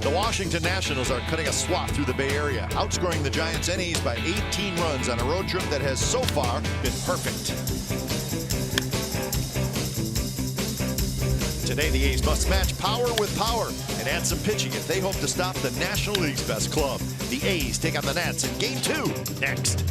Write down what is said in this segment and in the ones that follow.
The Washington Nationals are cutting a swath through the Bay Area, outscoring the Giants and A's by 18 runs on a road trip that has so far been perfect. Today, the A's must match power with power and add some pitching if they hope to stop the National League's best club. The A's take on the Nats in Game 2 next.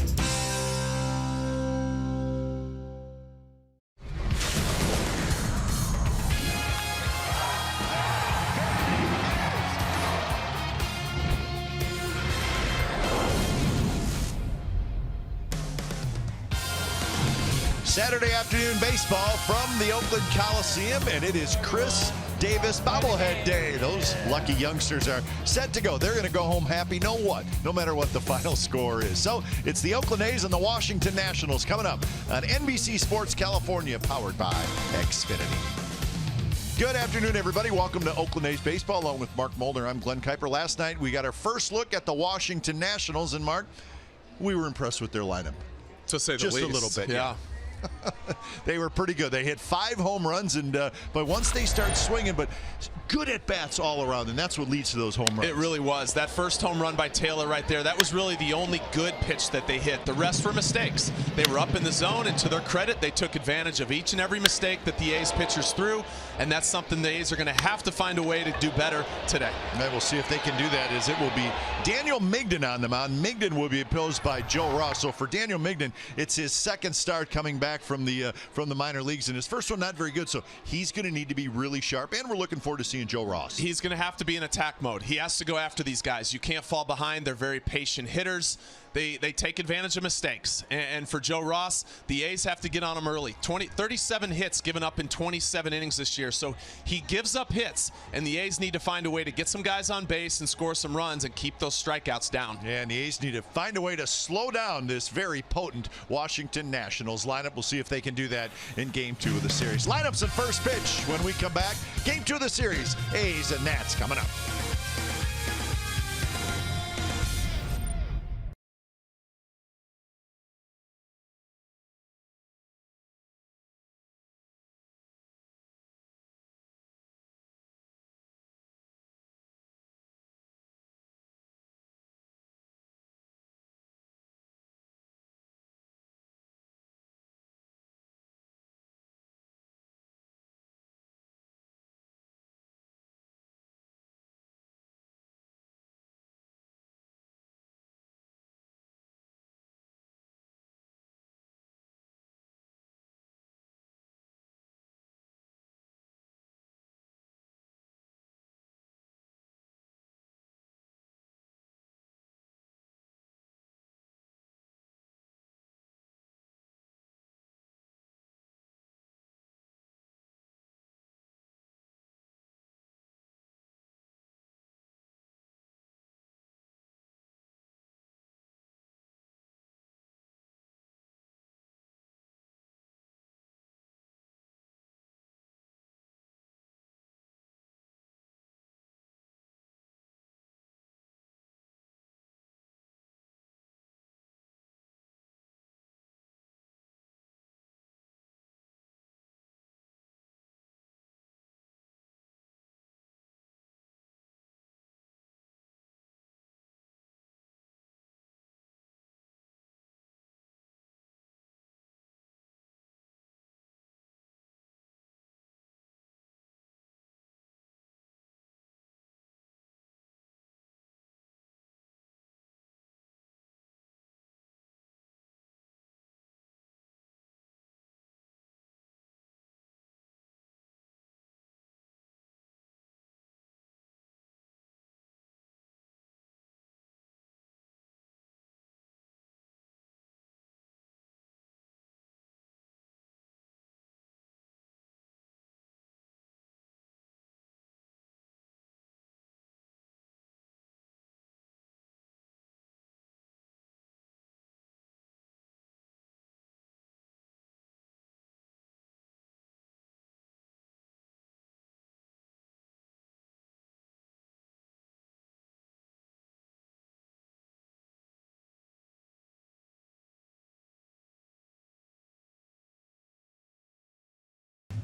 Saturday afternoon baseball from the Oakland Coliseum, and it is Chris Davis bobblehead day. Those lucky youngsters are set to go. They're going to go home happy, no matter what the final score is. So it's the Oakland A's and the Washington Nationals coming up on NBC Sports California, powered by Xfinity. Good afternoon, everybody. Welcome to Oakland A's baseball, along with Mark Mulder. I'm Glenn Kuiper. Last night we got our first look at the Washington Nationals, and Mark, we were impressed with their lineup. To say the least. Just a little bit, yeah. They were pretty good. They hit 5 home runs, and but once they start swinging, but good at bats all around, and that's what leads to those home runs. It really was. That first home run by Taylor right there, that was really the only good pitch that they hit. The rest were mistakes. They were up in the zone, and to their credit, they took advantage of each and every mistake that the A's pitchers threw, and that's something the A's are going to have to find a way to do better today. And we'll see if they can do that, as it will be Daniel Migden on the mound. Migden will be opposed by Joe Ross. So for Daniel Migden, it's his second start coming back from the minor leagues, and his first one not very good, so he's going to need to be really sharp, and we're looking forward to seeing Joe Ross. He's going to have to be in attack mode. He has to go after these guys. You can't fall behind. They're very patient hitters. They take advantage of mistakes. And for Joe Ross, the A's have to get on him early. 37 hits given up in 27 innings this year. So he gives up hits, and the A's need to find a way to get some guys on base and score some runs and keep those strikeouts down. Yeah, and the A's need to find a way to slow down this very potent Washington Nationals lineup. We'll see if they can do that in Game 2 of the series. Lineups and first pitch when we come back. Game 2 of the series, A's and Nats coming up.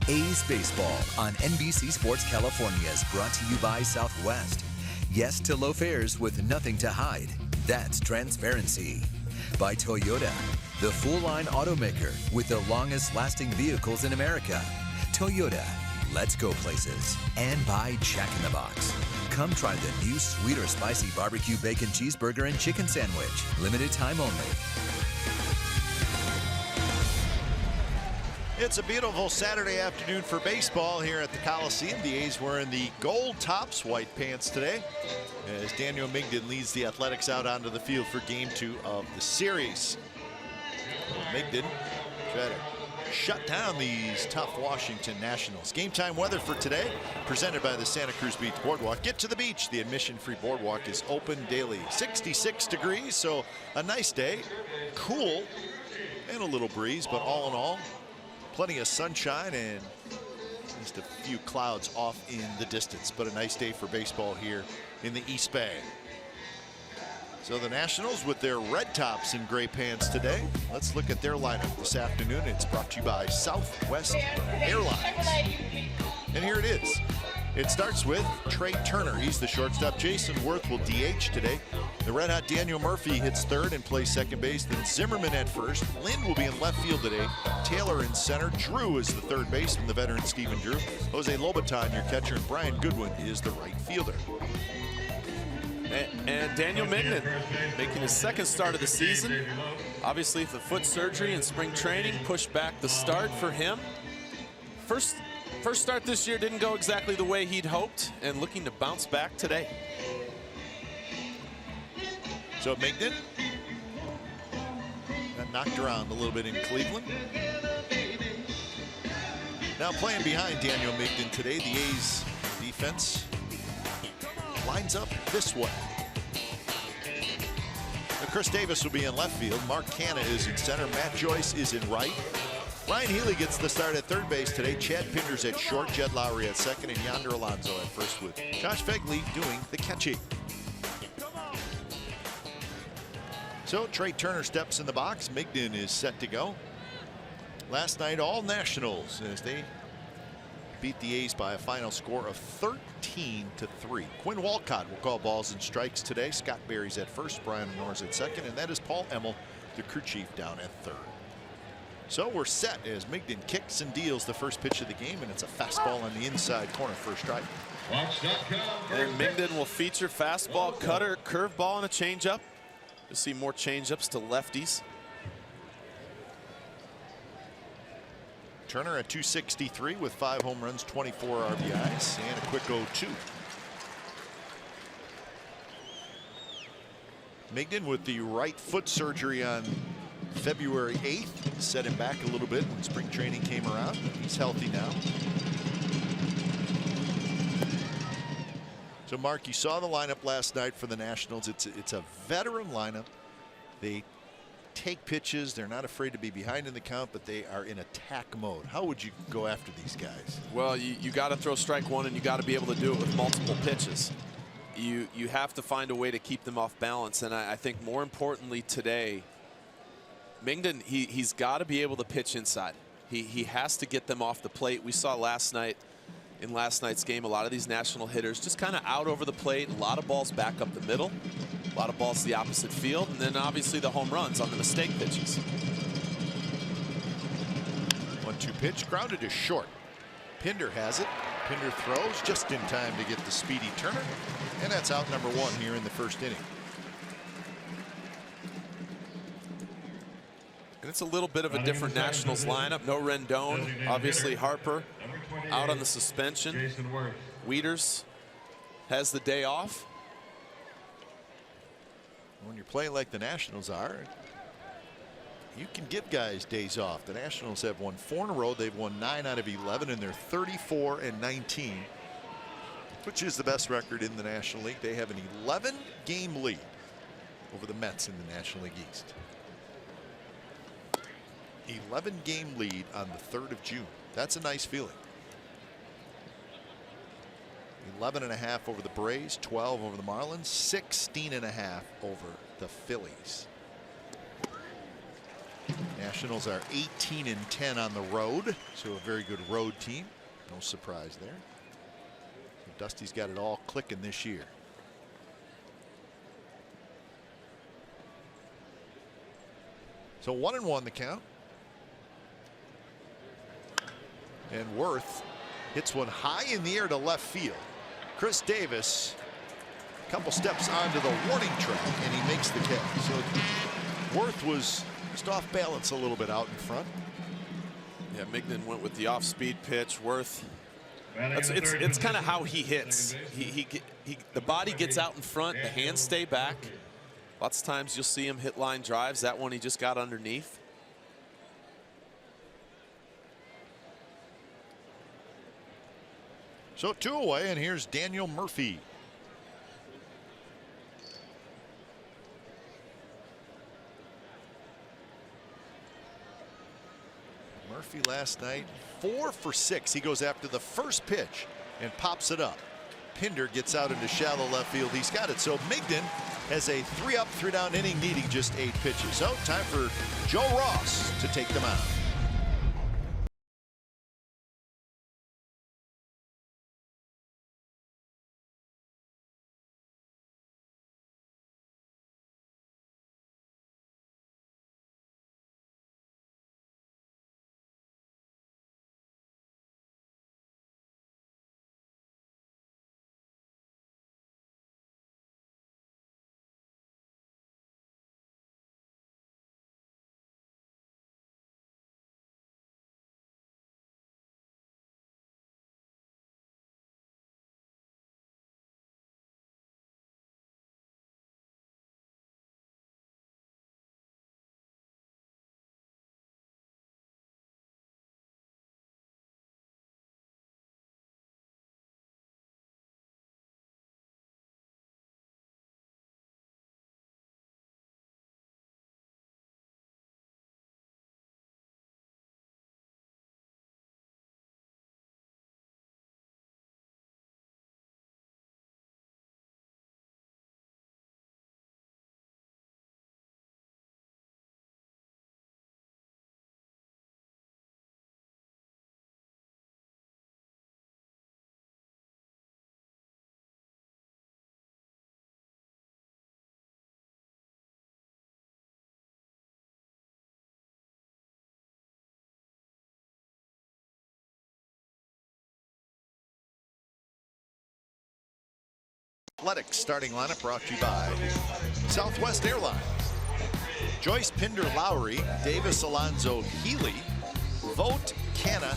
A's Baseball on NBC Sports California is brought to you by Southwest. Yes to low fares with nothing to hide. That's transparency. By Toyota, the full-line automaker with the longest-lasting vehicles in America. Toyota, let's go places. And by Jack in the Box. Come try the new sweet or spicy barbecue bacon cheeseburger and chicken sandwich. Limited time only. It's a beautiful Saturday afternoon for baseball here at the Coliseum. The A's wearing the gold tops, white pants today, as Daniel Migden leads the Athletics out onto the field for Game 2 of the series. Migden try to shut down these tough Washington Nationals. Game time weather for today, presented by the Santa Cruz Beach Boardwalk. Get to the beach. The admission-free boardwalk is open daily. 66 degrees, so a nice day. Cool and a little breeze, but all in all, plenty of sunshine and just a few clouds off in the distance, but a nice day for baseball here in the East Bay. So the Nationals with their red tops and gray pants today. Let's look at their lineup this afternoon. It's brought to you by Southwest Airlines. And here it is. It starts with Trey Turner. He's the shortstop. Jason Worth will DH today. The red-hot Daniel Murphy hits third and plays second base. Then Zimmerman at first. Lind will be in left field today. Taylor in center. Drew is the third baseman, the veteran Stephen Drew. Jose Lobaton, your catcher, and Brian Goodwin is the right fielder. And Daniel Migden making his second start of the season. Obviously, the foot surgery and spring training pushed back the start for him. First start this year didn't go exactly the way he'd hoped, and looking to bounce back today. So Migden got knocked around a little bit in Cleveland. Now playing behind Daniel Migden today, the A's defense lines up this way. Now Chris Davis will be in left field. Mark Canha is in center. Matt Joyce is in right. Ryan Healy gets the start at third base today. Chad Pinder's at short. Jed Lowry at second. And Yonder Alonso at first, with Josh Fegley doing the catching. So Trey Turner steps in the box. Migden is set to go. Last night, all Nationals as they beat the A's by a final score of 13-3. Quinn Walcott will call balls and strikes today. Scott Berry's at first. Brian Norris at second. And that is Paul Emmel, the crew chief, down at third. So we're set as Migden kicks and deals the first pitch of the game, and it's a fastball on the inside corner for a strike. And Migden will feature fastball, cutter, curveball, and a changeup. You'll see more changeups to lefties. Turner at 263 with 5 home runs, 24 RBIs, and a quick 0-2. Migden with the right foot surgery on February 8th, set him back a little bit when spring training came around. He's healthy now. So Mark, you saw the lineup last night for the Nationals. It's a veteran lineup. They take pitches. They're not afraid to be behind in the count, but they are in attack mode. How would you go after these guys? Well, you got to throw strike one, and you got to be able to do it with multiple pitches. You have to find a way to keep them off balance, and I think more importantly today, Migden, he's got to be able to pitch inside. He has to get them off the plate. We saw last night, in last night's game, a lot of these National hitters just kind of out over the plate, a lot of balls back up the middle, a lot of balls to the opposite field, and then obviously the home runs on the mistake pitches. 1-2 pitch, grounded to short. Pinder has it. Pinder throws just in time to get the speedy Turner, and that's out number 1 here in the first inning. And it's a little bit of a different Nationals lineup. No Rendon, obviously Harper out on the suspension. Wieters has the day off. When you're playing like the Nationals are, you can give guys days off. The Nationals have won 4 in a row. They've won 9 out of 11, and they're 34-19, which is the best record in the National League. They have an 11-game lead over the Mets in the National League East. 11-game lead on the 3rd of June. That's a nice feeling. 11.5 over the Braves, 12 over the Marlins, 16.5 over the Phillies. Nationals are 18-10 on the road, so a very good road team. No surprise there. Dusty's got it all clicking this year. So 1-1 the count. And Worth hits one high in the air to left field. Chris Davis, a couple steps onto the warning track, and he makes the catch. So Worth was just off balance a little bit out in front. Yeah, Mignon went with the off-speed pitch. Worth, it's kind of how he hits. The body gets out in front, the hands stay back. Lots of times you'll see him hit line drives. That one he just got underneath. So 2 away, and here's Daniel Murphy. Murphy last night 4 for 6. He goes after the first pitch and pops it up. Pinder gets out into shallow left field. He's got it. So Mignon has a 3-up, 3-down inning, needing just 8 pitches. So time for Joe Ross to take them out. Athletics starting lineup brought to you by Southwest Airlines. Joyce, Pinder, Lowry, Davis, Alonso, Healy, Vogt, Canna,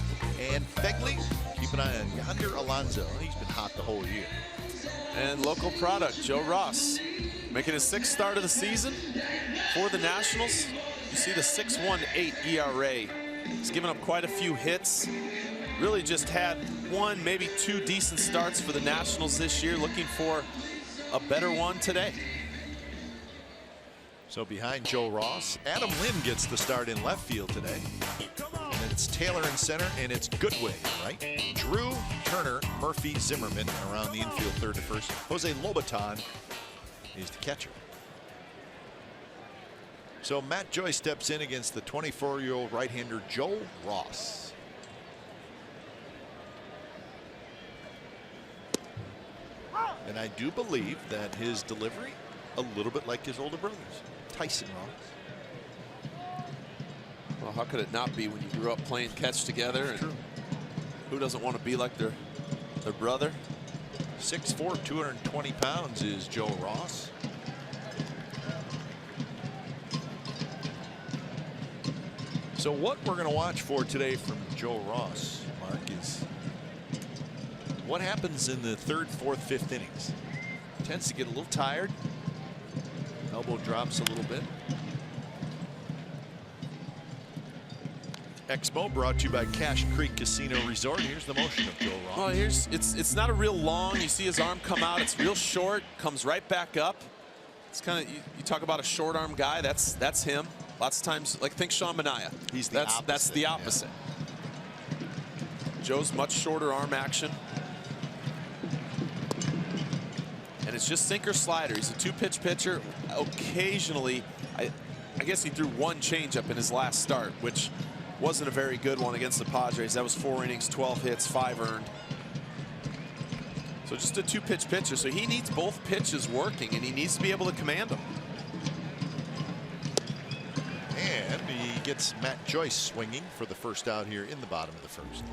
and Fegley. Keep an eye on Yonder Alonso. He's been hot the whole year. And local product, Joe Ross, making his 6th start of the season for the Nationals. You see the 6.18 ERA. He's given up quite a few hits. Really just had 1, maybe 2 decent starts for the Nationals this year. Looking for a better one today. So behind Joe Ross, Adam Lynn gets the start in left field today. And it's Taylor in center, and it's Goodway, right? Drew, Turner, Murphy, Zimmerman around the infield, third to first. Jose Lobaton is the catcher. So Matt Joyce steps in against the 24-year-old right-hander Joe Ross. And I do believe that his delivery a little bit like his older brothers, Tyson Ross. Well, how could it not be when you grew up playing catch together? And true. Who doesn't want to be like their brother? 6'4", 220 pounds is Joe Ross. So what we're going to watch for today from Joe Ross, Mark, is what happens in the 3rd, 4th, 5th innings. Tends to get a little tired. Elbow drops a little bit. Expo brought to you by Cache Creek Casino Resort. Here's the motion of Joe Ross. Well, it's not a real long. You see his arm come out. It's real short. Comes right back up. It's kind of you talk about a short arm guy. That's him. Lots of times, like think Sean Manaea. He's the opposite. That's the opposite. Yeah. Joe's much shorter arm action. And it's just sinker slider. He's a 2-pitch pitcher. Occasionally, I guess he threw 1 changeup in his last start, which wasn't a very good one against the Padres. That was 4 innings, 12 hits, 5 earned. So just a 2-pitch pitcher. So he needs both pitches working, and he needs to be able to command them. And he gets Matt Joyce swinging for the first out here in the bottom of the first.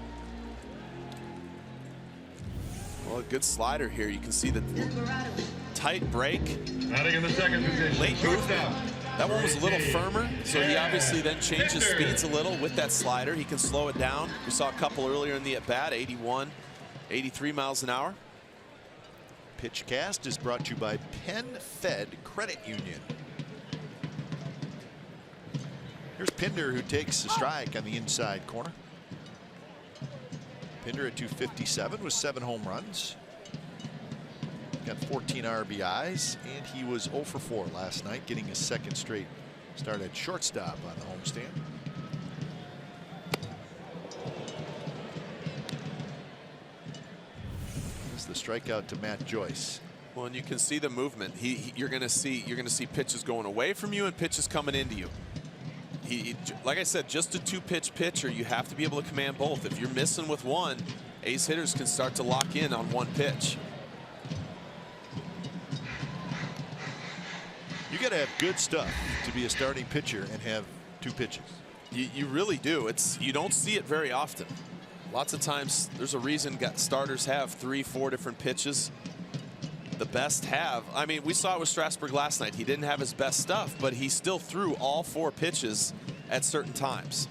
Well, a good slider here. You can see the tight break. Batting in the second position. Late movement. That one was a little firmer, so he obviously then changes speeds a little with that slider. He can slow it down. We saw a couple earlier in the at-bat, 81, 83 miles an hour. Pitchcast is brought to you by Penn Fed Credit Union. Here's Pinder, who takes a strike on the inside corner. Pinder at 257 with 7 home runs. Got 14 RBIs, and he was 0 for 4 last night, getting his second straight start at shortstop on the homestand. This is the strikeout to Matt Joyce. Well, and you can see the movement. You're going to see pitches going away from you and pitches coming into you. Like I said, just a 2-pitch pitcher, you have to be able to command both. If you're missing with one, ace hitters can start to lock in on one pitch. You got to have good stuff to be a starting pitcher and have 2 pitches. You really do. You don't see it very often. Lots of times there's a reason starters have 3, 4 different pitches. The best have. I mean, we saw it with Strasburg last night. He didn't have his best stuff, but he still threw all 4 pitches at certain times.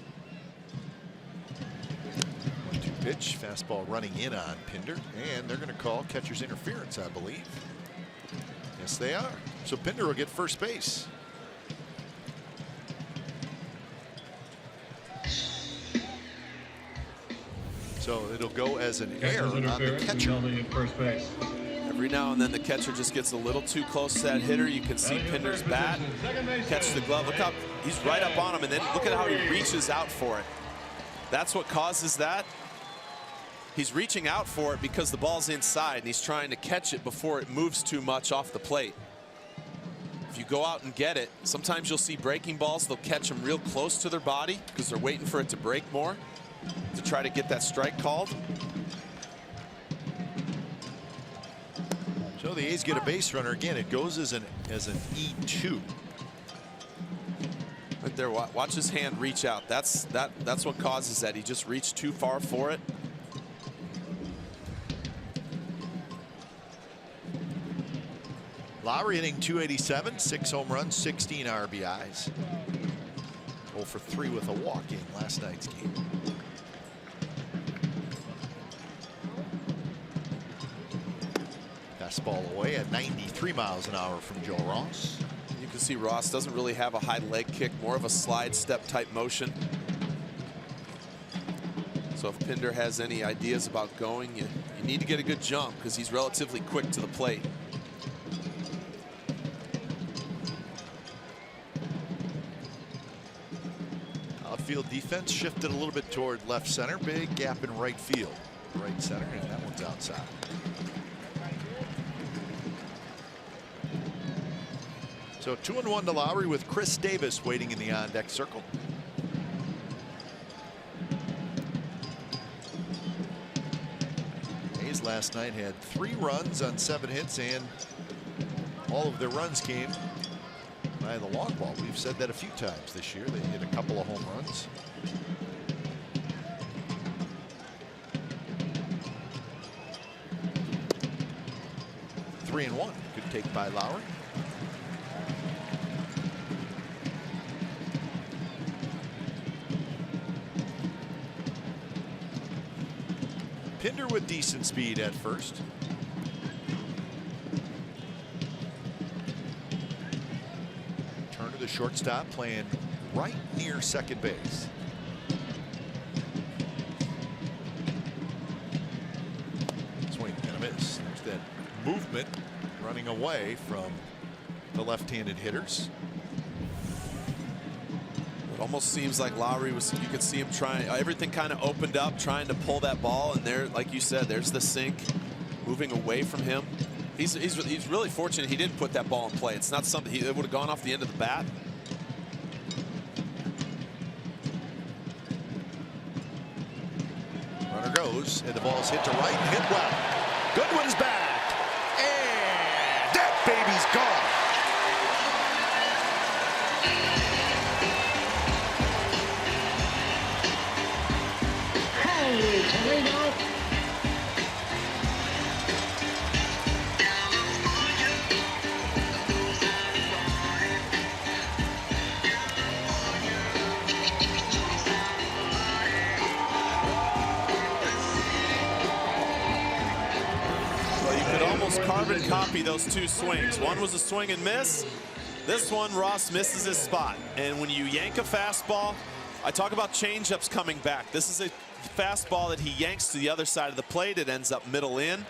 1-2 pitch, fastball running in on Pinder, and they're going to call catcher's interference, I believe. Yes, they are. So Pinder will get first base. So it'll go as an error on the catcher. Every now and then the catcher just gets a little too close to that hitter. You can see Pinder's bat, catch the glove. Look up, he's right up on him, and then look at how he reaches out for it. That's what causes that. He's reaching out for it because the ball's inside, and he's trying to catch it before it moves too much off the plate. If you go out and get it, sometimes you'll see breaking balls. They'll catch them real close to their body because they're waiting for it to break more to try to get that strike called. So the A's get a base runner again. It goes as an E2. Right there, watch his hand reach out. That's what causes that. He just reached too far for it. Lowry hitting 287, 6 home runs, 16 RBIs. 0 for 3 with a walk in last night's game. Fastball away at 93 miles an hour from Joe Ross. You can see Ross doesn't really have a high leg kick, more of a slide step type motion. So if Pinder has any ideas about going, you need to get a good jump because he's relatively quick to the plate. Outfield defense shifted a little bit toward left center. Big gap in right field. Right center, and that one's outside. So 2-1 to Lowry with Chris Davis waiting in the on-deck circle. A's last night had 3 runs on 7 hits, and all of their runs came by the long ball. We've said that a few times this year. They hit a couple of home runs. Three and 1. Good take by Lowry. Pinder with decent speed at first. Turn to the shortstop, playing right near second base. Swing and a miss. There's that movement running away from the left-handed hitters. It almost seems like Lowry was, you could see him trying, everything kind of opened up, trying to pull that ball, and there, like you said, there's the sink moving away from him. He's really fortunate he didn't put that ball in play. It's not something it would have gone off the end of the bat. Runner goes, and the ball's hit to right and hit well. Goodwin's back, and that baby's gone. carbon copy those two swings. One was a swing and miss. This one, Ross misses his spot. And when you yank a fastball, I talk about changeups coming back. This is a fastball that he yanks to the other side of the plate. It ends up middle in.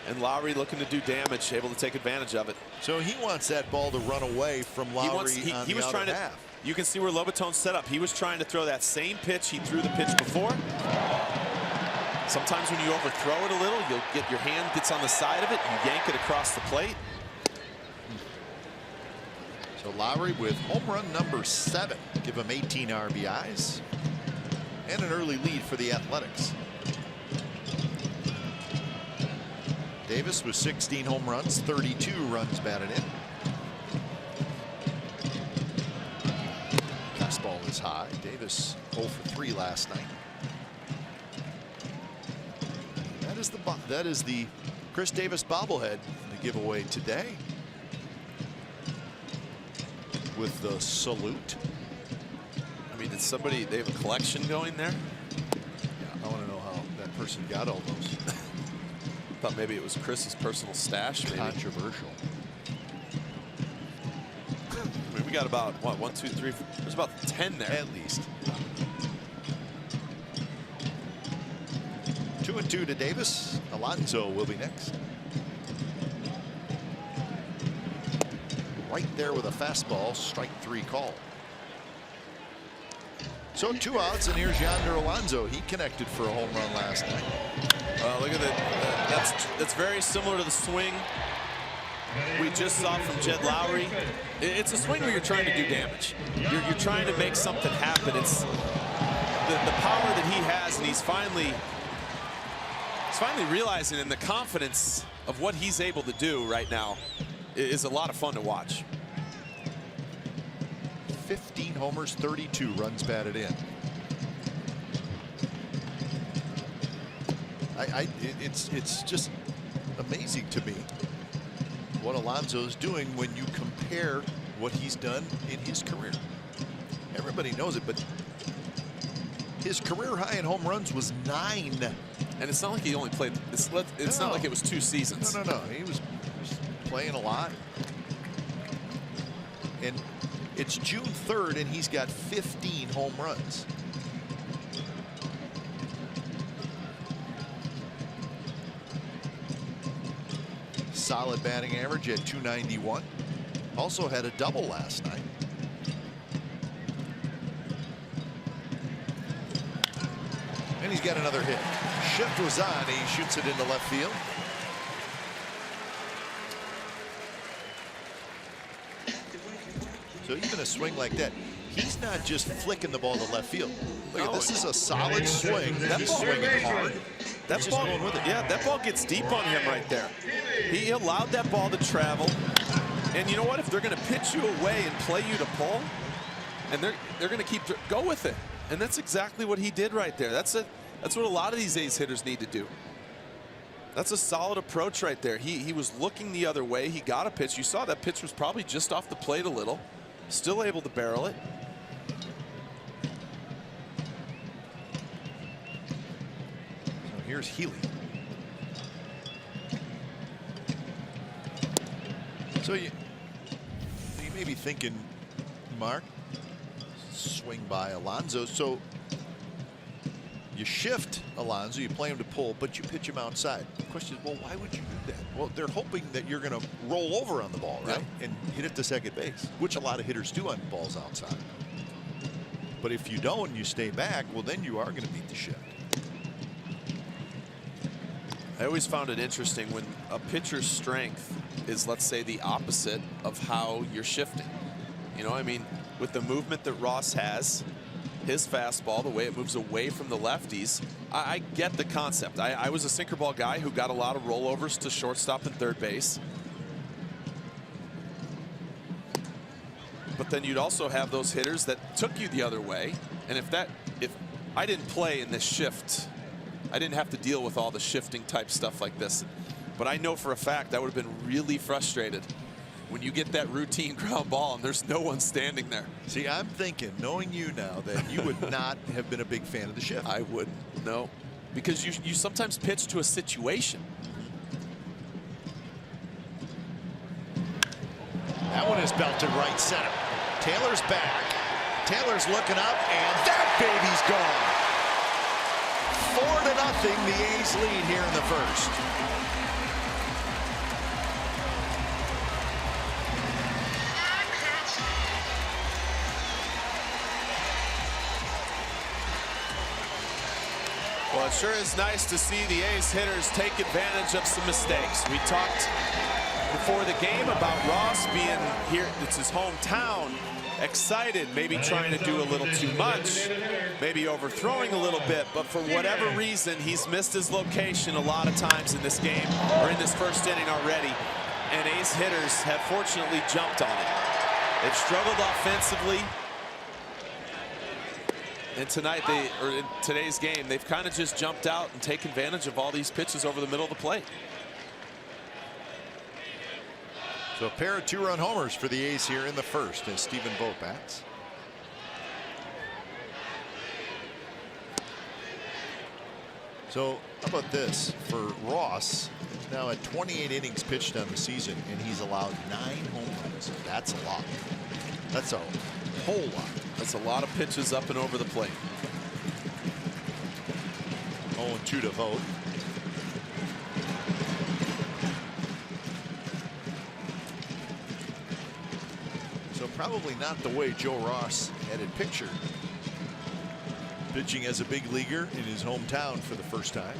And Lowry looking to do damage, able to take advantage of it. So he wants that ball to run away from Lowry on the other half. You can see where Lobaton's set up. He was trying to throw that same pitch he threw the pitch before. Sometimes when you overthrow it a little, you'll get your hand gets on the side of it, you yank it across the plate. So Lowry with home run number 7, give him 18 RBIs and an early lead for the Athletics. Davis with 16 home runs, 32 runs batted in. Fastball is high. Davis 0 for 3 last night. That is the Chris Davis bobblehead, the giveaway today, with the salute. I mean, did somebody, they have a collection going there? Yeah, I want to know how that person got all those. Thought maybe it was Chris's personal stash. Maybe. Controversial. I mean, we got about, what, 1, 2, 3, 4, there's about 10 there. At least. 2-2 to Davis. Alonso will be next. Right there with a fastball, strike 3 call. So 2 outs, and here's Yonder Alonso. He connected for a home run last night. Look at that. That's very similar to the swing we just saw from Jed Lowry. It's a swing where you're trying to do damage. You're trying to make something happen. It's the power that he has, and he's finally realizing, and the confidence of what he's able to do right now is a lot of fun to watch. 15 homers, 32 runs batted in. It's just amazing to me what Alonso's doing when you compare what he's done in his career. Everybody knows it, but his career high in home runs was 9. And it's not like he only played. It's not like it was 2 seasons. No. He was playing a lot. And it's June 3rd, and he's got 15 home runs. Solid batting average at .291. Also had a double last night. And he's got another hit. Shift was on. He shoots it into left field. So even a swing like that, he's not just flicking the ball to left field. Look at this is a solid swing. He's swinging hard. That ball, going with it. Yeah, that ball gets deep on him right there. He allowed that ball to travel. And you know what? If they're going to pitch you away and play you to pull, and they're going to go with it. And that's exactly what he did right there. That's what a lot of these A's hitters need to do. That's a solid approach right there. He was looking the other way. He got a pitch. You saw that pitch was probably just off the plate a little. Still able to barrel it. So here's Healy. So you may be thinking, Mark, swing by Alonso. So you shift Alonso, you play him to pull, but you pitch him outside. The question is, well, why would you do that? Well, they're hoping that you're going to roll over on the ball, right? Yeah. And hit it to second base, which a lot of hitters do on balls outside. But if you don't and you stay back, well, then you are going to beat the shift. I always found it interesting when a pitcher's strength is, let's say, the opposite of how you're shifting. You know, I mean, with the movement that Ross has, his fastball, the way it moves away from the lefties, I get the concept. I was a sinker ball guy who got a lot of rollovers to shortstop and third base. But then you'd also have those hitters that took you the other way. And if I didn't play in this shift, I didn't have to deal with all the shifting type stuff like this. But I know for a fact I would have been really frustrated when you get that routine ground ball and there's no one standing there. See, I'm thinking, knowing you now, that you would not have been a big fan of the shift. I wouldn't, no. Because you sometimes pitch to a situation. That one is belted right center. Taylor's back. Taylor's looking up, and that baby's gone. 4-0, the A's lead here in the first. Well, it sure is nice to see the A's hitters take advantage of some mistakes. We talked before the game about Ross being here. It's his hometown. Excited, maybe trying to do a little too much, maybe overthrowing a little bit, but for whatever reason, he's missed his location a lot of times in this game, or in this first inning already, and A's hitters have fortunately jumped on it. They've struggled offensively, and tonight, in today's game, they've kind of just jumped out and taken advantage of all these pitches over the middle of the plate. So a pair of 2-run homers for the A's here in the first as Stephen Vogt bats. So how about this for Ross? He's now at 28 innings pitched on the season, and he's allowed 9 home runs. That's a lot. That's a whole lot. That's a lot of pitches up and over the plate. 0-2 to Vogt. So probably not the way Joe Ross had it pictured. Pitching as a big leaguer in his hometown for the first time.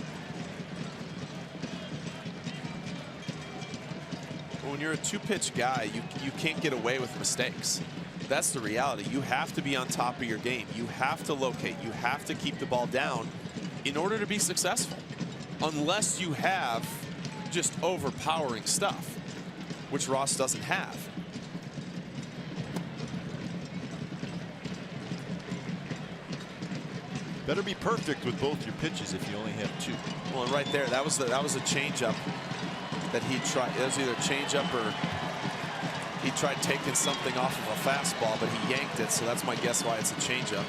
When you're a 2-pitch guy, you can't get away with mistakes. That's the reality. You have to be on top of your game. You have to locate. You have to keep the ball down in order to be successful. Unless you have just overpowering stuff, which Ross doesn't have. Better be perfect with both your pitches if you only have 2. Well, and right there, that was a changeup that he tried. It was either changeup or he tried taking something off of a fastball, but he yanked it. So that's my guess why it's a changeup.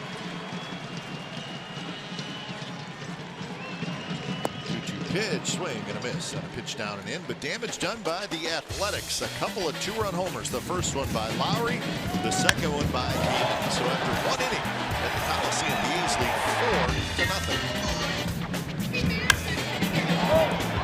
2-2 pitch, swing and a miss on a pitch down and in, but damage done by the Athletics. A couple of 2-run homers. The first one by Lowry, the second one by Healy. So after 1 inning at the Coliseum, the A's lead 4-0.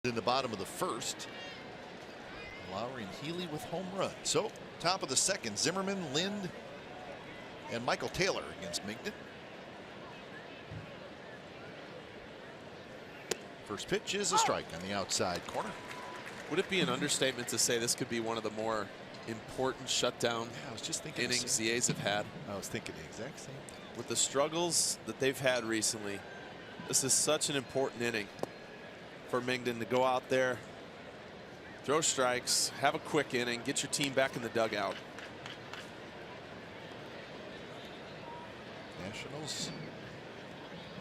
In the bottom of the first. Lowry and Healy with home runs. So top of the second, Zimmerman, Lind, and Michael Taylor against Migden. First pitch is a strike on the outside corner. Would it be an understatement to say this could be one of the more important shutdown I was just thinking innings the A's have had. I was thinking the exact same thing. With the struggles that they've had recently, this is such an important inning for Mingden to go out there, throw strikes, have a quick inning, get your team back in the dugout. Nationals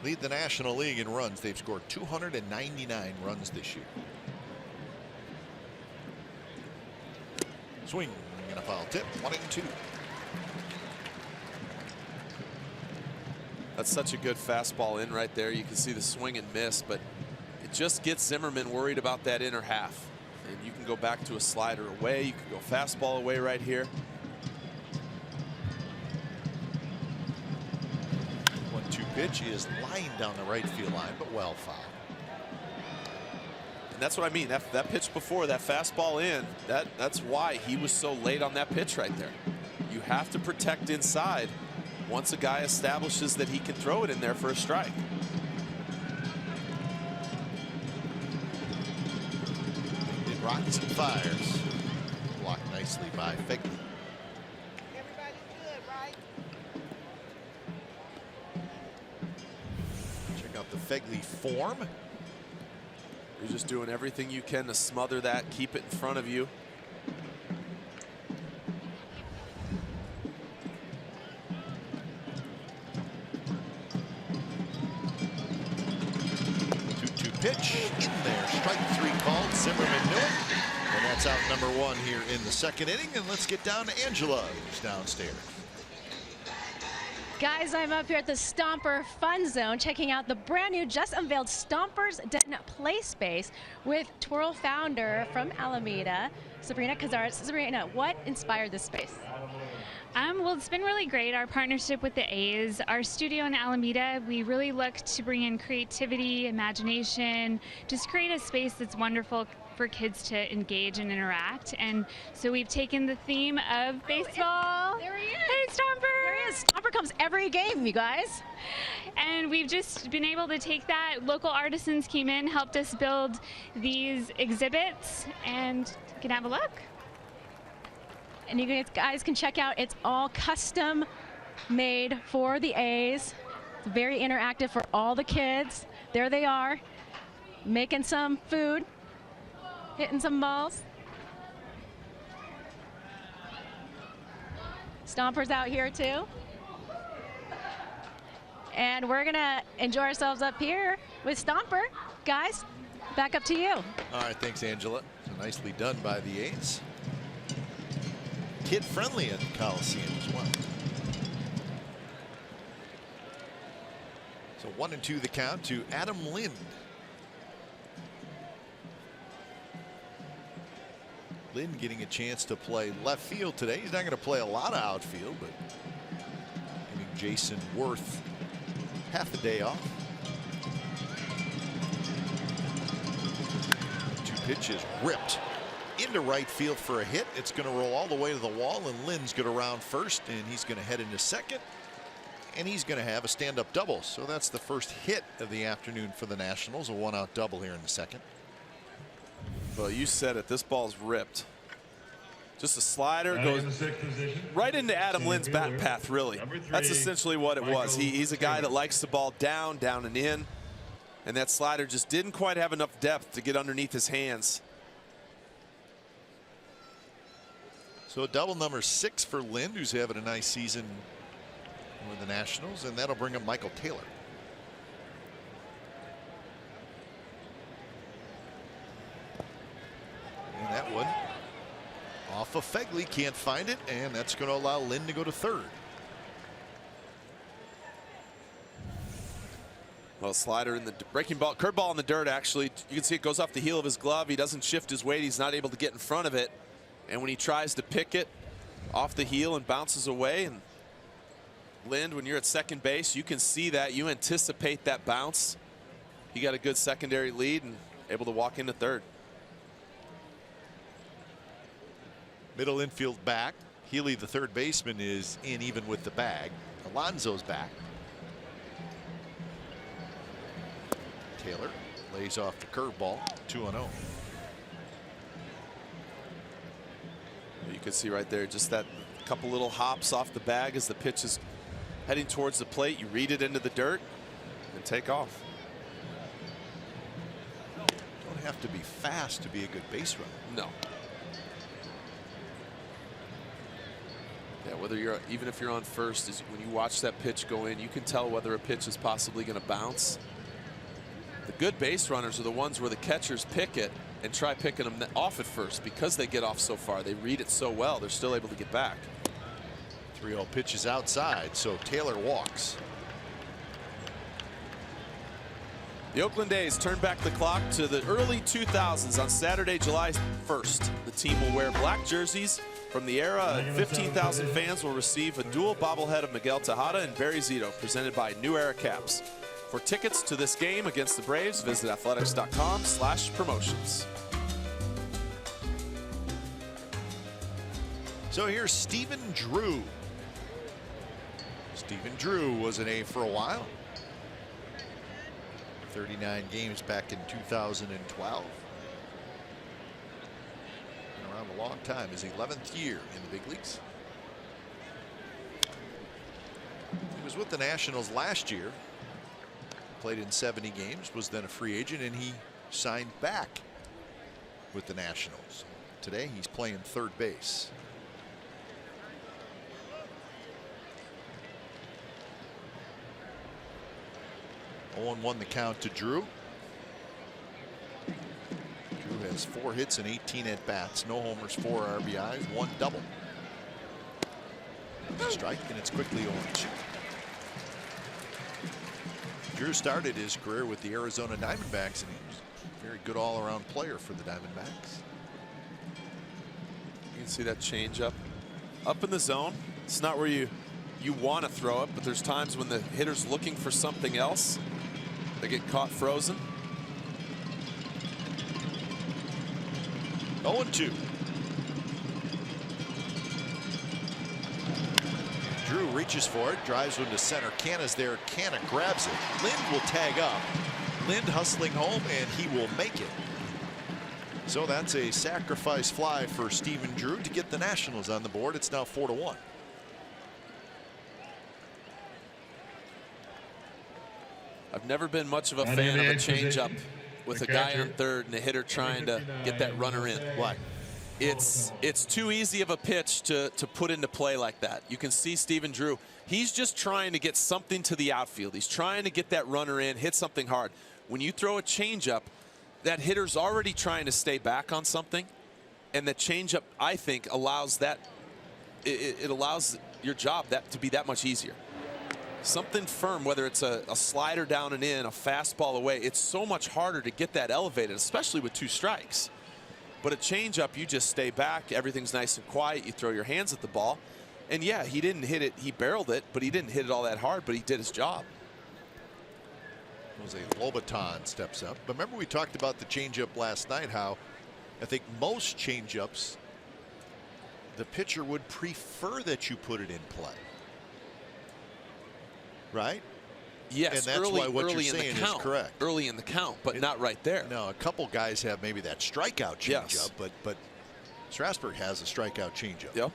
lead the National League in runs. They've scored 299 runs this year. Swing and a foul tip. 1-2. That's such a good fastball in right there. You can see the swing and miss, but it just gets Zimmerman worried about that inner half. And you can go back to a slider away. You can go fastball away right here. 1-2 pitch is lying down the right field line, but well fouled. And that's what I mean. That pitch before, that fastball in, that's why he was so late on that pitch right there. You have to protect inside once a guy establishes that he can throw it in there for a strike. It rocks and fires. Blocked nicely by Fegley. Everybody's good, right? Check out the Fegley form. You're just doing everything you can to smother that, keep it in front of you. Pitch in there. Strike 3 called. Zimmerman knew it. And that's out number 1 here in the second inning. And let's get down to Angela, who's downstairs. Guys, I'm up here at the Stomper Fun Zone checking out the brand new, just unveiled Stompers Den Play Space with Twirl founder from Alameda, Sabrina Cazares. Sabrina, what inspired this space? Well, it's been really great, our partnership with the A's. Our studio in Alameda, we really look to bring in creativity, imagination, just create a space that's wonderful for kids to engage and interact. And so we've taken the theme of baseball. There he is. Hey, Stomper! There he is. Stomper comes every game, you guys. And we've just been able to take that. Local artisans came in, helped us build these exhibits, and you can have a look. And you guys can check out, it's all custom made for the A's. It's very interactive for all the kids. There they are, making some food, hitting some balls. Stomper's out here too. And we're gonna enjoy ourselves up here with Stomper. Guys, back up to you. All right, thanks, Angela. So nicely done by the A's. Kid-friendly at the Coliseum as well. So 1-2 the count to Adam Lind. Lind getting a chance to play left field today. He's not going to play a lot of outfield, but giving Jason Worth half a day off. 2 pitches ripped into right field for a hit. It's going to roll all the way to the wall, and Lynn's going to round first, and he's going to head into second, and he's going to have a stand-up double. So that's the first hit of the afternoon for the Nationals, a 1-out double here in the second. Well, you said it. This ball's ripped. Just a slider goes right into Adam Lynn's bat path, really. That's essentially what it was. He's a guy that likes the ball down, down and in, and that slider just didn't quite have enough depth to get underneath his hands. So double number 6 for Lind, who's having a nice season with the Nationals, and that'll bring up Michael Taylor. And that one off of Fegley, can't find it, and that's going to allow Lind to go to third. Well, slider in the breaking ball, curveball in the dirt, actually. You can see it goes off the heel of his glove. He doesn't shift his weight. He's not able to get in front of it. And when he tries to pick it off the heel and bounces away, and Lind, when you're at second base, you can see that. You anticipate that bounce. He got a good secondary lead and able to walk into third. Middle infield back. Healy, the third baseman, is in even with the bag. Alonso's back. Taylor lays off the curveball. 2-0. You can see right there just that couple little hops off the bag as the pitch is heading towards the plate. You read it into the dirt and take off. Don't have to be fast to be a good base runner. No. Yeah, whether you're even if you're on first, is when you watch that pitch go in, you can tell whether a pitch is possibly going to bounce. The good base runners are the ones where the catchers pick it and try picking them off at first because they get off so far. They read it so well, they're still able to get back. 3-0 pitches outside, so Taylor walks. The Oakland A's turn back the clock to the early 2000s on Saturday, July 1st. The team will wear black jerseys. From the era, 15,000 fans will receive a dual bobblehead of Miguel Tejada and Barry Zito, presented by New Era Caps. For tickets to this game against the Braves, visit athletics.com/promotions. So here's Stephen Drew. Stephen Drew was an A for a while. 39 games back in 2012. Been around a long time. His 11th year in the big leagues. He was with the Nationals last year. Played in 70 games, was then a free agent, and he signed back with the Nationals. Today he's playing third base. Owen won the count to Drew. Drew has 4 hits and 18 at bats, no homers, 4 RBIs, 1 double. Strike, and it's quickly 0-2. Drew started his career with the Arizona Diamondbacks, and he was a very good all-around player for the Diamondbacks. You can see that changeup up in the zone. It's not where you want to throw it, but there's times when the hitter's looking for something else. They get caught frozen. 0-2. Drew reaches for it, drives one to center. Canna's there. Canna grabs it. Lind will tag up. Lind hustling home, and he will make it. So that's a sacrifice fly for Stephen Drew to get the Nationals on the board. It's now 4-1. I've never been much of a fan of a changeup with a guy on third and a hitter trying to get that runner in. Why? It's too easy of a pitch to put into play like that. You can see Stephen Drew. He's just trying to get something to the outfield. He's trying to get that runner in, hit something hard. When you throw a changeup, that hitter's already trying to stay back on something, and the changeup, I think, allows that. It allows your job to be that much easier. Something firm, whether it's a slider down and in, a fastball away, it's so much harder to get that elevated, especially with 2 strikes. But a changeup, you just stay back, everything's nice and quiet, you throw your hands at the ball. And yeah, he didn't hit it, he barreled it, but he didn't hit it all that hard, but he did his job. Jose Lobaton steps up. But remember we talked about the changeup last night, how I think most changeups, the pitcher would prefer that you put it in play. Right? Yes, and that's why what you're saying is correct. Early in the count, but not right there. No, a couple guys have maybe that strikeout changeup, but Strasburg has a strikeout changeup. Yep.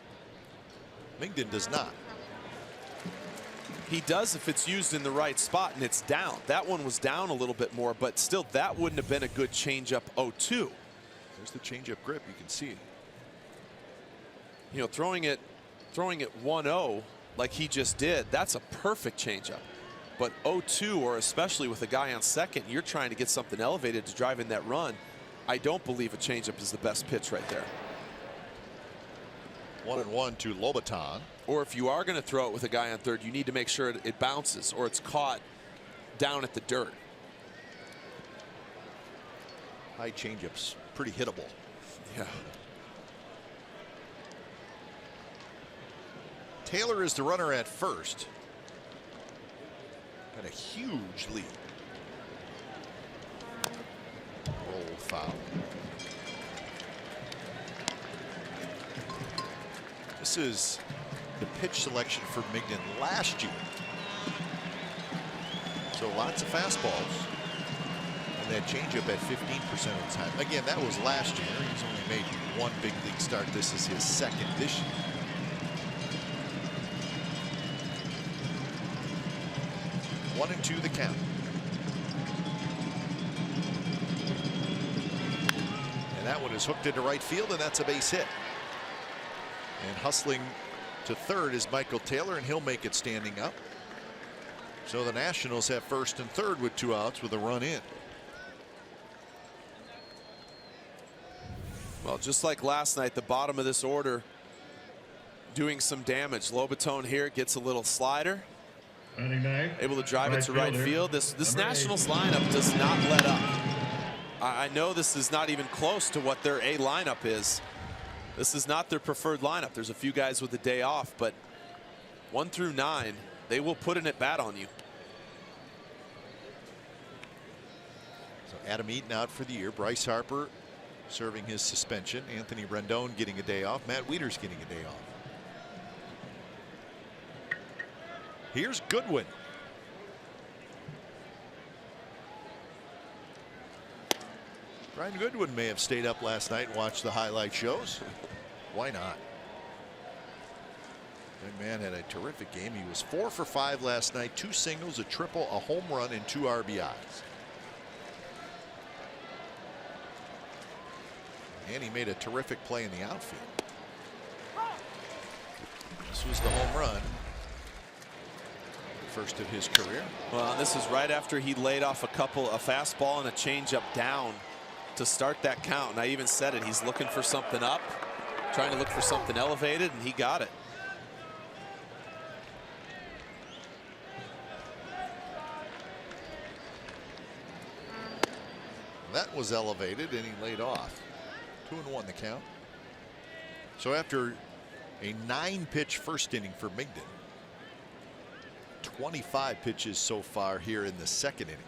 Migden does not. He does if it's used in the right spot and it's down. That one was down a little bit more, but still that wouldn't have been a good changeup 0-2. There's the changeup grip, you can see it. You know, throwing it 1-0 like he just did, that's a perfect changeup. But 0-2, or especially with a guy on second, you're trying to get something elevated to drive in that run. I don't believe a changeup is the best pitch right there. 1-1 to Lobaton. Or if you are going to throw it with a guy on third, you need to make sure it bounces or it's caught down at the dirt. High changeups, pretty hittable. Yeah. Taylor is the runner at first. Got a huge lead. Roll foul. This is the pitch selection for Migden last year. So lots of fastballs. And that changeup at 15% of the time. Again, that was last year. He's only made one big league start. This is his second this year. One and two the count. And that one is hooked into right field, and that's a base hit. And hustling to third is Michael Taylor, and he'll make it standing up. So the Nationals have first and third with 2 outs with a run in. Well, just like last night, the bottom of this order doing some damage. Lobaton here gets a little slider. Able to drive it to right field. This Nationals lineup does not let up. I know this is not even close to what their A lineup is. This is not their preferred lineup. There's a few guys with a day off, but 1 through 9, they will put an at bat on you. So Adam Eaton out for the year. Bryce Harper serving his suspension. Anthony Rendon getting a day off. Matt Wieters getting a day off. Here's Goodwin. Brian Goodwin may have stayed up last night and watched the highlight shows. Why not? That man had a terrific game. He was 4 for 5 last night. 2 singles, a triple, a home run, and 2 RBIs. And he made a terrific play in the outfield. This was the home run. First of his career. Well, this is right after he laid off a fastball and a changeup down to start that count. And I even said it. He's looking for something up, trying to look for something elevated, and he got it. That was elevated, and he laid off. 2-1 the count. So after a 9-pitch first inning for Migden, 25 pitches so far here in the second inning.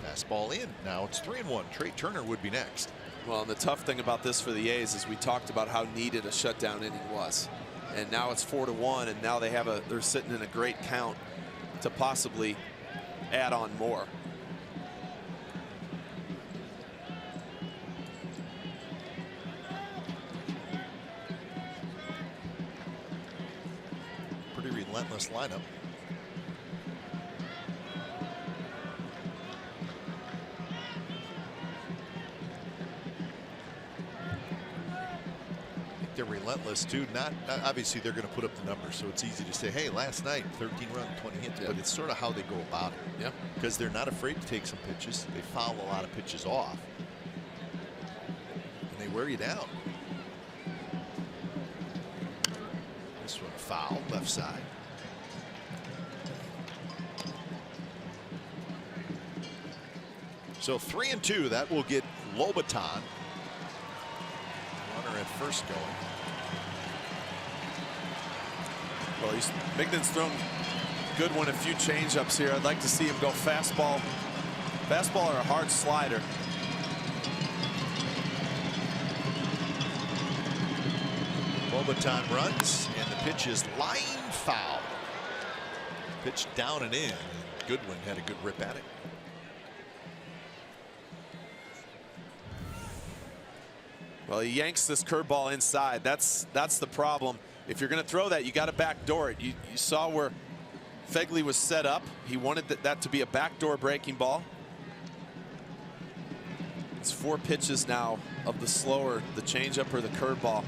Fastball in. Now it's 3-1. Trey Turner would be next. Well, and the tough thing about this for the A's is we talked about how needed a shutdown inning was, and now it's 4-1, and now they're sitting in a great count to possibly add on more. Pretty relentless lineup. They're relentless too. Not obviously they're going to put up the numbers, so it's easy to say, hey, last night 13 runs, 20 hits, but it's sort of how they go about it. Yeah. Because they're not afraid to take some pitches. They foul a lot of pitches off, and they wear you down. This one foul, left side. So 3-2. That will get Lobaton. Runner at first going. Well, Migden's thrown Goodwin a few changeups here. I'd like to see him go fastball or a hard slider. Lobaton runs, and the pitch is line foul. Pitch down and in. Goodwin had a good rip at it. Well, he yanks this curveball inside. That's the problem. If you're going to throw that, you got to backdoor it. You saw where Fegley was set up. He wanted that to be a backdoor breaking ball. It's 4 pitches now of the slower, the changeup or the curveball.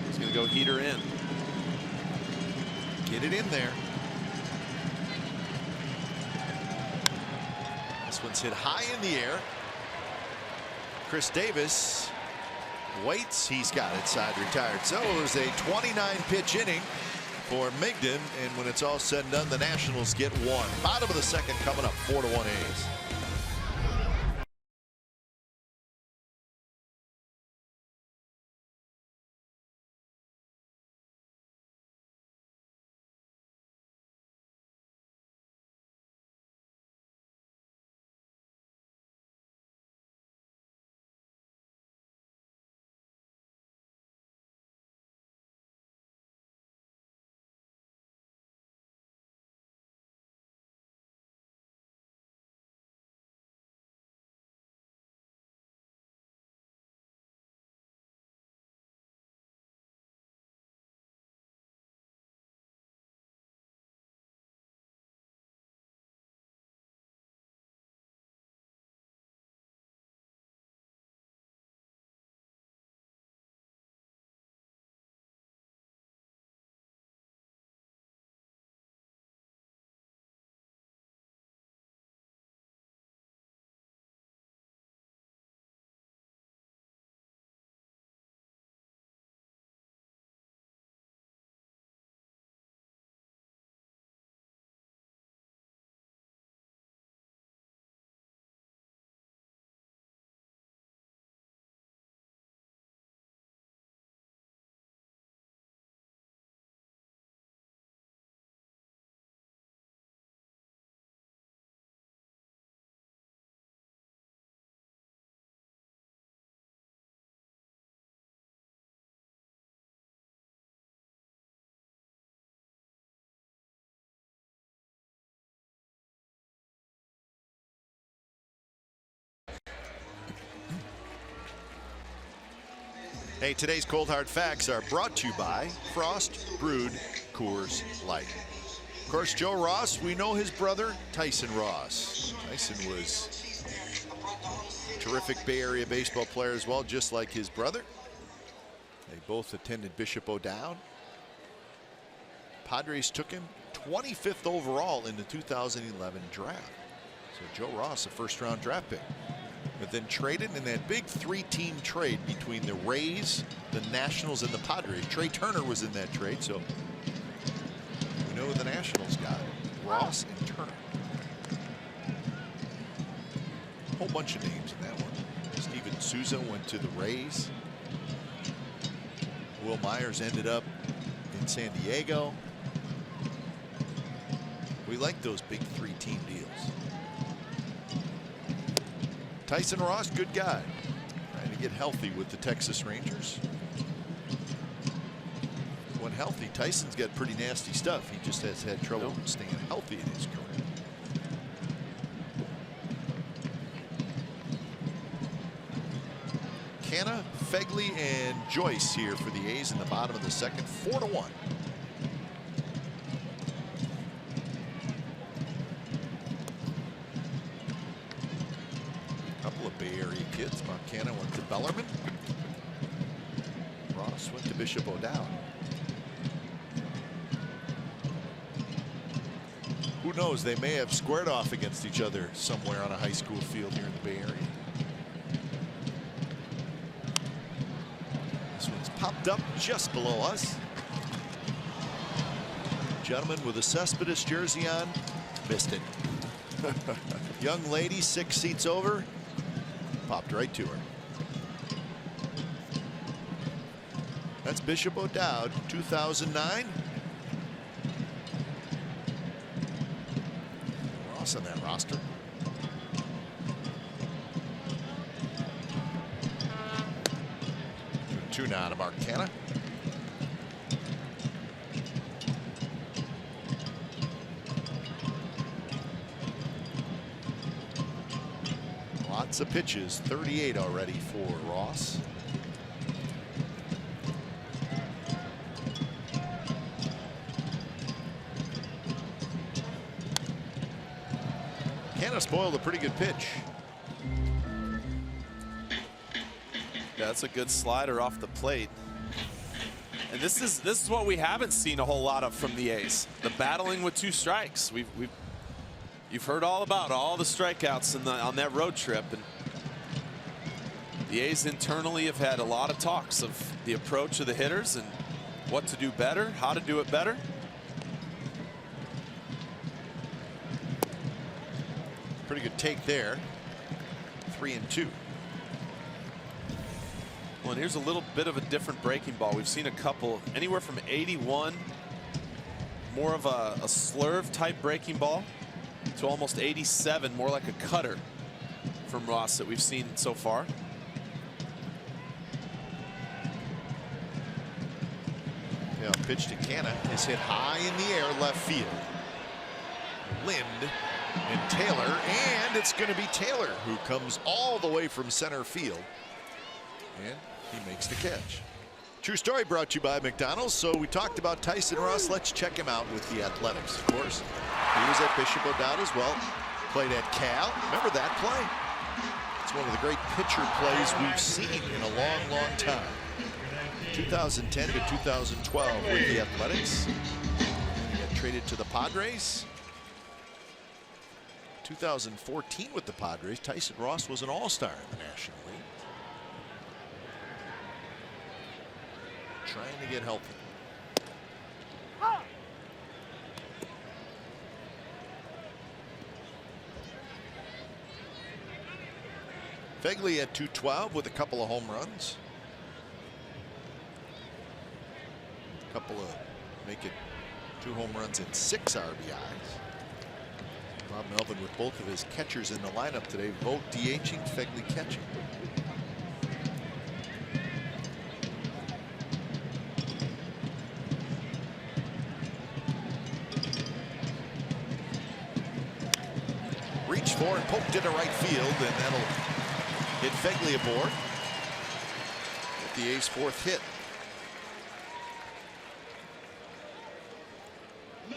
He's going to go heater in. Get it in there. This one's hit high in the air. Chris Davis waits. He's got it. Side retired. So it was a 29-pitch inning for Migden, and when it's all said and done, the Nationals get 1. Bottom of the second coming up. 4-1 A's. Hey, today's Cold Hard Facts are brought to you by Frost Brewed Coors Light. Of course, Joe Ross, we know his brother, Tyson Ross. Tyson was a terrific Bay Area baseball player as well, just like his brother. They both attended Bishop O'Dowd. Padres took him 25th overall in the 2011 draft. So Joe Ross, a first-round draft pick. But then traded in that big 3-team trade between the Rays, the Nationals, and the Padres. Trey Turner was in that trade, so we know the Nationals got Ross and Turner. A whole bunch of names in that one. Steven Souza went to the Rays. Will Myers ended up in San Diego. We like those big 3-team deals. Tyson Ross, good guy. Trying to get healthy with the Texas Rangers. When healthy, Tyson's got pretty nasty stuff. He just has had trouble staying healthy in his career. Canna, Fegley, and Joyce here for the A's in the bottom of the second, 4-1. Bay Area kids. Montana went to Bellarmine. Ross went to Bishop O'Dowd. Who knows? They may have squared off against each other somewhere on a high school field here in the Bay Area. This one's popped up just below us. Gentleman with a Cespedes jersey on missed it. Young lady 6 seats over. Popped right to her. That's Bishop O'Dowd, 2009. Ross on that roster. Two now to Mark Canna. Lots of pitches, 38 already for Ross. Canna spoiled a pretty good pitch. Yeah, that's a good slider off the plate. And this is what we haven't seen a whole lot of from the A's. The battling with 2 strikes. You've heard all about all the strikeouts on that road trip, and the A's internally have had a lot of talks of the approach of the hitters and what to do better, how to do it better. Pretty good take there. 3-2. Well, and here's a little bit of a different breaking ball. We've seen a couple anywhere from 81, more of a slurve type breaking ball, to almost 87, more like a cutter from Ross that we've seen so far. Yeah, pitch to Canna is hit high in the air left field. Lind and Taylor, and it's going to be Taylor who comes all the way from center field, and he makes the catch. True story brought to you by McDonald's. So we talked about Tyson Ross. Let's check him out with the Athletics. Of course, he was at Bishop O'Dowd as well. Played at Cal. Remember that play? It's one of the great pitcher plays we've seen in a long, long time. 2010 to 2012 with the Athletics. He got traded to the Padres. 2014 with the Padres, Tyson Ross was an all-star in the National League. Trying to get healthy. Fegley at 212 with a couple of home runs. A couple of make it 2 home runs and 6 RBIs. Bob Melvin with both of his catchers in the lineup today. Vogt DHing, Fegley catching. Reached for and poked into right field, and that'll hit Fegley aboard. the A's 4th hit.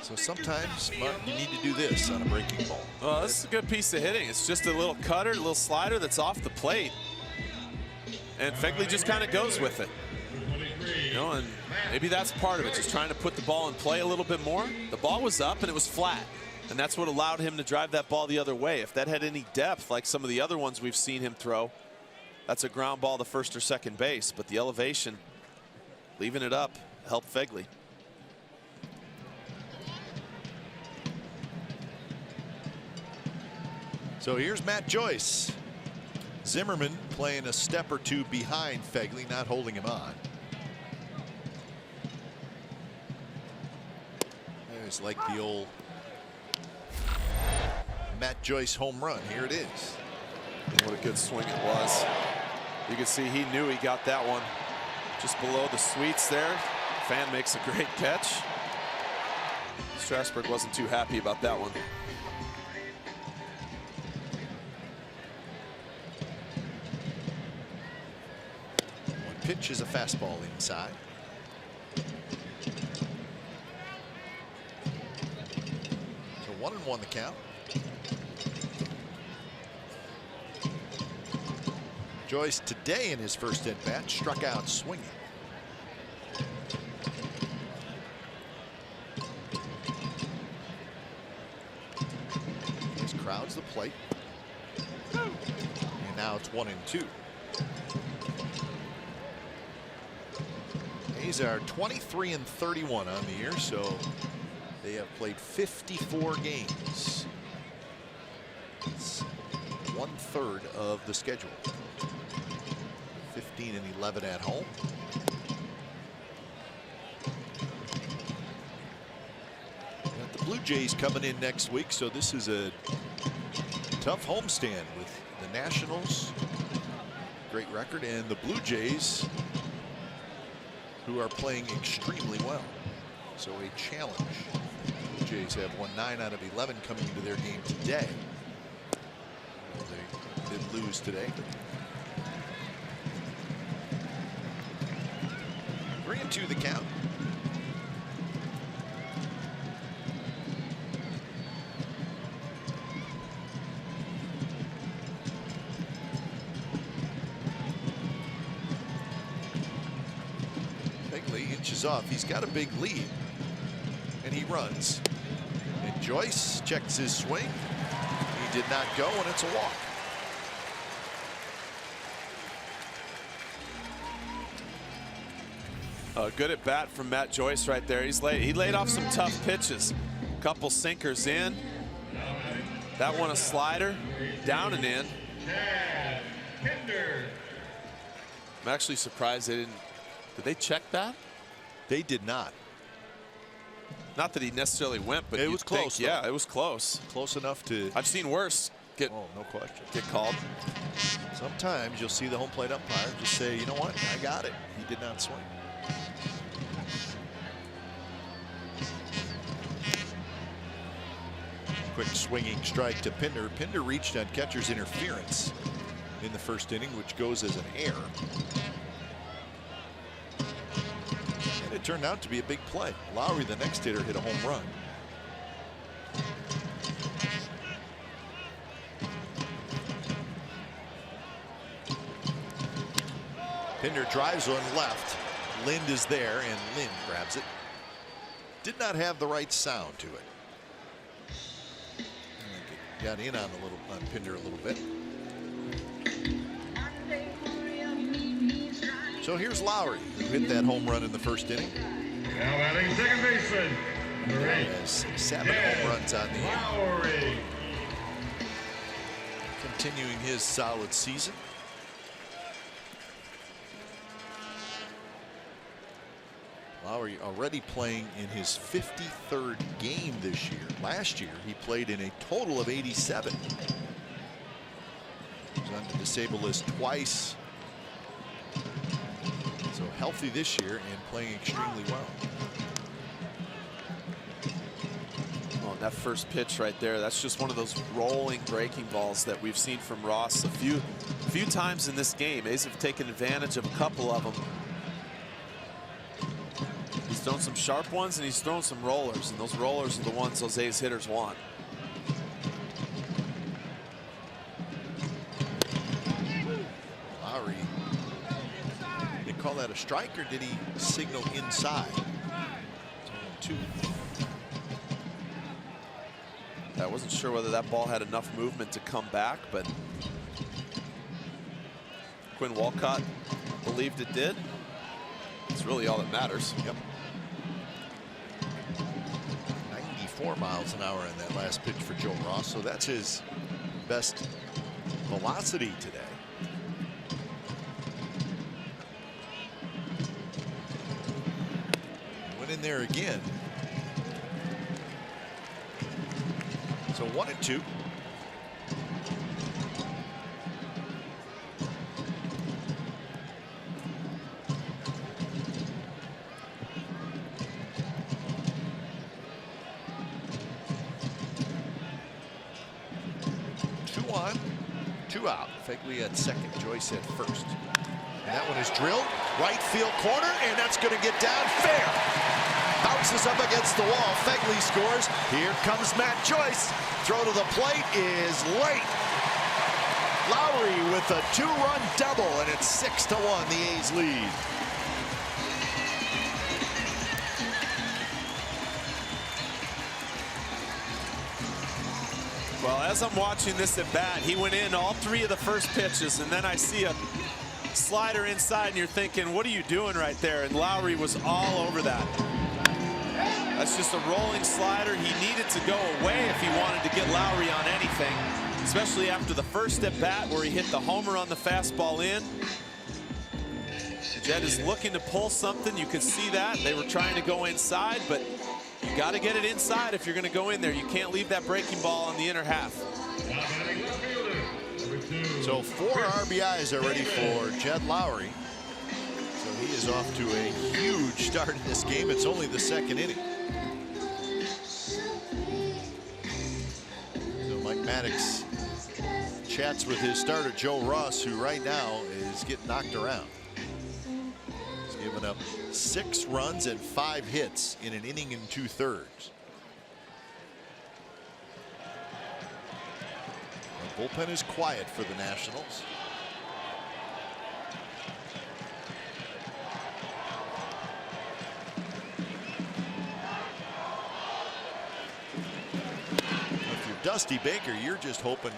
So sometimes, Mark, you need to do this on a breaking ball. Well, this is a good piece of hitting. It's just a little cutter, a little slider that's off the plate. And Phegley just kind of goes with it. You know, and maybe that's part of it, just trying to put the ball in play a little bit more. The ball was up and it was flat. And that's what allowed him to drive that ball the other way. If that had any depth, like some of the other ones we've seen him throw, that's a ground ball to first or second base. But the elevation, leaving it up, helped Phegley. So here's Matt Joyce. Zimmerman playing a step or two behind Phegley, not holding him on. It's like the old Matt Joyce home run. Here it is. And what a good swing it was. You can see he knew he got that one just below the sweets there. Fan makes a great catch. Strasburg wasn't too happy about that one. One pitch is a fastball inside. So 1-1 the count. Joyce today in his first at bat struck out swinging. This crowds the plate. And now it's 1-2. A's are 23-31 on the year, so they have played 54 games. It's 1/3 of the schedule. 15-11 at home. Got the Blue Jays coming in next week, so this is a tough homestand with the Nationals, great record, and the Blue Jays, who are playing extremely well. So a challenge. The Blue Jays have won 9 out of 11 coming into their game today. Well, they did lose today. 3-2 the count. Phegley inches off. He's got a big lead, and he runs. And Joyce checks his swing. He did not go, and it's a walk. Good at bat from Matt Joyce right there. He laid off some tough pitches. Couple sinkers in. That one a slider, down and in. I'm actually surprised they didn't. Did they check that? They did not. Not that he necessarily went, but it was close. Yeah, it was close. Close enough to. I've seen worse get. Oh, no question. Get called. Sometimes you'll see the home plate umpire just say, you know what, I got it. He did not swing. Quick swinging strike to Pinder. Pinder reached on catcher's interference in the first inning, which goes as an error. And it turned out to be a big play. Lowry, the next hitter, hit a home run. Pinder drives one left. Lind is there, and Lind grabs it. Did not have the right sound to it. Got in on Pinder a little bit. So here's Lowry, who hit that home run in the first inning. Now batting second baseman, number 8. Has 7 home runs on the year. Lowry. Continuing his solid season. Lowry already playing in his 53rd game this year. Last year, he played in a total of 87. He was on the disabled list twice. So healthy this year and playing extremely well. Oh, that first pitch right there, that's just one of those rolling breaking balls that we've seen from Ross a few A few times in this game, A's have taken advantage of a couple of them. He's thrown some sharp ones and he's thrown some rollers, and those rollers are the ones those A's hitters want. Lowry, did they call that a strike or did he signal inside? It's 0-2. I wasn't sure whether that ball had enough movement to come back, but Quinn Walcott believed it did. It's really all that matters. Yep. 94 miles an hour in that last pitch for Joe Ross, so that's his best velocity today. Went in there again. So 1-2. Two out. Fegley at second, Joyce at first. And that one is drilled. Right field corner, and that's going to get down fair. Bounces up against the wall. Fegley scores. Here comes Matt Joyce. Throw to the plate is late. Lowry with a 2-run double, and it's 6-1. The A's lead. Well, as I'm watching this at bat, he went in all 3 of the first pitches, and then I see a slider inside, and you're thinking, what are you doing right there? And Lowry was all over that. That's just a rolling slider. He needed to go away if he wanted to get Lowry on anything, especially after the first at bat where he hit the homer on the fastball in. Jed is looking to pull something. You could see that. They were trying to go inside, but you got to get it inside if you're going to go in there. You can't leave that breaking ball on the inner half. So 4 RBIs already for Jed Lowry. So he is off to a huge start in this game. It's only the second inning. So Mike Maddox chats with his starter Joe Ross, who right now is getting knocked around. He's given up 6 runs and 5 hits in an inning and 2/3. The bullpen is quiet for the Nationals. If you're Dusty Baker, you're just hoping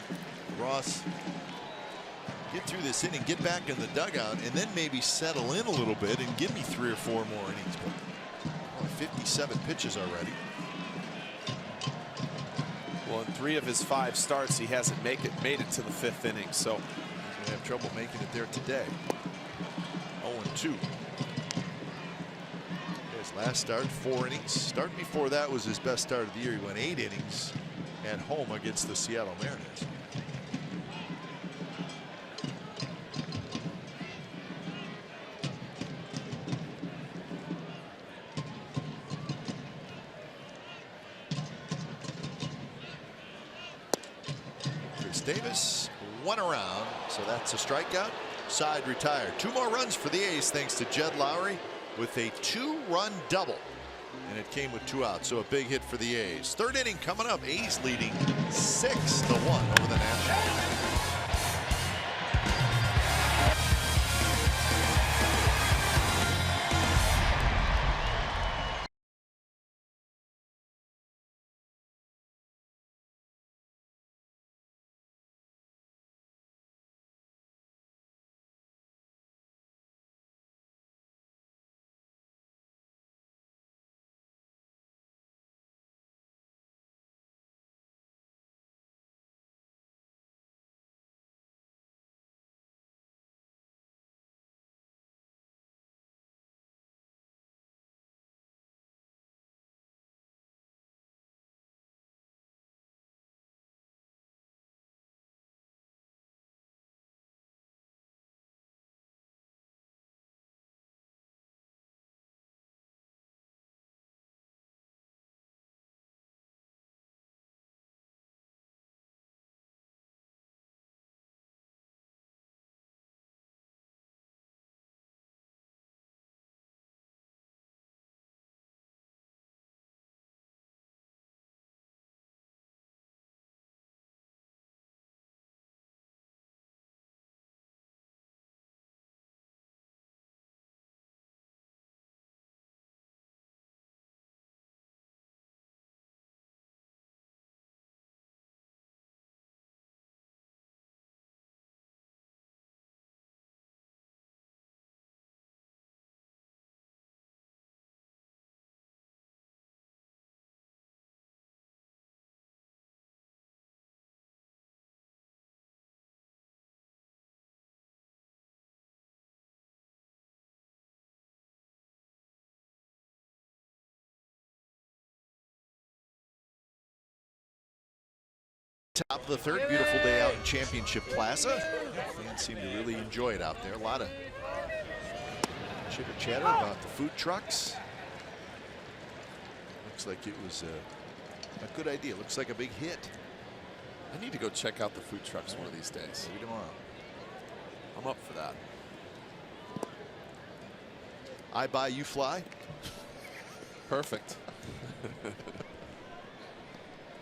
Ross get through this inning, get back in the dugout, and then maybe settle in a little bit and give me 3 or 4 more innings. But only 57 pitches already. Well, in 3 of his 5 starts, he hasn't made it to the 5th inning, so he's going to have trouble making it there today. 0-2. His last start, 4 innings. Start before that was his best start of the year. He went 8 innings at home against the Seattle Mariners. Davis, 1 around, so that's a strikeout. Side retired. 2 more runs for the A's thanks to Jed Lowry with a 2-run double, and it came with 2 outs, so a big hit for the A's. 3rd inning coming up. A's leading 6-1 over the Nationals. Top of the third, beautiful day out in Championship Plaza. Fans seem to really enjoy it out there. A lot of chitter chatter about the food trucks. Looks like it was a good idea. Looks like a big hit. I need to go check out the food trucks one of these days. Maybe tomorrow. I'm up for that. I buy, you fly. Perfect.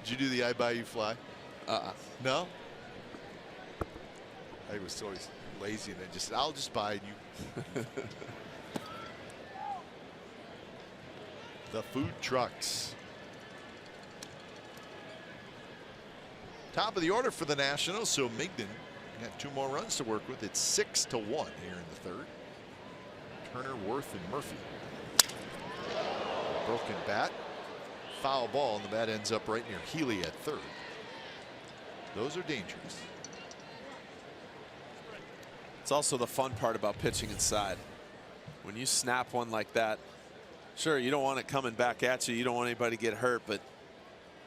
Did you do the I buy, you fly? No? I was always lazy and I just said, I'll just buy you. The food trucks. Top of the order for the Nationals, so Migden got 2 more runs to work with. It's 6-1 here in the third. Turner, Worth, and Murphy. Broken bat. Foul ball, and the bat ends up right near Healy at third. Those are dangerous. It's also the fun part about pitching inside. When you snap one like that, sure, you don't want it coming back at you. You don't want anybody to get hurt, but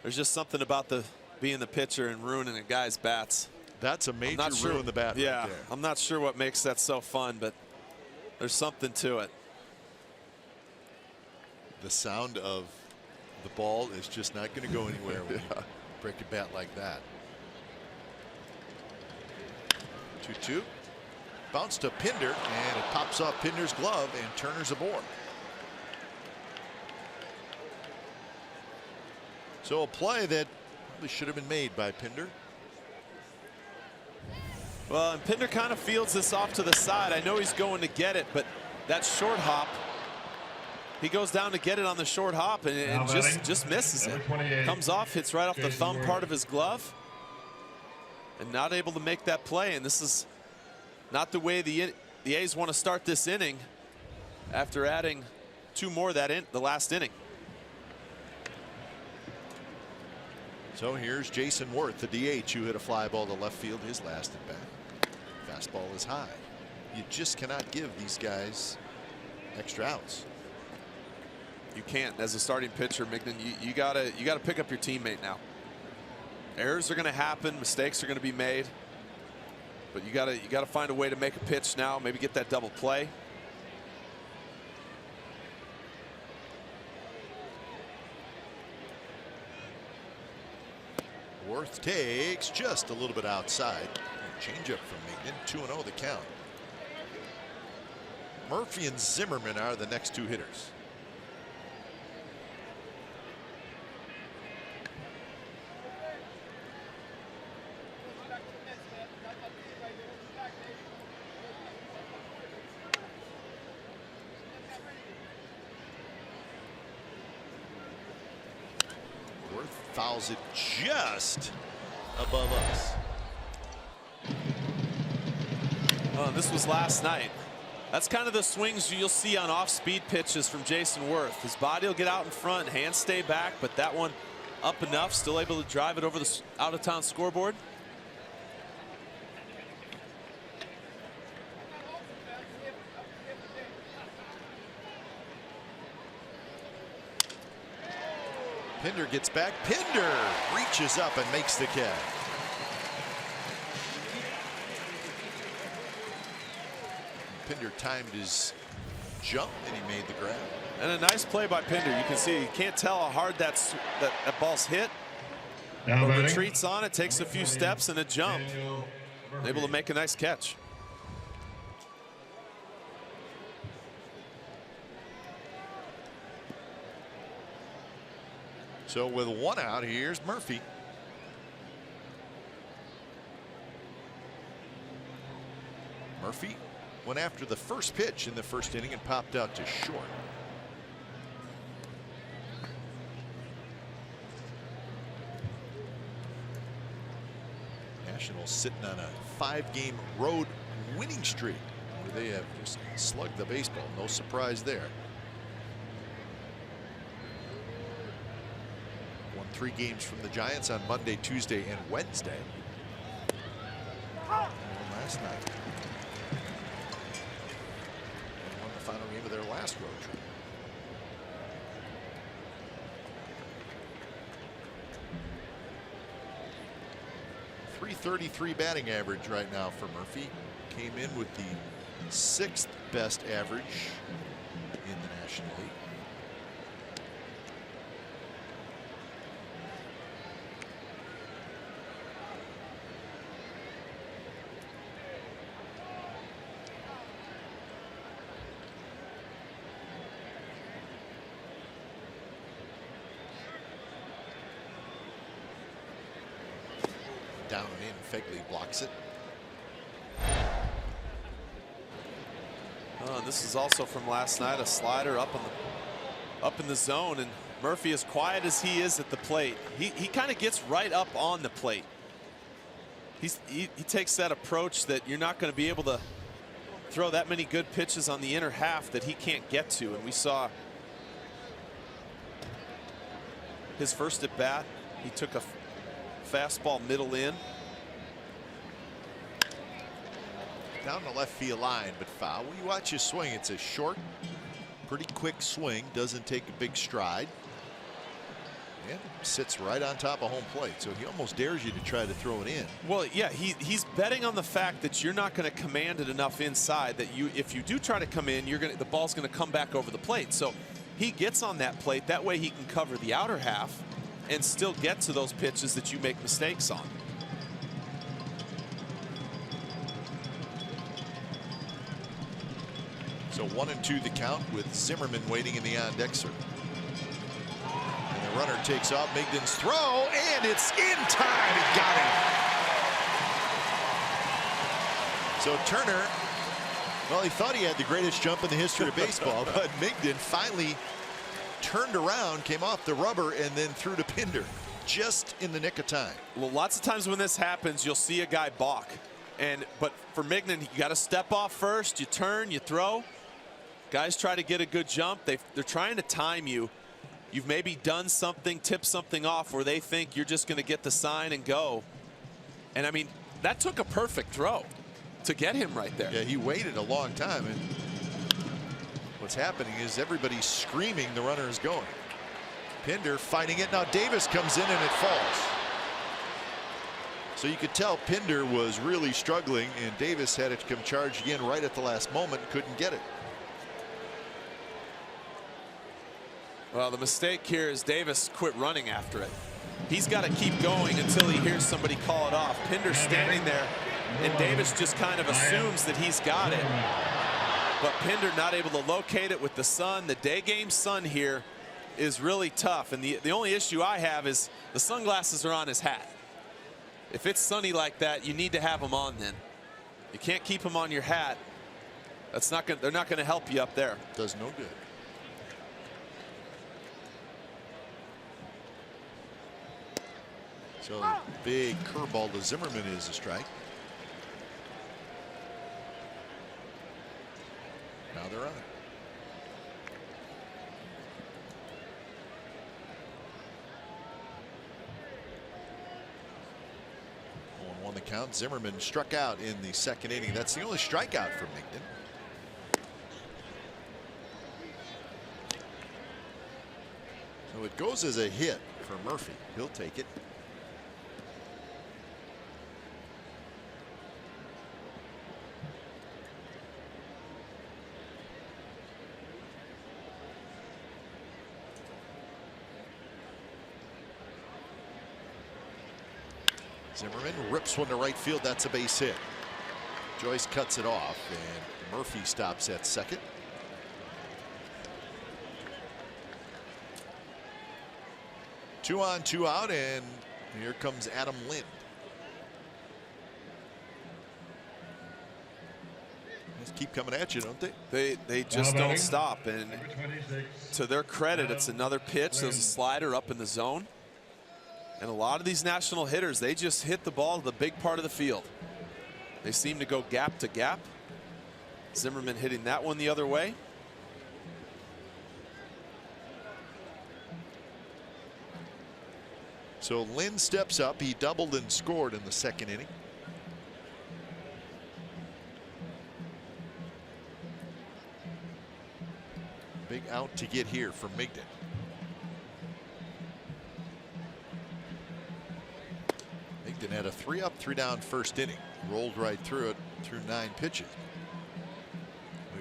there's just something about being the pitcher and ruining a guy's bats. That's a major ruin the bat. Yeah, right there. I'm not sure what makes that so fun, but there's something to it. The sound of the ball is just not going to go anywhere when you break a bat like that. 2-2. Bounce to Pinder, and it pops off Pinder's glove, and Turner's aboard. So a play that probably should have been made by Pinder. Well, and Pinder kind of fields this off to the side. I know he's going to get it, but that short hop, he goes down to get it on the short hop and just misses it. Comes off, hits right off the thumb part of his glove, and not able to make that play. And this is not the way the A's want to start this inning after adding 2 more the last inning. So here's Jason Worth, the DH, who hit a fly ball to left field his last at bat. Fastball is high. You just cannot give these guys extra outs. You can't. As a starting pitcher, Migden, you gotta pick up your teammate now. Errors are going to happen, mistakes are going to be made, but you gotta find a way to make a pitch now. Maybe get that double play. Worth takes just a little bit outside. Changeup from Migden. 2-0 the count. Murphy and Zimmerman are the next 2 hitters. Worth fouls it just above us. Oh, this was last night. That's kind of the swings you'll see on off-speed pitches from Jason Worth. His body will get out in front, hands stay back, but that one up enough, still able to drive it over the out-of-town scoreboard. Pinder gets back. Pinder reaches up and makes the catch. Pinder timed his jump and he made the grab. And a nice play by Pinder. You can see, you can't tell how hard that ball's hit. Now But batting, retreats on it, takes a few steps and a jump. Able to make a nice catch. So with 1 out, here's Murphy. Murphy went after the first pitch in the first inning and popped out to short. Nationals sitting on a 5-game road winning streak where they have just slugged the baseball. No surprise there. Won 3 games from the Giants on Monday, Tuesday, and Wednesday. And last night. And won the final game of their last road trip. .333 batting average right now for Murphy. Came in with the 6th best average in the National League. Down and in, Fegley blocks it. Oh, and this is also from last night, a slider up in the zone, and Murphy, as quiet as he is at the plate, he kind of gets right up on the plate. He takes that approach that you're not going to be able to throw that many good pitches on the inner half that he can't get to, and we saw his first at bat. He took a fastball middle in. Down the left field line, but foul. When you watch his swing, it's a short, pretty quick swing. Doesn't take a big stride. And sits right on top of home plate. So he almost dares you to try to throw it in. Well, yeah, he's betting on the fact that you're not going to command it enough inside that if you do try to come in, the ball's going to come back over the plate. So he gets on that plate. That way he can cover the outer half and still get to those pitches that you make mistakes on. So 1-2 the count with Zimmerman waiting in the on-deck circle. And the runner takes off. Migden's throw, and it's in time. He got him. So Turner, well, he thought he had the greatest jump in the history of baseball, but Migden finally turned around, came off the rubber, and then threw to Pinder just in the nick of time. Well, lots of times when this happens, you'll see a guy balk. But for Migden, you got to step off first. You turn, you throw. Guys try to get a good jump. They're trying to time you. You've maybe done something, tipped something off where they think you're just going to get the sign and go. And I mean, that took a perfect throw to get him right there. Yeah, he waited a long time, and what's happening is everybody's screaming the runner is going. Pinder fighting it. Now Davis comes in and it falls. So you could tell Pinder was really struggling, and Davis had it to come charge again right at the last moment, couldn't get it. Well, the mistake here is Davis quit running after it. He's got to keep going until he hears somebody call it off. Pinder's standing there, and Davis just kind of assumes that he's got it. But Pinder not able to locate it with the sun. The day game sun here is really tough. And the only issue I have is the sunglasses are on his hat. If it's sunny like that, you need to have them on then. You can't keep them on your hat. That's not gonna, they're not going to help you up there. Does no good. So big curveball to Zimmerman is a strike. Now they're on it. 0-1 the count. Zimmerman struck out in the second inning. That's the only strikeout for Migden. So it goes as a hit for Murphy. He'll take it. Zimmerman rips one to right field. That's a base hit. Joyce cuts it off, and Murphy stops at second. Two on, two out, and here comes Adam Lind. Just keep coming at you, don't they? They just don't stop, and to their credit, it's another pitch. There's a slider up in the zone. And a lot of these national hitters, they just hit the ball to the big part of the field. They seem to go gap to gap. Zimmerman hitting that one the other way. So Lynn steps up. He doubled and scored in the second inning. Big out to get here from Migden. Migden had a 3-up, 3-down first inning. Rolled right through it through 9 pitches.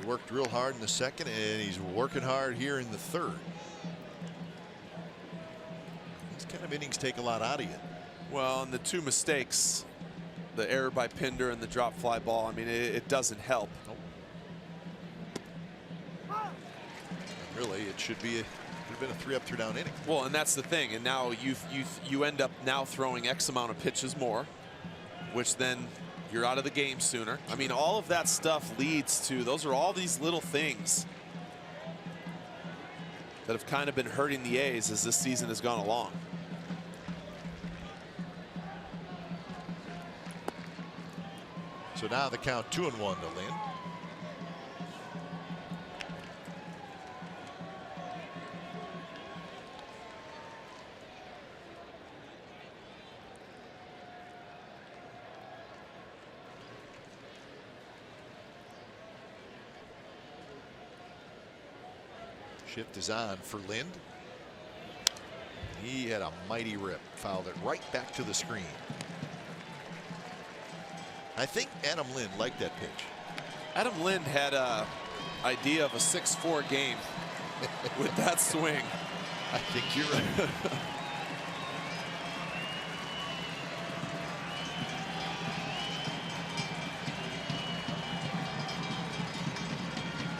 He worked real hard in the second, and he's working hard here in the third. These kind of innings take a lot out of you. Well, and the 2 mistakes, the error by Pinder and the drop fly ball, I mean, it doesn't help. Nope. Really, it should be could have been a 3-up, 3-down inning. Well, and that's the thing. And now you end up now throwing X amount of pitches more, which then you're out of the game sooner. I mean, all of that stuff leads to, those are all these little things that have kind of been hurting the A's as this season has gone along. So now the count 2-1 to Lynn. Shift is on for Lind. He had a mighty rip, fouled it right back to the screen. I think Adam Lind liked that pitch. Adam Lind had a idea of a 6-4 game with that swing. I think you're right.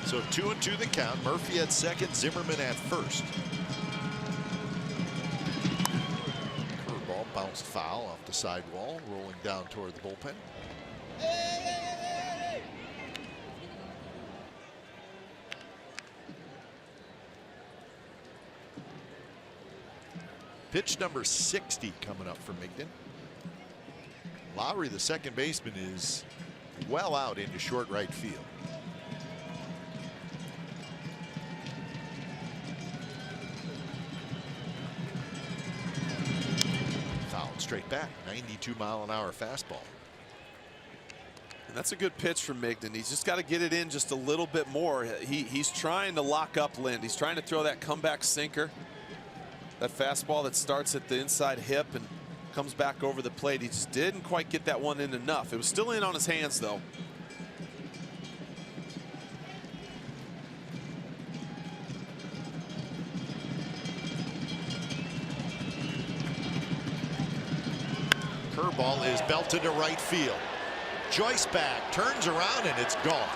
So 2-2 the count. Murphy at second, Zimmerman at first. Curveball bounced foul off the sidewall, rolling down toward the bullpen. Pitch number 60 coming up for Migden. Lowry, the second baseman, is well out into short right field. Straight back, 92-mile-an-hour fastball. And that's a good pitch from Migden. He's just got to get it in just a little bit more. He's trying to lock up Lind. He's trying to throw that comeback sinker, that fastball that starts at the inside hip and comes back over the plate. He just didn't quite get that one in enough. It was still in on his hands, though. Curveball is belted to right field. Joyce back, turns around, and it's gone.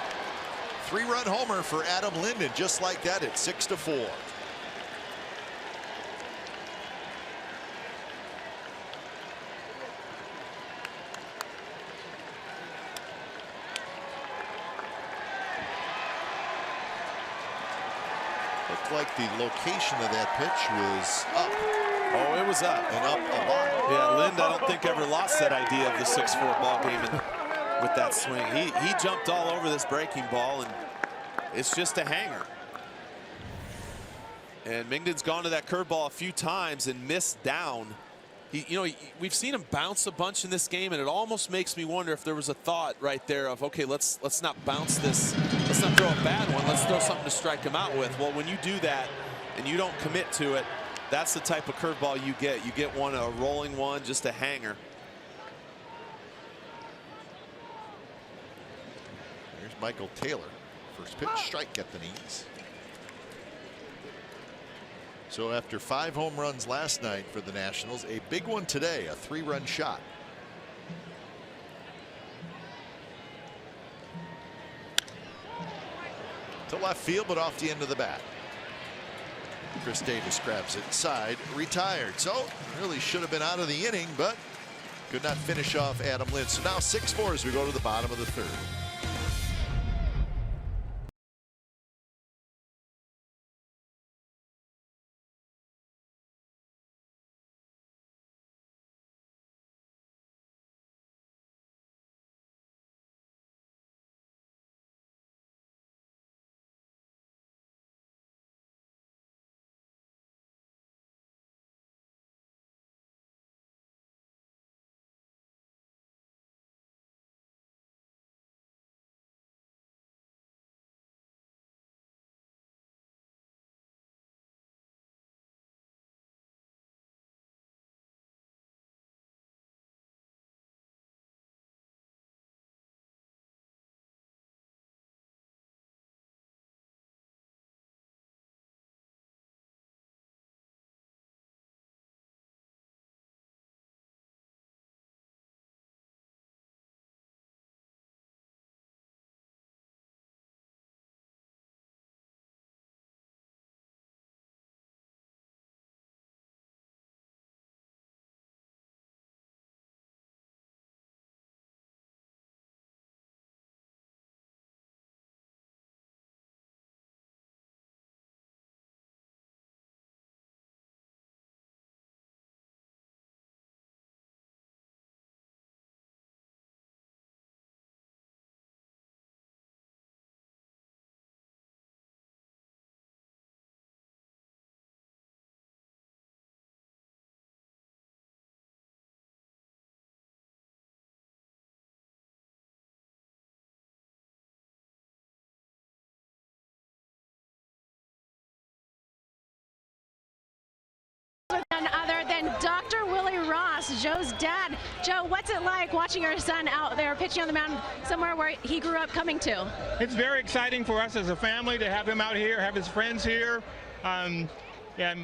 3-run homer for Adam Lind, just like that, it's 6-4. Looked like the location of that pitch was up. Oh, it was up. And up a lot. Yeah, Lind, I don't think ever lost that idea of the 6-4 ball game with that swing. He jumped all over this breaking ball, and it's just a hanger. And Migden's gone to that curveball a few times and missed down. We've seen him bounce a bunch in this game, and it almost makes me wonder if there was a thought right there of, okay, let's not bounce this. Let's not throw a bad one. Let's throw something to strike him out with. Well, when you do that and you don't commit to it, that's the type of curveball you get. You get one, a rolling one, just a hanger. Here's Michael Taylor. First pitch, strike at the knees. So after 5 home runs last night for the Nationals, a big one today, a 3-run shot. To left field, but off the end of the bat. Chris Davis grabs it inside, retired. So really should have been out of the inning, but could not finish off Adam Lind. So now 6-4 as we go to the bottom of the third. Joe's dad. Joe, what's it like watching your son out there pitching on the mound somewhere where he grew up coming to? It's very exciting for us as a family to have him out here, have his friends here. Yeah,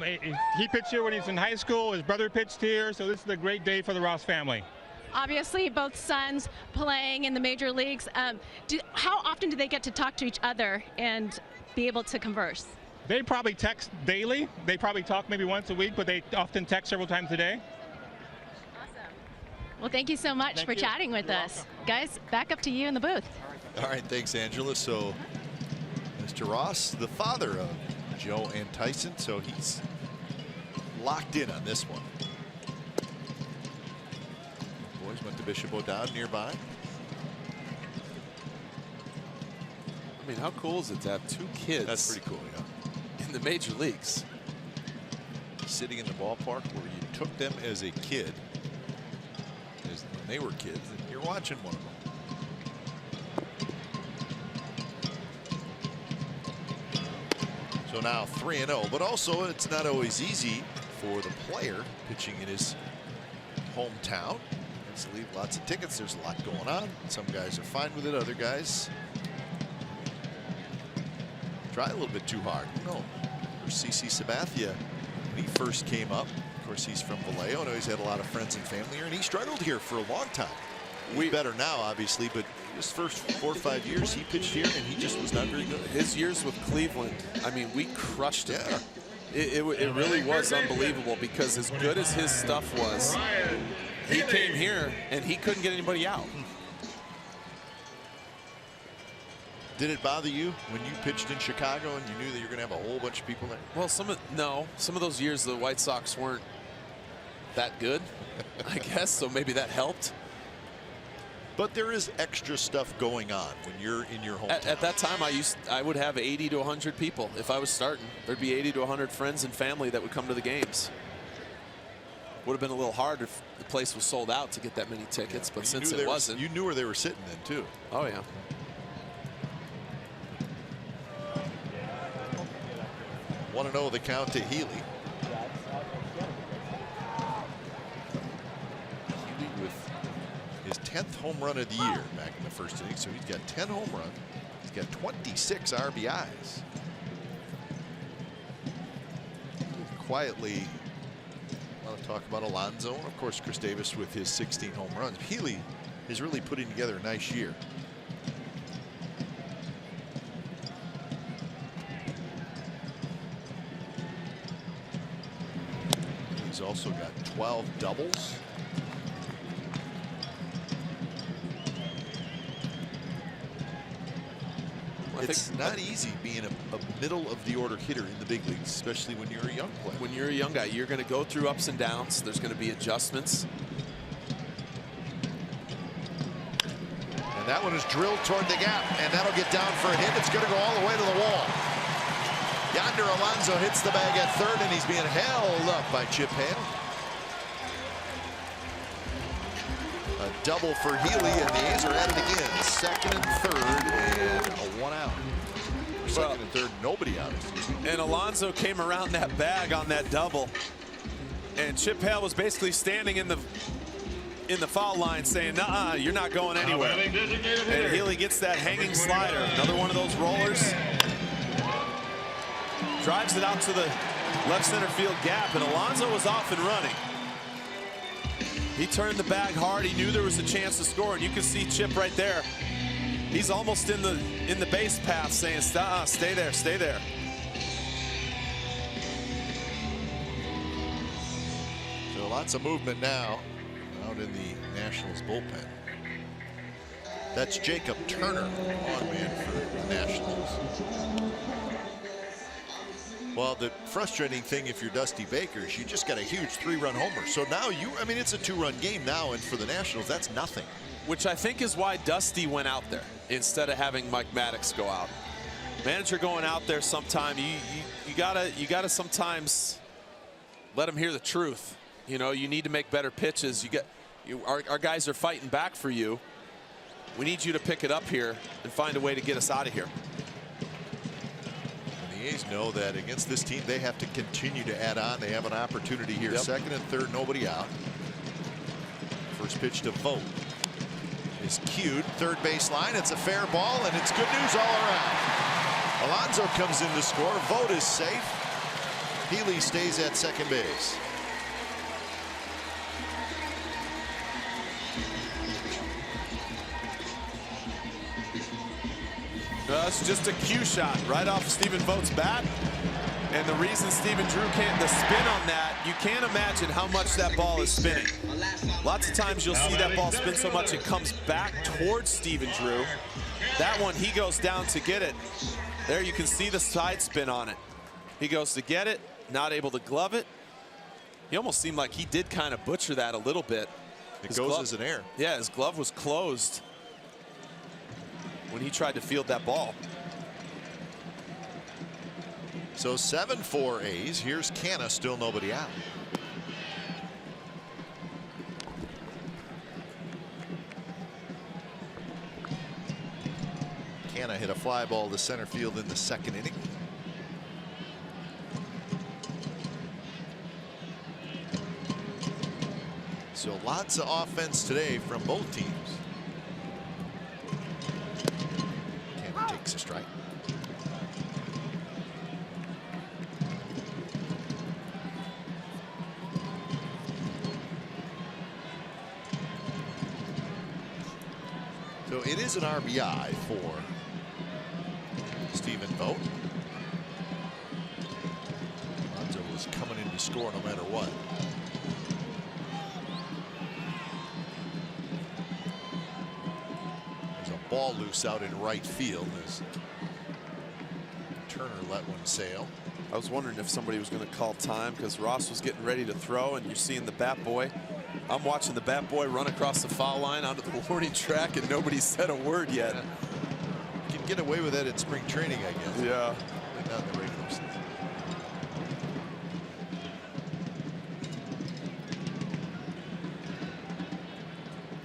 he pitched here when he was in high school. His brother pitched here, so this is a great day for the Ross family. Obviously, both sons playing in the major leagues. How often do they get to talk to each other and be able to converse? They probably text daily. They probably talk maybe once a week, but they often text several times a day. Awesome. Well, thank you so much for chatting with us. Guys, back up to you in the booth. All right, thanks, Angela. So, Mr. Ross, the father of Joe and Tyson, so he's locked in on this one. Boys went to Bishop O'Dowd nearby. I mean, how cool is it to have 2 kids? That's pretty cool, yeah. In the major leagues. Sitting in the ballpark where you took them as a kid, as when they were kids, and you're watching one of them. So now 3-0, but also it's not always easy for the player pitching in his hometown. Let's leave lots of tickets. There's a lot going on. Some guys are fine with it. Other guys try a little bit too hard. No, for CC Sabathia, when he first came up, of course he's from Vallejo. I know he's had a lot of friends and family here, and he struggled here for a long time. He's better now, obviously, but his first 4 or 5 years he pitched here, and he just was not very good. His years with Cleveland, I mean, we crushed it. Yeah. It really was unbelievable, because as good as his stuff was, he came here and he couldn't get anybody out. Did it bother you when you pitched in Chicago and you knew that you're going to have a whole bunch of people there? Well, some of those years the White Sox weren't that good, I guess, so maybe that helped. But there is extra stuff going on when you're in your hometown. At that time, I would have 80 to 100 people. If I was starting, there'd be 80 to 100 friends and family that would come to the games. Would have been a little hard if the place was sold out to get that many tickets, but since it wasn't. You knew where they were sitting then, too. Oh, yeah. 1-0 the count to Healy. Healy with his 10th home run of the year back in the first inning. So he's got 10 home runs. He's got 26 RBIs. Quietly, a lot of talk about Alonso. And of course, Chris Davis with his 16 home runs. Healy is really putting together a nice year. He's also got 12 doubles. It's not easy being a middle of the order hitter in the big leagues, especially when you're a young player. When you're a young guy, you're going to go through ups and downs. There's going to be adjustments. And that one is drilled toward the gap, and that'll get down for a hit. It's going to go all the way to the wall. Yonder Alonso hits the bag at third, and he's being held up by Chip Hale. A double for Healy, and the A's are at it again. Second and third, and a 1 out. Second and third, nobody out. And Alonso came around that bag on that double, and Chip Hale was basically standing in the foul line saying, "Nah, you're not going anywhere." And Healy gets that hanging slider, another one of those rollers. Drives it out to the left center field gap, and Alonso was off and running. He turned the bag hard. He knew there was a chance to score, and you can see Chip right there. He's almost in the base path saying, "Stay there, stay there." So lots of movement now out in the Nationals bullpen. That's Jacob Turner on man for the Nationals. Well, the frustrating thing if you're Dusty Baker is you just got a huge 3-run homer. So now I mean, it's a 2-run game now, and for the Nationals, that's nothing. Which I think is why Dusty went out there instead of having Mike Maddox go out. Manager going out there sometime, you gotta sometimes let him hear the truth. You know, you need to make better pitches. Our guys are fighting back for you. We need you to pick it up here and find a way to get us out of here. The A's know that against this team, they have to continue to add on. They have an opportunity here. Yep. Second and third, nobody out. First pitch to Vogt is cued. Third base line. It's a fair ball, and it's good news all around. Alonso comes in to score. Vogt is safe. Healy stays at second base. It's just a cue shot right off Stephen Vogt's bat. And the reason Stephen Drew can't, the spin on that, you can't imagine how much that ball is spinning. Lots of times you'll see that ball spin so much it comes back towards Stephen Drew. That one, he goes down to get it. There you can see the side spin on it. He goes to get it, not able to glove it. He almost seemed like he did kind of butcher that a little bit. It goes as an air. Yeah, his glove was closed when he tried to field that ball. So 7-4 A's. Here's Canna, still nobody out. Canna hit a fly ball to center field in the second inning. So lots of offense today from both teams. Canna takes a strike. So it is an RBI for Stephen Vogt. Alonso was coming in to score no matter what. There's a ball loose out in right field as Turner let one sail. I was wondering if somebody was going to call time because Ross was getting ready to throw, and you're seeing the bat boy. I'm watching the bat boy run across the foul line onto the warning track, and nobody said a word yet. You can get away with that in spring training, I guess. Yeah. But not in the regular season.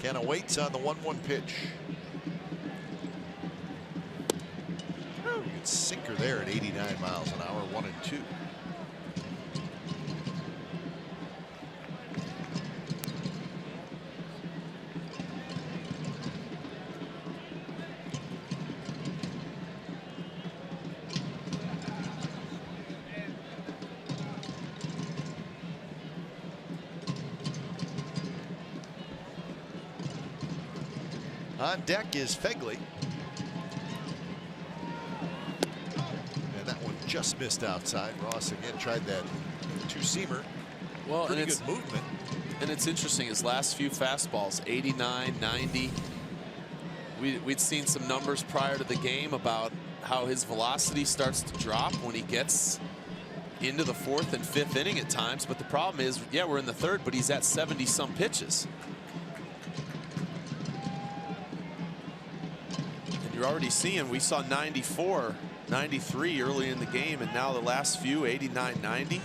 Canna waits on the 1-1 pitch. Good sinker there at 89 miles an hour, 1-2. On deck is Fegley. And that one just missed outside. Ross again tried that two-seamer. Well, pretty good movement. And it's interesting, his last few fastballs, 89, 90. We'd seen some numbers prior to the game about how his velocity starts to drop when he gets into the 4th and 5th inning at times. But the problem is, yeah, we're in the 3rd, but he's at 70-some pitches. You're already seeing, we saw 94, 93 early in the game, and now the last few, 89, 90.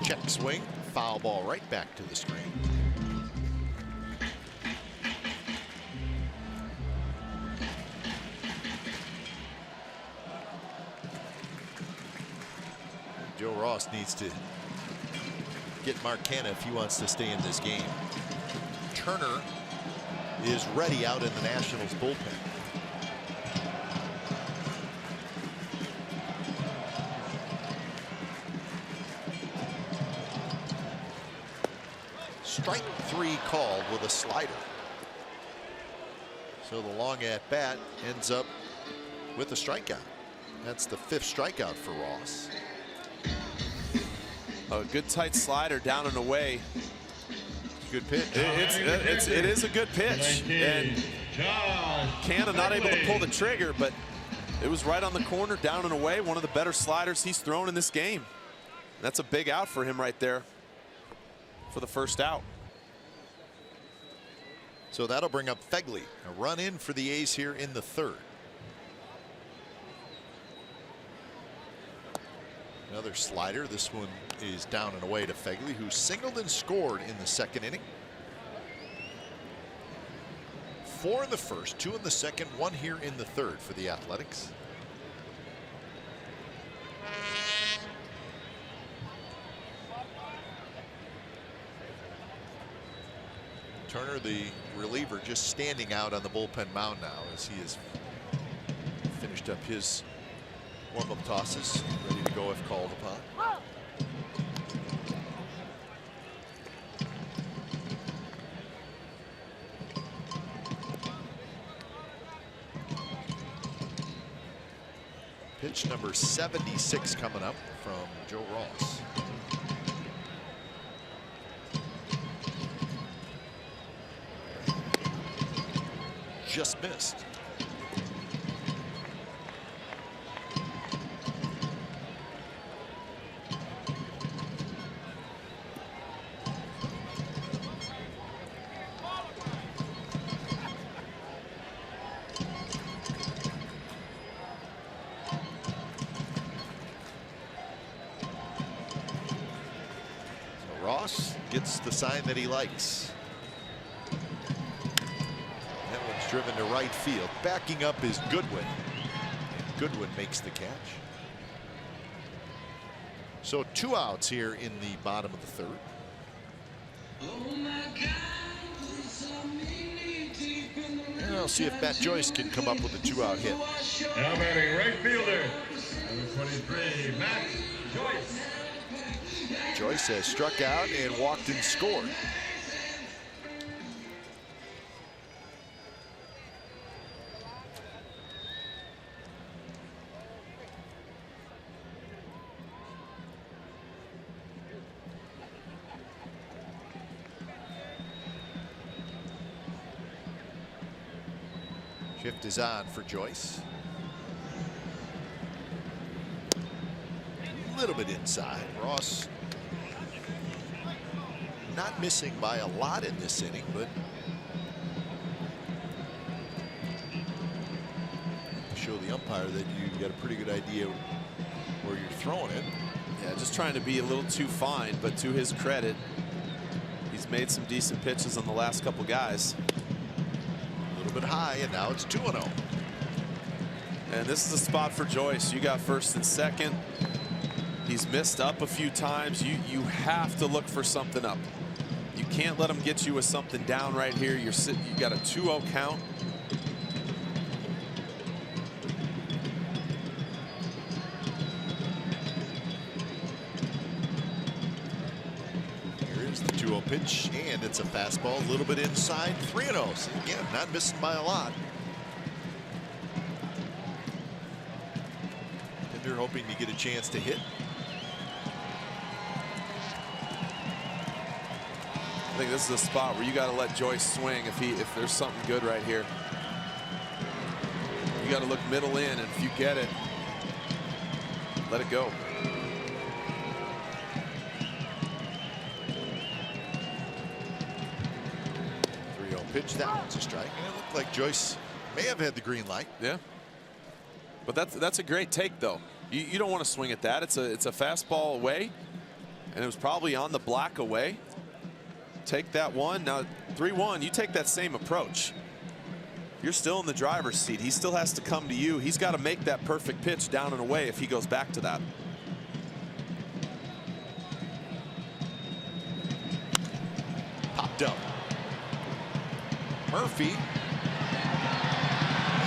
Check swing, foul ball right back to the screen. Joe Ross needs to get Mark Canna if he wants to stay in this game. Turner is ready out in the Nationals bullpen. Strike 3 called with a slider. So the long at bat ends up with a strikeout. That's the 5th strikeout for Ross. A good tight slider down and away. Good pitch. It is a good pitch. And Canna not able to pull the trigger, but it was right on the corner, down and away. One of the better sliders he's thrown in this game. That's a big out for him right there for the first out. So that'll bring up Fegley. A run in for the A's here in the 3rd. Another slider. This one is down and away to Fegley, who singled and scored in the 2nd inning. 4 in the first, 2 in the second, 1 here in the third for the Athletics. Turner, the reliever, just standing out on the bullpen mound now as he has finished up his warm-up tosses, ready to go if called upon. Pitch number 76 coming up from Joe Ross. Just missed. So Ross gets the sign that he likes. Driven to right field. Backing up is Goodwin. And Goodwin makes the catch. So 2 outs here in the bottom of the third. And I'll see if Matt Joyce can come up with a 2-out hit. Now batting right fielder, number 23, Matt Joyce. Joyce has struck out and walked and scored. Shift is on for Joyce. A little bit inside. Ross not missing by a lot in this inning, but show the umpire that you got a pretty good idea where you're throwing it. Yeah, just trying to be a little too fine, but to his credit, he's made some decent pitches on the last couple guys. Bit high, and now it's 2-0. And this is a spot for Joyce. You got first and second. He's missed up a few times. You have to look for something up. You can't let him get you with something down right here. You got a 2-0 count. The 2-0 pitch, and it's a fastball, a little bit inside. 3-0. So again, not missing by a lot. And they're hoping to get a chance to hit. I think this is a spot where you got to let Joyce swing if there's something good right here. You got to look middle in, and if you get it, let it go. Pitch, that one's a strike, and it looked like Joyce may have had the green light. Yeah, but that's a great take though. You don't want to swing at that. It's a fastball away, and it was probably on the block away. Take that one. Now 3-1, you take that same approach. You're still in the driver's seat. He still has to come to you. He's got to make that perfect pitch down and away if he goes back to that. Popped up. Murphy,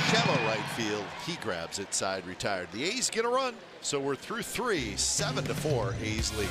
shallow right field. He grabs it, side retired. The A's get a run, so we're through 3, 7-4. A's lead.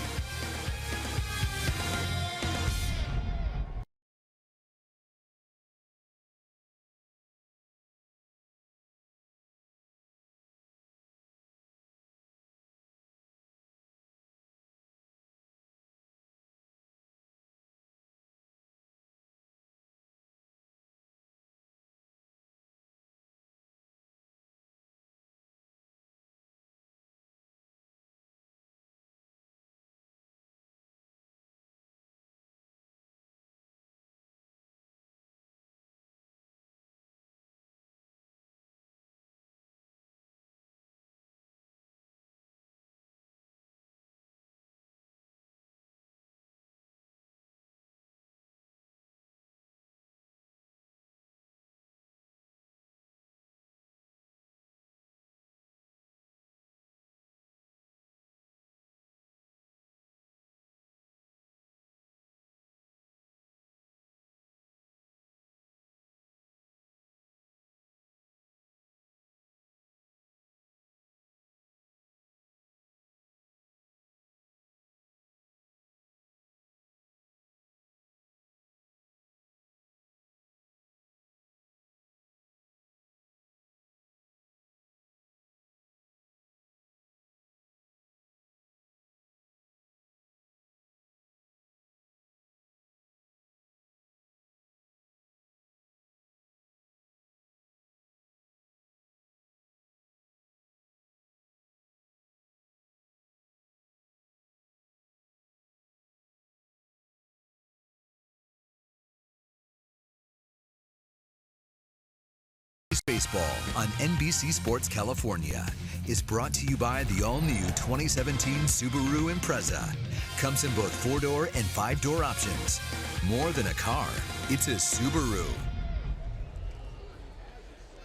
Baseball on NBC Sports California is brought to you by the all-new 2017 Subaru Impreza. Comes in both 4-door and 5-door options. More than a car, it's a Subaru.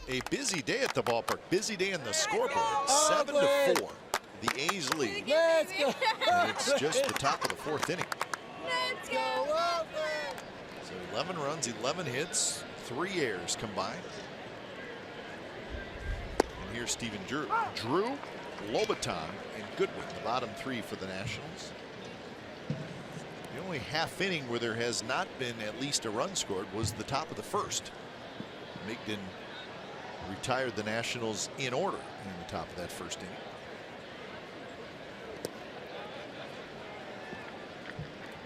A busy day at the ballpark. Busy day in the scoreboard. 7-4. The A's lead. Let's go. And it's just the top of the 4th inning. Let's go, Oakland. So 11 runs, 11 hits, 3 errors combined. And here's Stephen Drew. Drew, Lobaton, and Goodwin, the bottom 3 for the Nationals. The only half inning where there has not been at least a run scored was the top of the 1st. Migden retired the Nationals in order in the top of that 1st inning.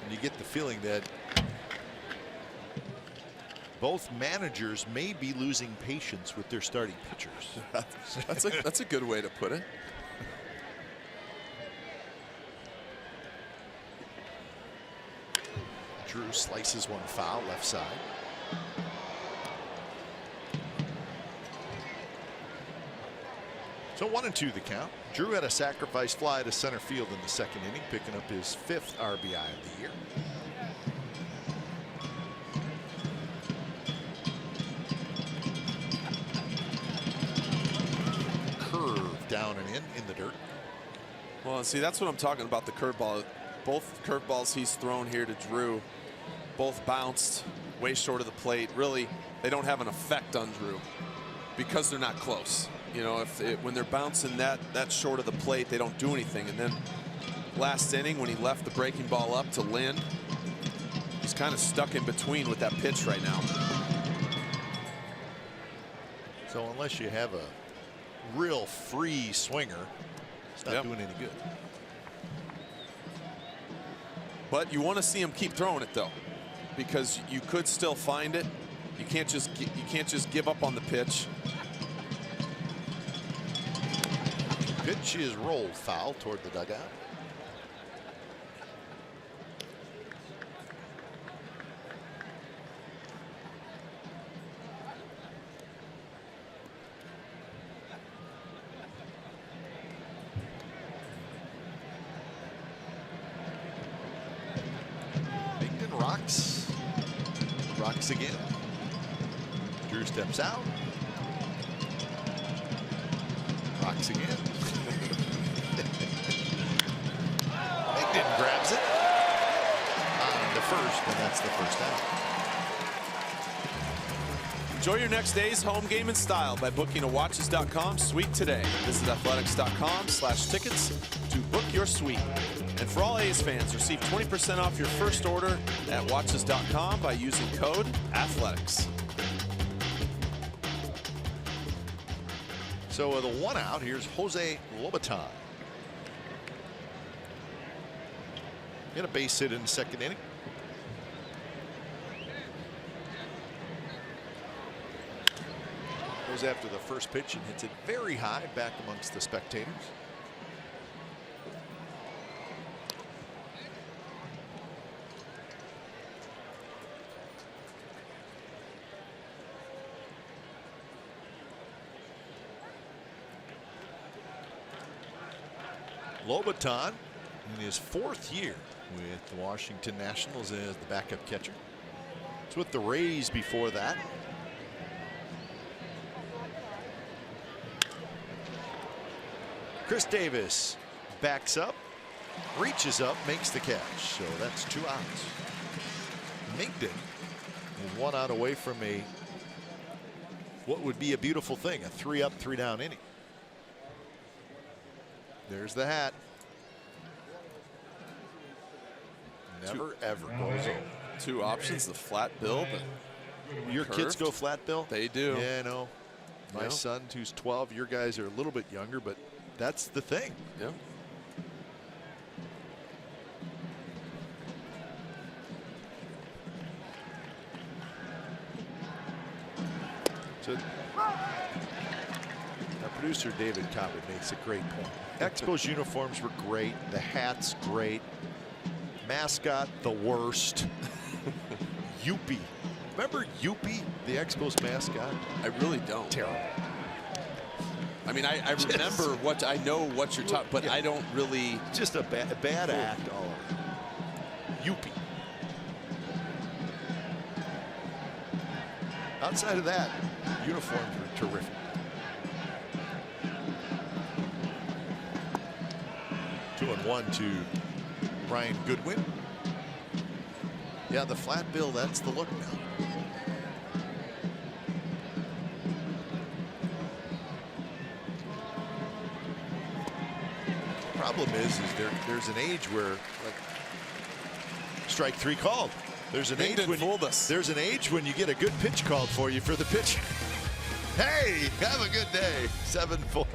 And you get the feeling that both managers may be losing patience with their starting pitchers. That's a good way to put it. Drew slices one foul left side. So 1-2 the count. Drew had a sacrifice fly to center field in the 2nd inning, picking up his 5th RBI of the year. Curve down and in the dirt. Well, see, that's what I'm talking about, the curveball. Both curveballs he's thrown here to Drew, both bounced way short of the plate. Really, they don't have an effect on Drew because they're not close. You know, when they're bouncing that short of the plate, they don't do anything. And then last inning, when he left the breaking ball up to Lynn, he's kind of stuck in between with that pitch right now. So unless you have a real free swinger, it's not doing any good. But you want to see him keep throwing it though, because you could still find it. You can't just give up on the pitch. Pitch is rolled foul toward the dugout. Migden rocks again. Drew steps out. Rocks again. Migden grabs it on the 1st, and that's the 1st out. Enjoy your next day's home game in style by booking a watches.com suite today. Visit athletics.com/tickets to book your suite. And for all A's fans, receive 20% off your first order at watches.com by using code ATHLETICS. So with a 1 out, here's Jose Lobaton. Get a base hit in the 2nd inning. Goes after the 1st pitch and hits it very high back amongst the spectators. Lobaton in his 4th year with the Washington Nationals as the backup catcher. It's with the Rays before that. Chris Davis backs up, reaches up, makes the catch. So that's 2 outs. Migden is 1 out away from what would be a beautiful thing, a 3-up, 3-down inning. There's the hat. Never ever goes over. 2 options, the flat bill. Your kids go flat bill? They do. Yeah, I know. My son, who's 12, your guys are a little bit younger, but that's the thing. Yeah. So our producer David Cobbett makes a great point. Expos uniforms were great. The hats great. Mascot the worst. Youppi Remember Youppi, the Expos mascot? I really don't. Terrible. I mean, I remember I know what you're talking, but I don't really. Just a bad act all over. Youppi. Outside of that, uniforms were terrific. Two and one to Brian Goodwin. Yeah, the flat bill, that's the look now. Problem is there's an age where, like, strike three called. There's an age when you get a good pitch called for you for the pitch. Hey, have a good day. 7-4.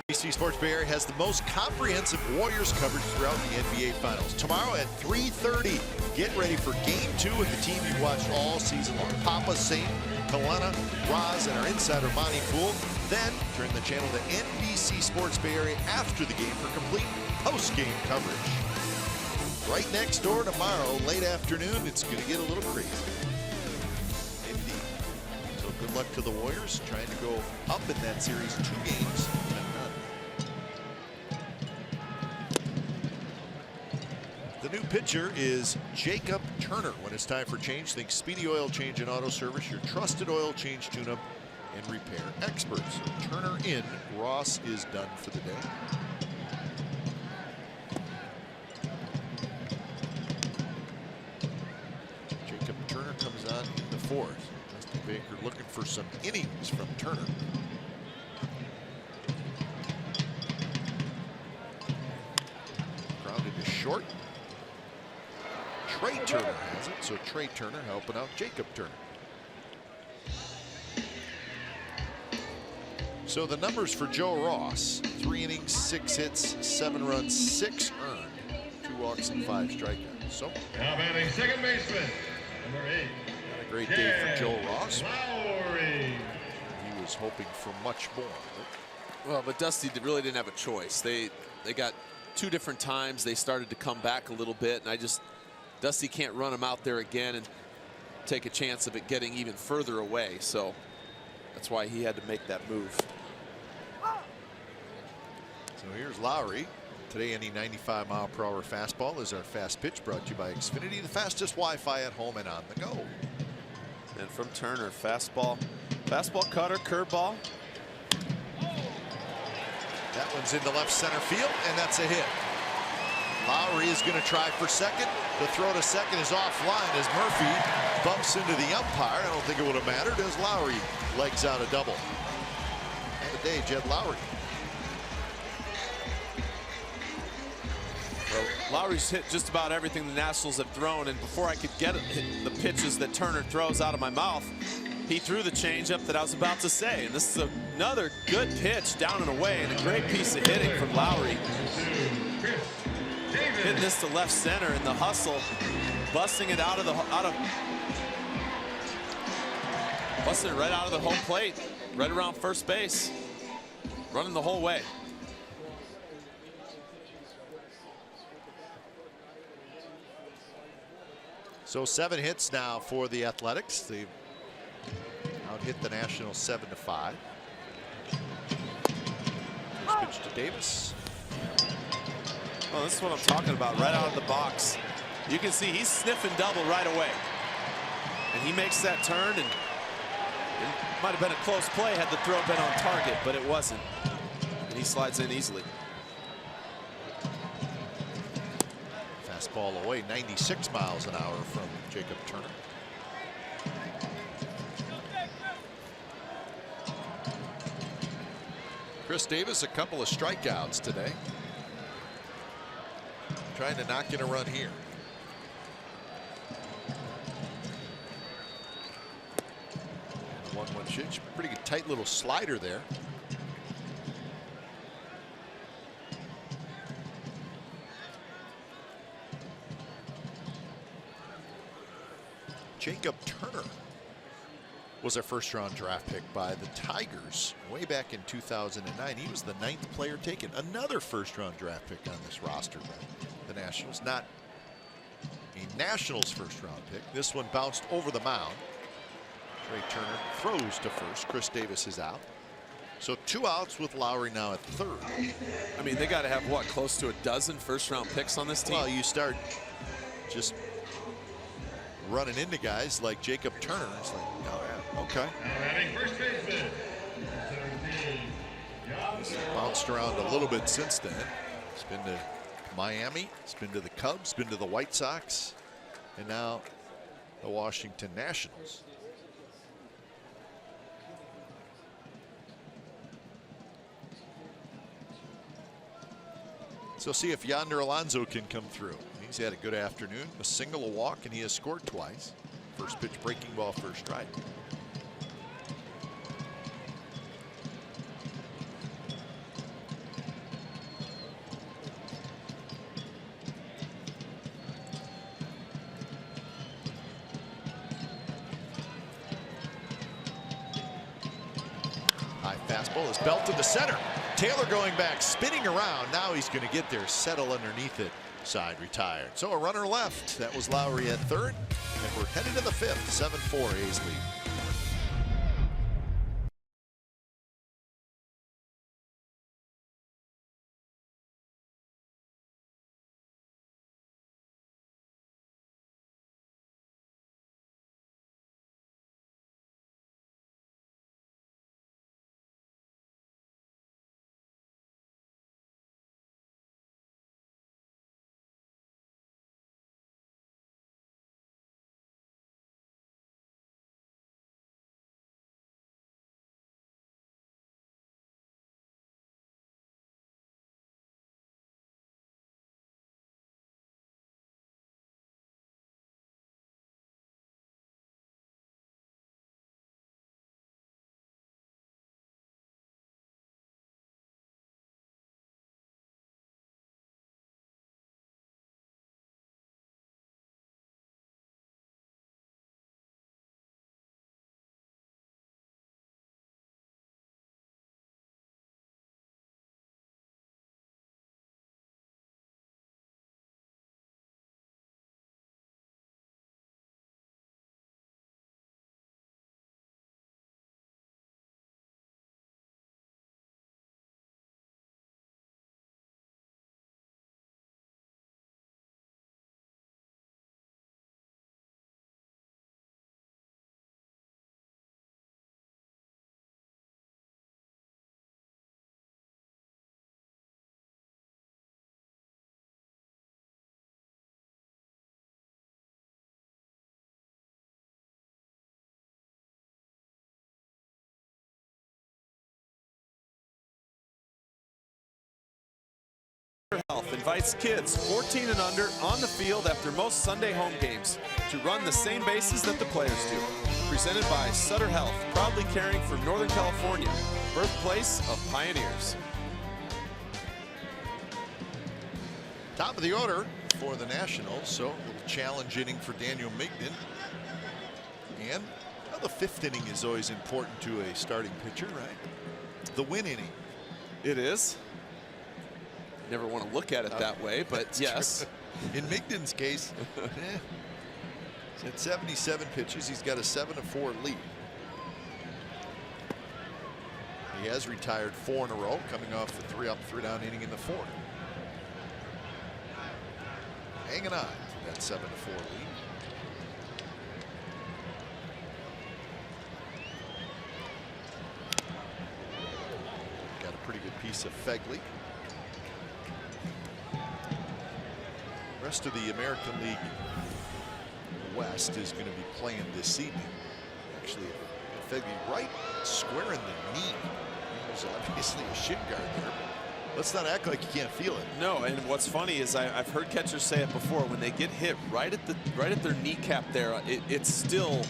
NBC Sports Bay Area has the most comprehensive Warriors coverage throughout the NBA Finals. Tomorrow at 3:30, get ready for Game 2 with the team you've watched all season long. Papa Saint, Kalena, Roz, and our insider Monty Poole. Then turn the channel to NBC Sports Bay Area after the game for complete post-game coverage. Right next door tomorrow, late afternoon, it's going to get a little crazy. Indeed. So good luck to the Warriors, trying to go up in that series 2 games. The new pitcher is Jacob Turner. When it's time for change, think Speedy Oil Change and Auto Service, your trusted oil change, tune-up, and repair experts. So Turner in, Ross is done for the day. Jacob Turner comes on in the 4th. Dusty Baker looking for some innings from Turner. Grounded to short. Trey Turner has it, so Trey Turner helping out Jacob Turner. So the numbers for Joe Ross: 3 innings, 6 hits, 7 runs, 6 earned, 2 walks and 5 strikeouts. So now batting second baseman, number 8. Not a great day for Joe Ross. Lowry. He was hoping for much more. Well, but Dusty really didn't have a choice. They got 2 different times. They started to come back a little bit, and Dusty can't run him out there again and take a chance of it getting even further away. So that's why he had to make that move. So here's Lowry. Today, any 95-mile-per-hour fastball is our fast pitch, brought to you by Xfinity, the fastest Wi-Fi at home and on the go. And from Turner, fastball, cutter, curveball. That one's into left center field, and that's a hit. Lowry is going to try for second. The throw to second is offline as Murphy bumps into the umpire. I don't think it would have mattered as Lowry legs out a double. And the day, Jed Lowry. Lowry's hit just about everything the Nationals have thrown, and before I could get the pitches that Turner throws out of my mouth, he threw the changeup that I was about to say. And this is another good pitch down and away, and a great piece of hitting from Lowry. Hitting this to left center in the hustle, busting it busting it right out of the home plate, right around first base, running the whole way. So 7 hits now for the Athletics. They've out-hit the Nationals 7-5. First pitch to Davis. Well, this is what I'm talking about, right out of the box. You can see he's sniffing double right away. And he makes that turn, and it might have been a close play had the throw been on target, but it wasn't. And he slides in easily. Fastball away, 96 miles an hour from Jacob Turner. Chris Davis, a couple of strikeouts today. Trying to knock in a run here. And 1-1 pitch. Pretty good tight little slider there. Jacob Turner was a first-round draft pick by the Tigers way back in 2009. He was the 9th player taken. Another first-round draft pick on this roster by the Nationals. Not a Nationals first-round pick. This one bounced over the mound. Trey Turner throws to first. Chris Davis is out. So 2 outs with Lowry now at third. I mean, they got to have, what, close to a dozen first-round picks on this team? Well, you start just running into guys like Jacob Turner. It's like, oh, yeah, okay. First baseman, 17, Bounced around a little bit since then. It's been to Miami, it's been to the Cubs, been to the White Sox, and now the Washington Nationals. So see if Yonder Alonso can come through. He's had a good afternoon, a single, a walk, and he has scored twice. First pitch breaking ball, first strike. High fastball is belted to center. Taylor going back, spinning around. Now he's going to get there, settle underneath it. Side retired. So a runner left. That was Lowry at third. And we're headed to the 5th. 7-4 A's lead. Health invites kids 14 and under on the field after most Sunday home games to run the same bases that the players do. Presented by Sutter Health, proudly caring for Northern California, birthplace of pioneers. Top of the order for the Nationals, so a little challenge inning for Daniel Migden. And well, the 5th inning is always important to a starting pitcher, right? The win inning. It is. Never want to look at it that way, but yes. True. In Migden's case, he's had 77 pitches. He's got a 7-4 lead. He has retired 4 in a row, coming off the 3-up, 3-down inning in the 4th. Hanging on to that 7-4 lead. Got a pretty good piece of Fegley. Rest of the American League West is going to be playing this evening. Actually, Fegley right square in the knee. There's obviously a shin guard there. Let's not act like you can't feel it. No, and what's funny is I've heard catchers say it before. When they get hit right at their kneecap there, it still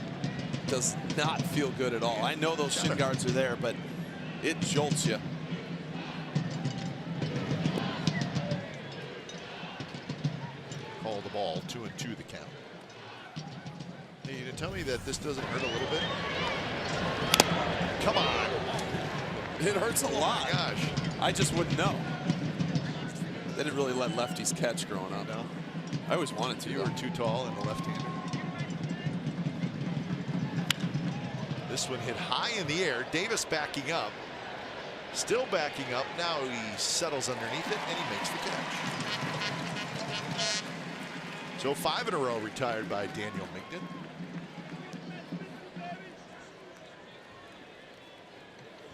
does not feel good at all. I know those shin guards are there, but it jolts you. Call the ball, 2-2 the count. Hey, you gonna tell me that this doesn't hurt a little bit? Come on. It hurts a lot. Oh my gosh. I just wouldn't know. They didn't really let lefties catch growing up. No. I always wanted to. You were too tall and a left-hander. This one hit high in the air. Davis backing up. Still backing up. Now he settles underneath it and he makes the catch. So 5 in a row retired by Daniel Migden.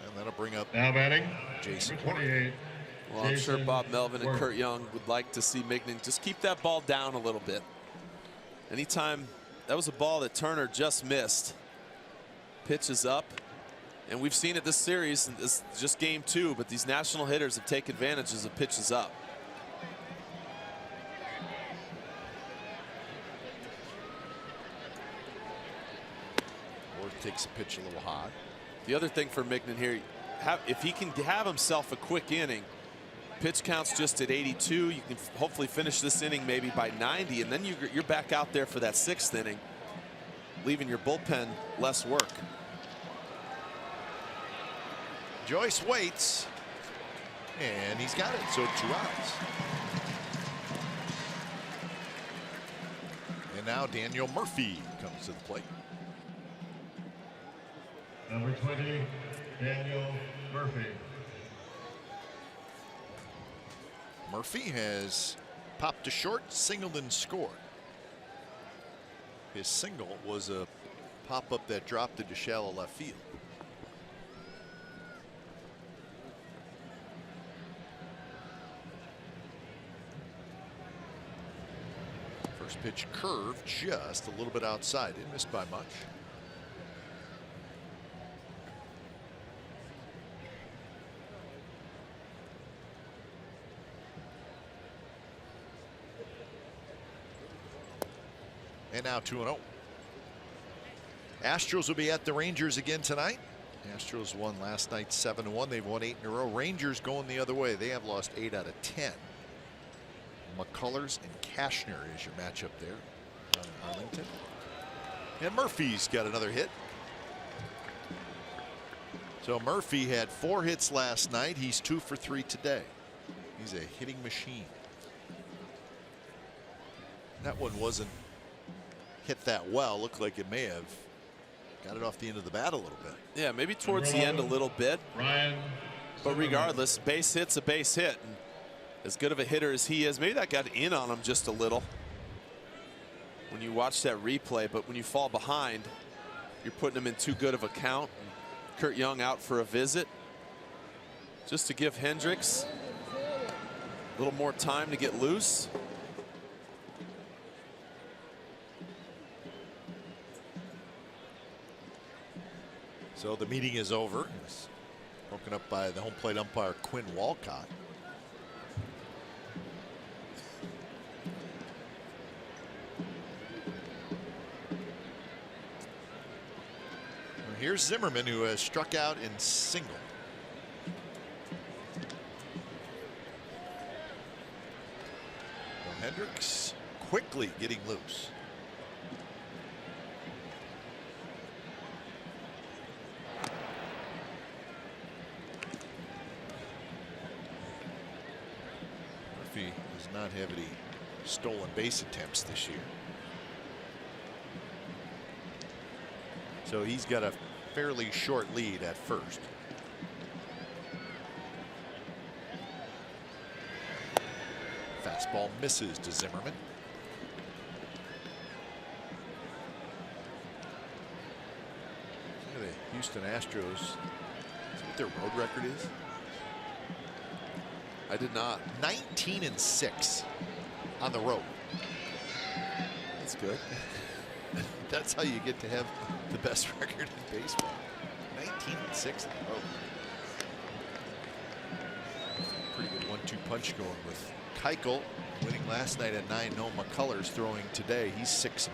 And that'll bring up now batting Jason. 28. Well, I'm sure Bob Melvin and Kurt Young would like to see Migden just keep that ball down a little bit. Anytime, that was a ball that Turner just missed. Pitches up, and we've seen it this series. It's just game 2, but these national hitters have taken advantage of pitches up. Or takes a pitch a little high. The other thing for Migden here, if he can have himself a quick inning, pitch counts just at 82. You can hopefully finish this inning maybe by 90, and then you're back out there for that 6th inning, leaving your bullpen less work. Joyce waits, and he's got it. So 2 outs. And now Daniel Murphy comes to the plate. Number 20, Daniel Murphy. Murphy has popped to short, singled and scored. His single was a pop-up that dropped into shallow left field. First pitch curved just a little bit outside. It missed by much. And now 2-0. Astros will be at the Rangers again tonight. Astros won last night 7-1. They've won 8 in a row. Rangers going the other way. They have lost 8 out of 10. McCullers and Cashner is your matchup there down in Arlington. And Murphy's got another hit. So Murphy had 4 hits last night. He's 2 for 3 today. He's a hitting machine. That one wasn't hit that well. Looked like it may have got it off the end of the bat a little bit. Yeah, maybe towards the end a little bit. But regardless, base hit's a base hit. And as good of a hitter as he is, maybe that got in on him just a little when you watch that replay. But when you fall behind, you're putting him in too good of a count. And Kurt Young out for a visit just to give Hendricks a little more time to get loose. So the meeting is over. It's broken up by the home plate umpire Quinn Walcott. here's Zimmerman, who has struck out in single. Hendricks quickly getting loose. Murphy does not have any stolen base attempts this year, so he's got a fairly short lead at first. Fastball misses to Zimmerman. Look at the Houston Astros. See what their road record is? I did not. 19-6 on the road. That's good. That's how you get to have the best record in baseball. 19-6 on the road. Pretty good 1-2 punch going with Keuchel, winning last night at 9. No, McCullers throwing today. He's 6-1.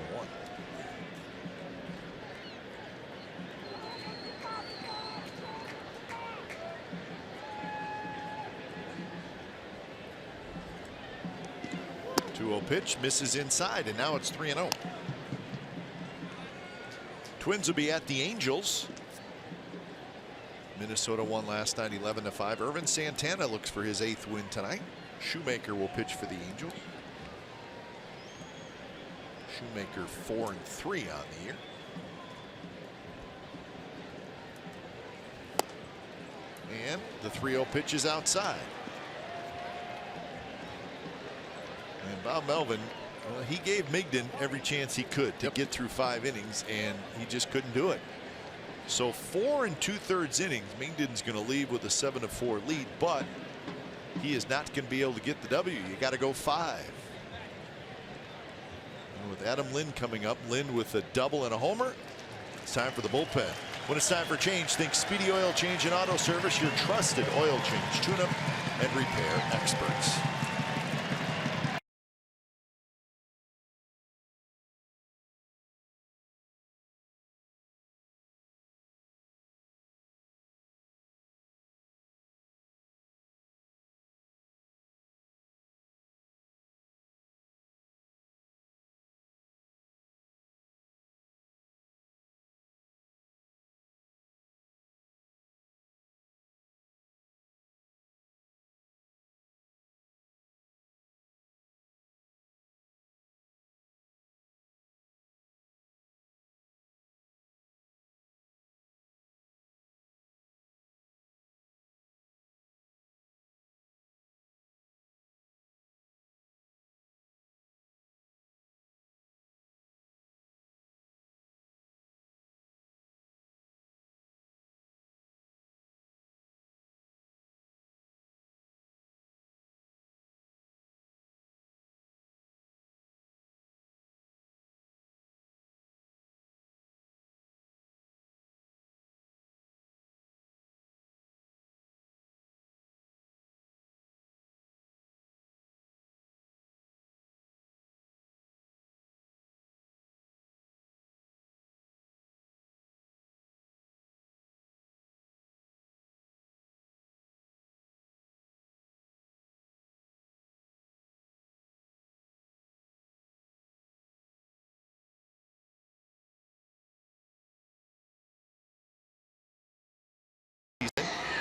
Pitch misses inside, and now it's 3-0. Twins will be at the Angels. Minnesota won last night 11-5. Irvin Santana looks for his 8th win tonight. Shoemaker will pitch for the Angels. Shoemaker 4-3 on the year. And the 3-0 pitch is outside. And Bob Melvin, well, he gave Migden every chance he could to get through 5 innings, and he just couldn't do it. So 4 2/3 innings, Migden's going to leave with a 7-4 lead, but he is not going to be able to get the W. You got to go 5. And with Adam Lind coming up, Lind with a double and a homer, it's time for the bullpen. When it's time for change, think Speedy Oil Change and Auto Service, your trusted oil change, tune-up, and repair experts.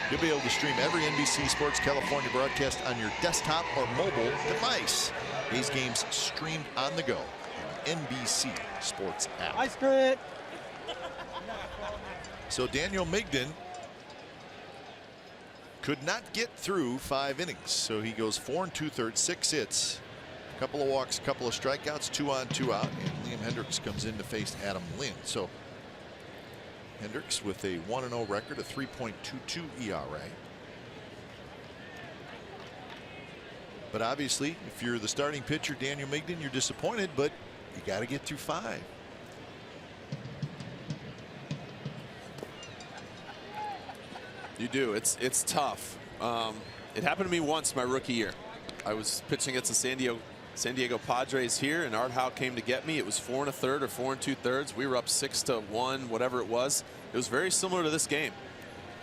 You'll be able to stream every NBC Sports California broadcast on your desktop or mobile device. These games streamed on the go on the NBC Sports app. Ice cream. So Daniel Migden could not get through 5 innings. So he goes 4 2/3, 6 hits, a couple of walks, a couple of strikeouts, 2 on, 2 out, and Liam Hendricks comes in to face Adam Lind. So Hendricks with a 1-0 record, a 3.22 ERA. But obviously, if you're the starting pitcher, Daniel Migden, you're disappointed, but you got to get through 5. You do. It's tough. It happened to me once my rookie year. I was pitching against the San Diego San Diego Padres here, and Art Howe came to get me. It was 4 1/3 or 4 2/3. We were up 6-1, whatever it was. It was very similar to this game.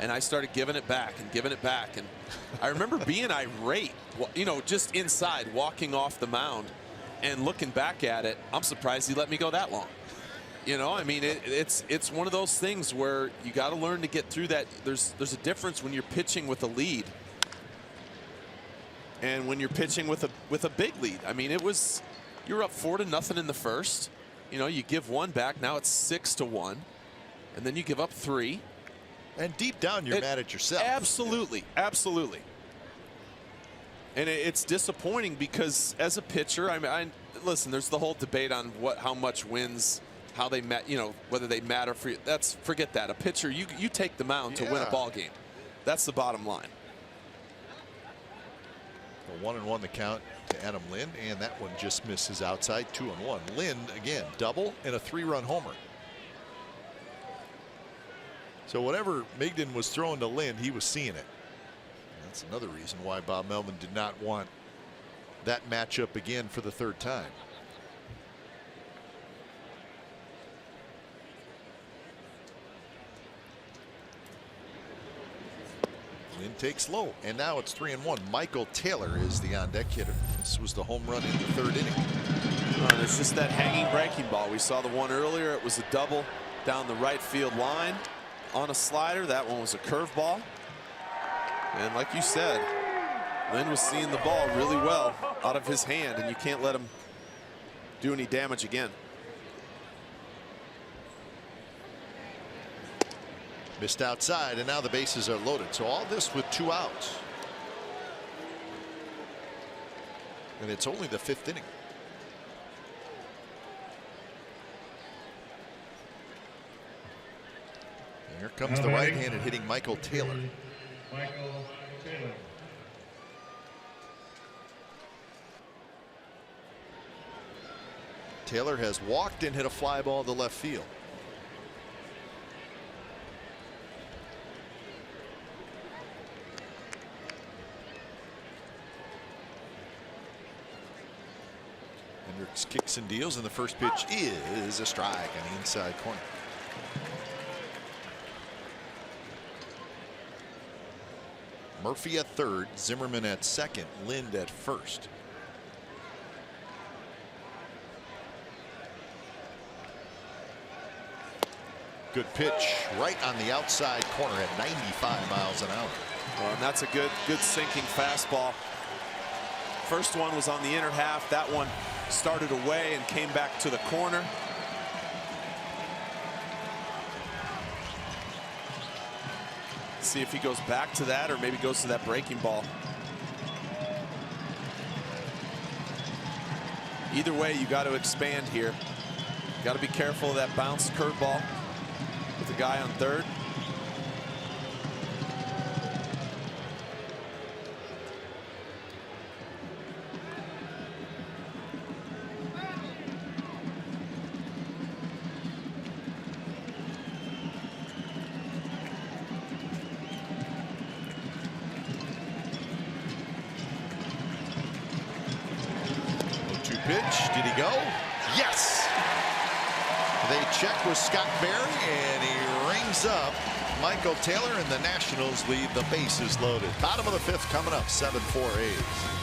And I started giving it back and giving it back. And I remember being irate, you know, just inside, walking off the mound and looking back at it. I'm surprised he let me go that long. You know, I mean, it's one of those things where you got to learn to get through that. There's a difference when you're pitching with a lead and when you're pitching with a big lead. I mean, you're up 4-0 in the first. You know, you give one back. Now it's 6-1, and then you give up 3. And deep down, you're mad at yourself. Absolutely, absolutely. And it's disappointing because as a pitcher, I mean, listen. There's the whole debate on how much wins, how they met. You know, whether they matter for you. Forget that. A pitcher, you take the mound to win a ball game. That's the bottom line. A 1-1 the count to Adam Lind, and that one just misses outside. 2-1. Lind again, double and a 3-run homer. So whatever Migden was throwing to Lind, he was seeing it. That's another reason why Bob Melvin did not want that matchup again for the 3rd time. Lind takes low, and now it's 3-1. Michael Taylor is the on-deck hitter. This was the home run in the 3rd inning. There's just that hanging breaking ball. We saw the one earlier. It was a double down the right field line on a slider. That one was a curveball. And like you said, Lind was seeing the ball really well out of his hand, and you can't let him do any damage again. Missed outside, and now the bases are loaded. So all this with 2 outs. And it's only the 5th inning. And here comes the right-handed hitting Michael Taylor. Michael Taylor. Taylor has walked and hit a fly ball to left field. Hendricks kicks and deals, and the first pitch is a strike on the inside corner. Murphy at 3rd, Zimmerman at 2nd, Lind at 1st. Good pitch right on the outside corner at 95 miles an hour. Well, and that's a good sinking fastball. First one was on the inner half. That one started away and came back to the corner. See if he goes back to that or maybe goes to that breaking ball. Either way, you got to expand here. Got to be careful of that bounced curveball with the guy on 3rd. Pitch, did he go? Yes! They check with Scott Berry, and he rings up Michael Taylor, and the Nationals leave the bases loaded. Bottom of the 5th coming up, 7-4 A's.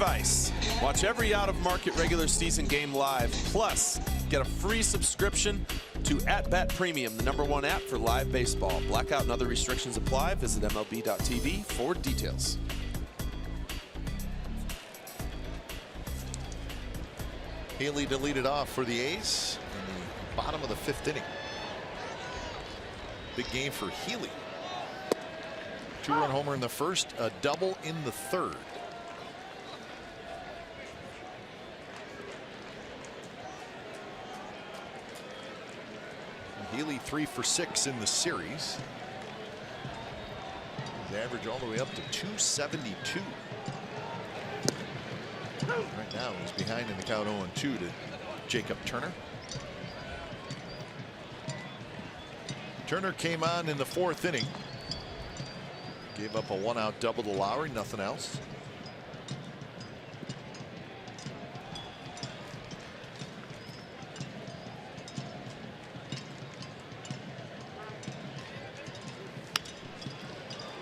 device. Watch every out-of-market regular season game live. Plus, get a free subscription to @Bat Premium, the #1 app for live baseball. Blackout and other restrictions apply. Visit MLB.tv for details. Healy to lead it off for the A's in the bottom of the 5th inning. Big game for Healy. 2-run homer in the first, a double in the 3rd. Healy 3 for 6 in the series. His average all the way up to 272. Right now he's behind in the count 0-2 to Jacob Turner. Turner came on in the 4th inning. Gave up a 1-out double to Lowry, nothing else.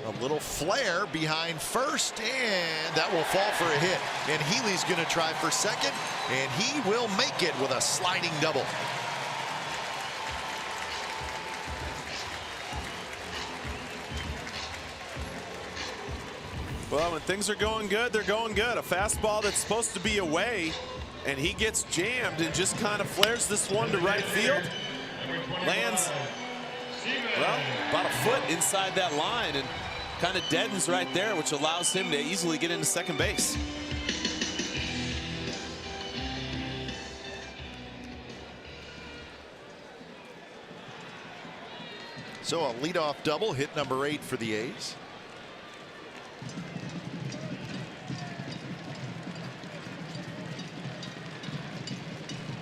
A little flare behind first, and that will fall for a hit. And Healy's going to try for second, and he will make it with a sliding double. Well, when things are going good, they're going good. A fastball that's supposed to be away, and he gets jammed and just kind of flares this one to right field. Lands, well, about a foot inside that line and kind of deadens right there, which allows him to easily get into second base. So a leadoff double, hit number 8 for the A's.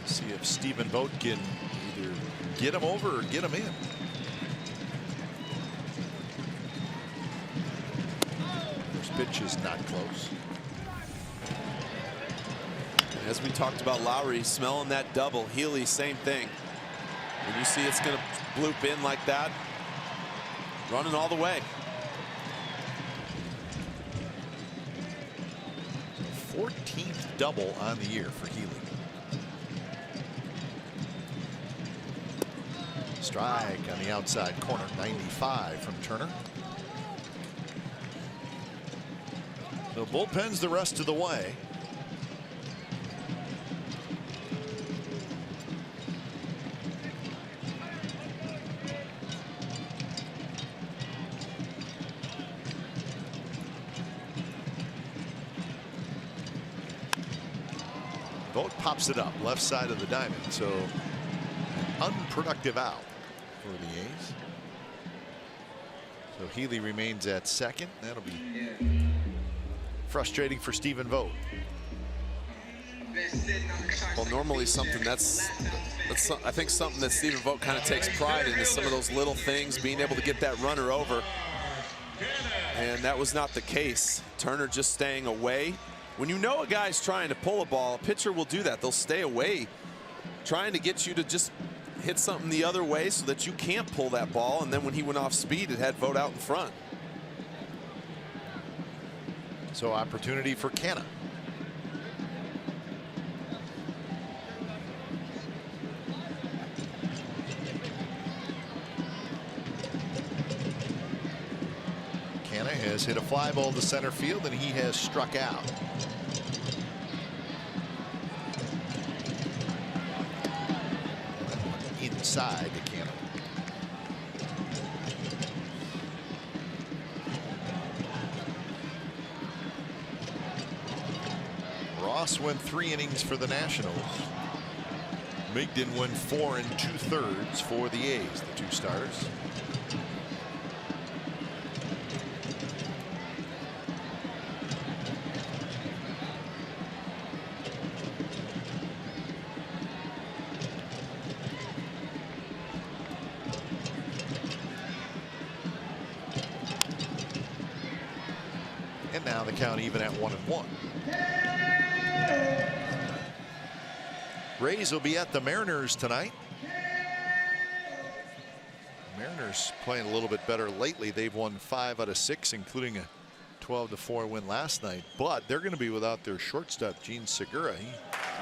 See if Stephen Vogt can either get him over or get him in. First pitch is not close. As we talked about Lowry smelling that double, Healy same thing. When you see it's going to bloop in like that, running all the way. 14th double on the year for Healy. Strike on the outside corner, 95 from Turner. So bullpen's the rest of the way. Vogt pops it up left side of the diamond, so an unproductive out for the A's. So Healy remains at second. That'll be frustrating for Stephen Vogt. Well, normally something that's I think something that Stephen Vogt kind of takes pride in is some of those little things, being able to get that runner over. And that was not the case. Turner just staying away. When you know a guy's trying to pull a ball, a pitcher will do that. They'll stay away, trying to get you to just hit something the other way so that you can't pull that ball. And then when he went off speed, it had Vogt out in front. So opportunity for Canna. Canna has hit a fly ball to center field, and he has struck out. Inside to Canna. Ross went 3 innings for the Nationals. Migden went 4 2/3 for the A's, the 2 starters. And now the count even at 1-1. Rays will be at the Mariners tonight. Mariners playing a little bit better lately. They've won 5 out of 6, including a 12-4 win last night, but they're going to be without their shortstop, Gene Segura. He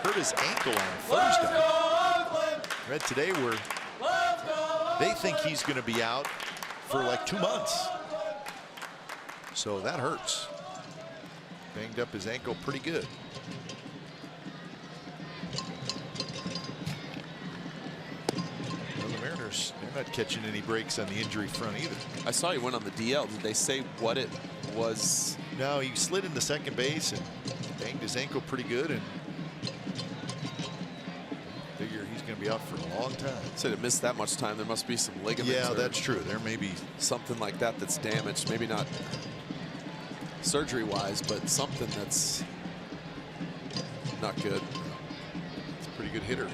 hurt his ankle on Thursday. Read today where they think he's going to be out for like 2 months. So that hurts. Banged up his ankle pretty good. Well, the Mariners, they're not catching any breaks on the injury front either. I saw he went on the DL. Did they say what it was? No, he slid into second base and banged his ankle pretty good, and figure he's going to be out for a long time. Said it missed that much time. There must be some ligaments. Yeah, that's true. There may be something like that that's damaged. Maybe not surgery-wise, but something that's not good. It's a pretty good hitter.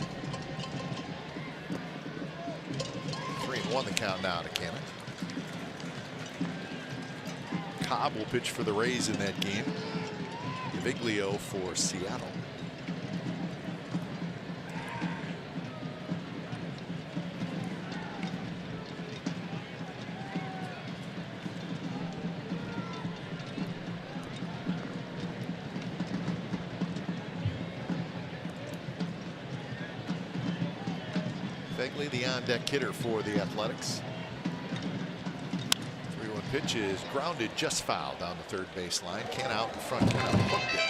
3-1 the count now to Cannon. Cobb will pitch for the Rays in that game. Viglio for Seattle. Begley, the on-deck hitter for the Athletics. 3-1 pitch is grounded, just foul down the third baseline. Can out in front, can out, hooked it.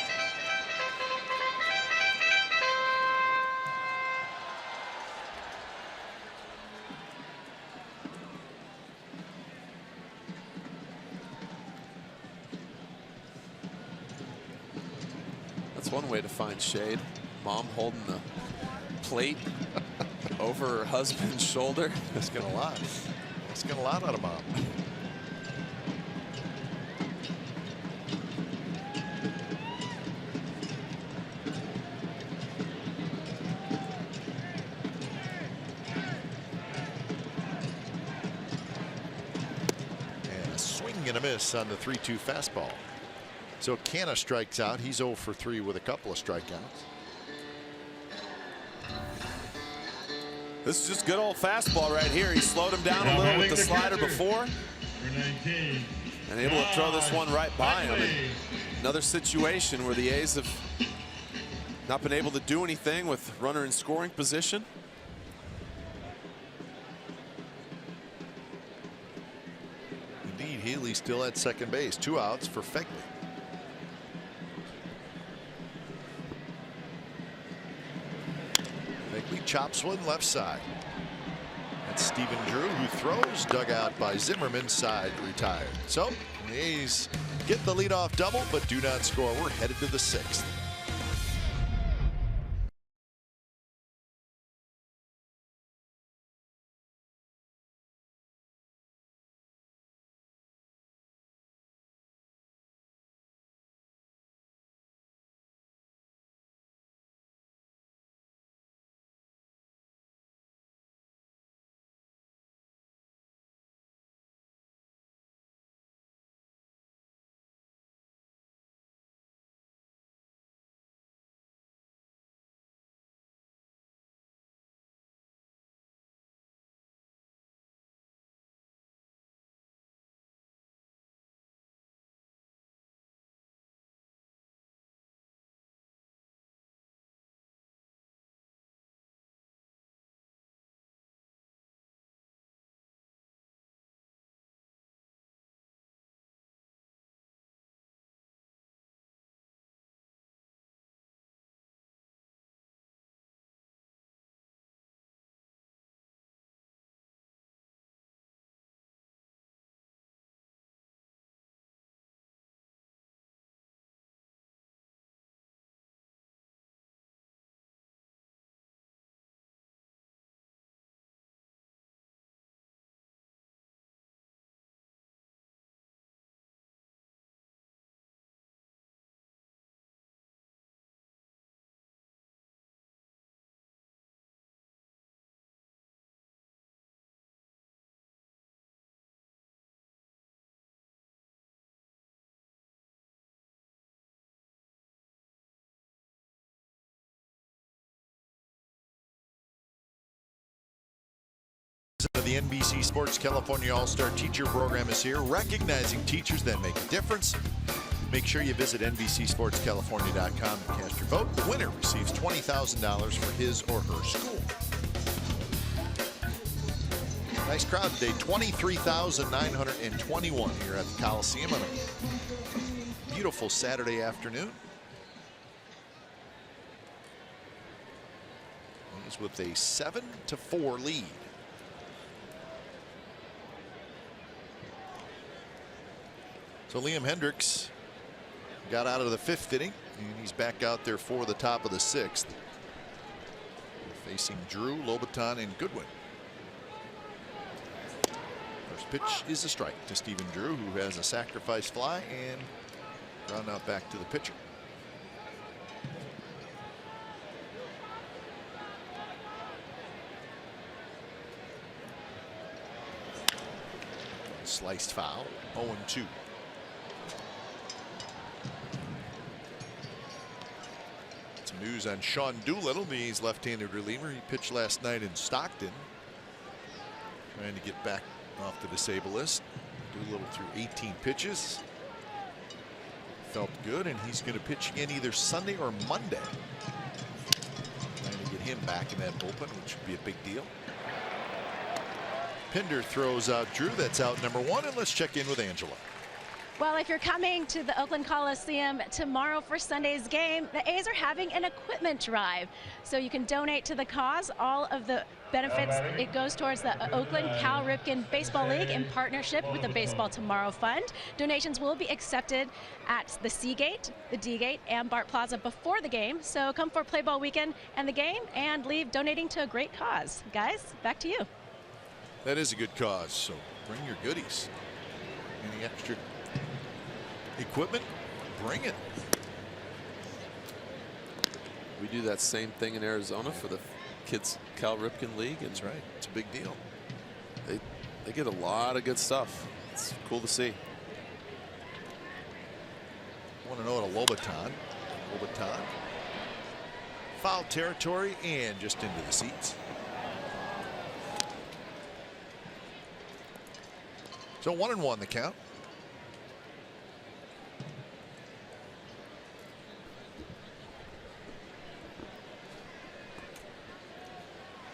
That's one way to find shade. Mom holding the plate over her husband's shoulder. Asking a lot. Asking a lot out of Mom. And a swing and a miss on the 3-2 fastball. So Canna strikes out. He's 0 for 3 with a couple of strikeouts. This is just good old fastball right here. He slowed him down a little with the slider before, and able to throw this one right by him. And another situation where the A's have not been able to do anything with runner in scoring position. Indeed, Healy still at second base. 2 outs for Fegley. Fegley chops one left side. That's Stephen Drew, who throws, dug out by Zimmerman, side retired. So the A's get the leadoff double, but do not score. We're headed to the 6th. The NBC Sports California All-Star Teacher Program is here, recognizing teachers that make a difference. Make sure you visit NBCSportsCalifornia.com and cast your vote. The winner receives $20,000 for his or her school. Nice crowd today, 23,921 here at the Coliseum on a beautiful Saturday afternoon. He's with a 7-4 lead. So Liam Hendricks got out of the 5th inning, and he's back out there for the top of the 6th. Facing Drew, Lobaton, and Goodwin. First pitch is a strike to Stephen Drew, who has a sacrifice fly and ground out back to the pitcher. Sliced foul, 0-2. Some news on Sean Doolittle, he's left-handed reliever. He pitched last night in Stockton, trying to get back off the disabled list. Doolittle threw 18 pitches. Felt good, and he's going to pitch again either Sunday or Monday. Trying to get him back in that bullpen, which would be a big deal. Pinder throws out Drew. That's out number 1, and let's check in with Angela. Well, if you're coming to the Oakland Coliseum tomorrow for Sunday's game, the A's are having an equipment drive. So you can donate to the cause. All of the benefits, it goes towards the Oakland Cal Ripken Baseball League in partnership with the Baseball Tomorrow Fund. Donations will be accepted at the C Gate, the D Gate, and Bart Plaza before the game. So come for Play Ball Weekend and the game, and leave donating to a great cause. Guys, back to you. That is a good cause, so bring your goodies. Any extra equipment, bring it. We do that same thing in Arizona for the kids Cal Ripken League. That's right. It's a big deal. They get a lot of good stuff. It's cool to see. Want to know what a Lobaton. Lobaton. Foul territory and just into the seats. So 1-1 the count.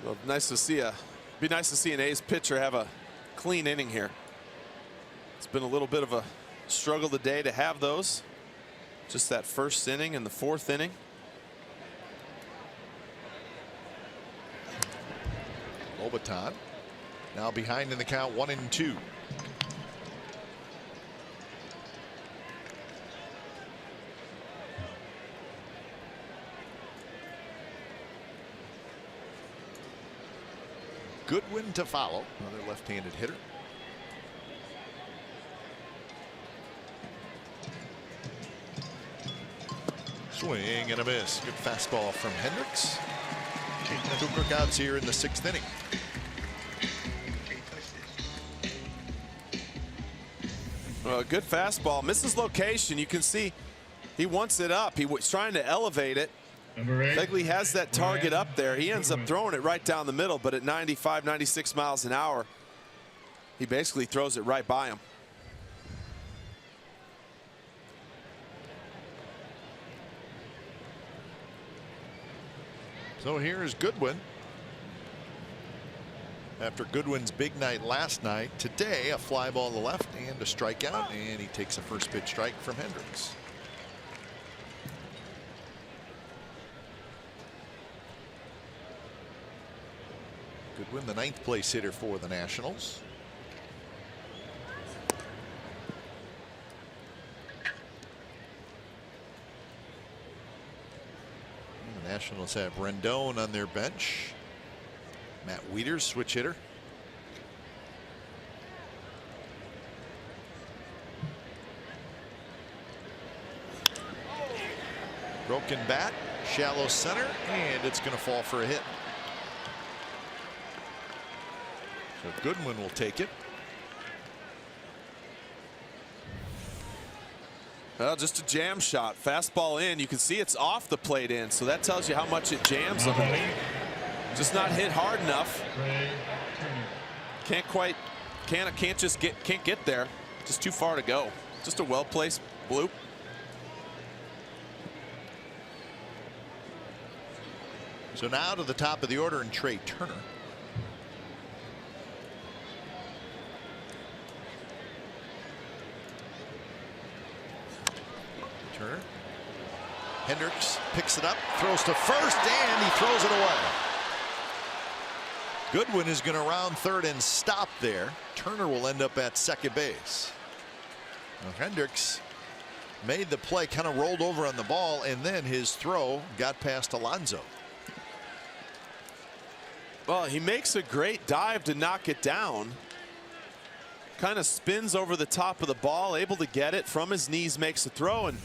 Well, be nice to see an A's pitcher have a clean inning here. It's been a little bit of a struggle today to have those. Just that first inning and the 4th inning. Lobaton now behind in the count, 1-2. Goodwin to follow, another left-handed hitter. Swing and a miss. Good fastball from Hendricks. 2 cookouts here in the 6th inning. Good fastball, misses location. You can see he wants it up. He was trying to elevate it. Begley has that target up there. He ends up throwing it right down the middle, but at 95, 96 miles an hour, he basically throws it right by him. So here is Goodwin. After Goodwin's big night last night, today a fly ball to the left and a strikeout, and he takes a first pitch strike from Hendricks. Goodwin, the 9th place hitter for the Nationals. The Nationals have Rendon on their bench. Matt Wieters, switch hitter. Broken bat, shallow center, and it's going to fall for a hit. So Goodwin will take it. Well, just a jam shot. Fastball in. You can see it's off the plate in, so that tells you how much it jams on him. Just not hit hard enough. Can't get there. Just too far to go. Just a well-placed bloop. So now to the top of the order, and Trey Turner. Turner. Hendricks picks it up, throws to first, and he throws it away. Goodwin is going to round third and stop there. Turner will end up at second base. Now, Hendricks made the play, kind of rolled over on the ball, and then his throw got past Alonso. Well, he makes a great dive to knock it down. Kind of spins over the top of the ball, able to get it from his knees, makes a throw, and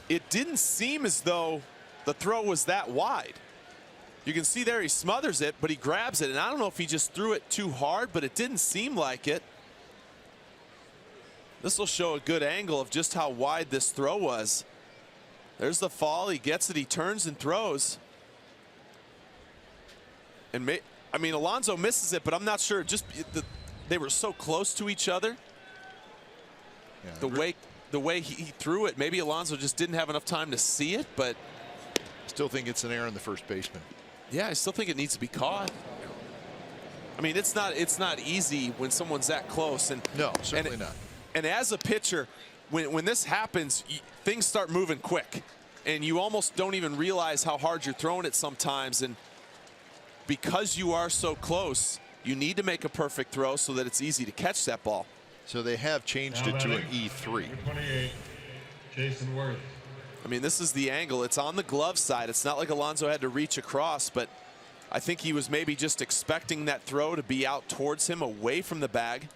it didn't seem as though the throw was that wide. You can see there he smothers it, but he grabs it, and I don't know if he just threw it too hard, but it didn't seem like it. This will show a good angle of just how wide this throw was. There's the fall, he gets it, he turns and throws. And I mean, Alonso misses it, but I'm not sure. They were so close to each other. Yeah, the way he threw it, maybe Alonso just didn't have enough time to see it, but still think it's an error in the first baseman. Yeah, I still think it needs to be caught. I mean, it's not easy when someone's that close, and no, certainly not. And as a pitcher, when this happens, things start moving quick, and you almost don't even realize how hard you're throwing it sometimes. And because you are so close, you need to make a perfect throw so that it's easy to catch that ball. So they have changed it to an E3. 28, Jason Worth. I mean, this is the angle. It's on the glove side. It's not like Alonso had to reach across, but I think he was maybe just expecting that throw to be out towards him, away from the bag.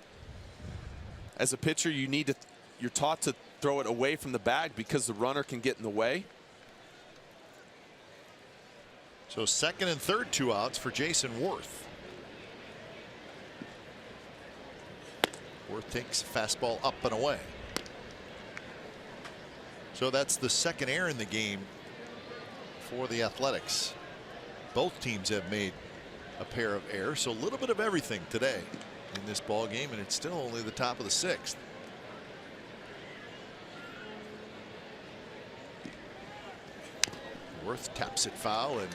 As a pitcher, you're taught to throw it away from the bag because the runner can get in the way. So second and third, 2 outs for Jason Worth. Worth takes a fastball up and away. So that's the second error in the game for the Athletics. Both teams have made a pair of errors, so a little bit of everything today in this ball game, and it's still only the top of the 6th. Worth taps it foul, and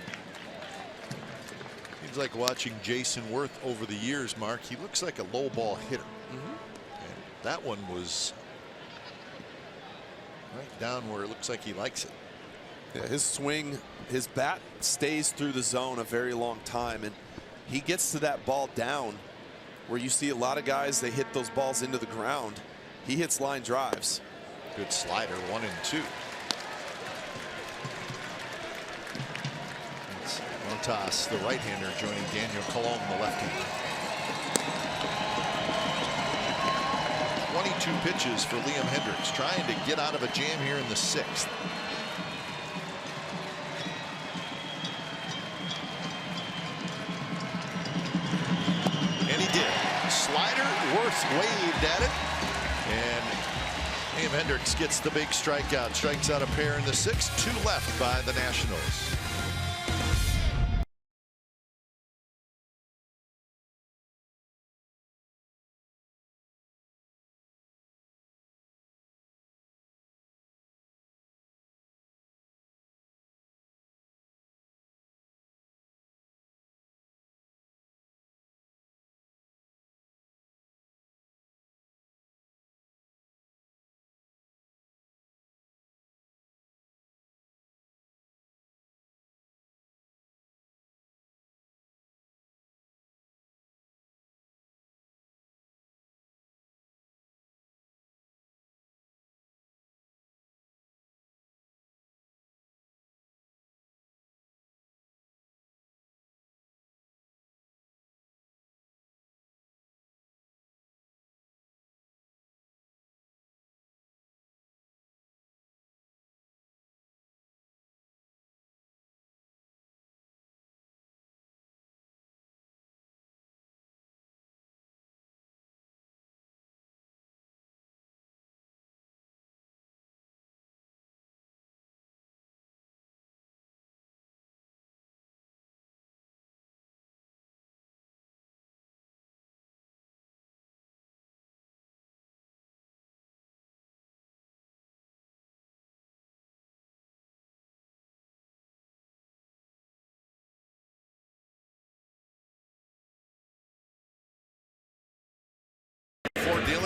seems like watching Jason Worth over the years, Mark. He looks like a low ball hitter. And that one was right down where it looks like he likes it. Yeah, his swing, his bat stays through the zone a very long time, and he gets to that ball down where you see a lot of guys, they hit those balls into the ground. He hits line drives. Good slider, 1 and 2. It's Montas, the right-hander, joining Daniel Colon, the left-hander. 22 pitches for Liam Hendricks, trying to get out of a jam here in the 6th. And he did. Slider, Worth waved at it, and Liam Hendricks gets the big strikeout. Strikes out a pair in the 6th. 2 left by the Nationals.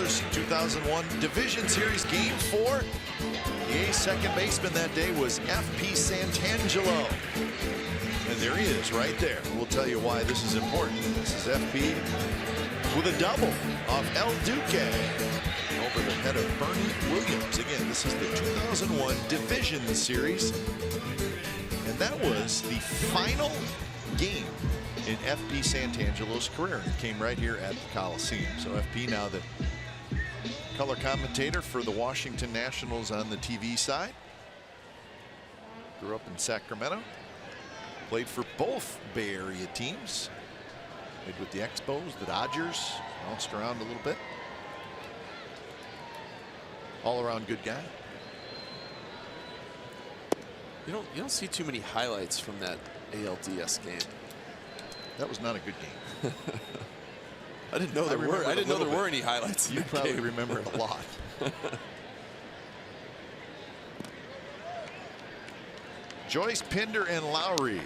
Oilers 2001 Division Series Game 4. The A's second baseman that day was F.P. Santangelo. And there he is right there. We'll tell you why this is important. This is F.P. with a double off El Duque over the head of Bernie Williams. Again, this is the 2001 Division Series. And that was the final game in F.P. Santangelo's career. It came right here at the Coliseum. So F.P. now the color commentator for the Washington Nationals on the TV side. Grew up in Sacramento. Played for both Bay Area teams. Played with the Expos, the Dodgers. Bounced around a little bit. All around good guy. You don't see too many highlights from that ALDS game. That was not a good game. I didn't know there were any highlights. You probably remember it a lot. Joyce, Pinder, and Lowry.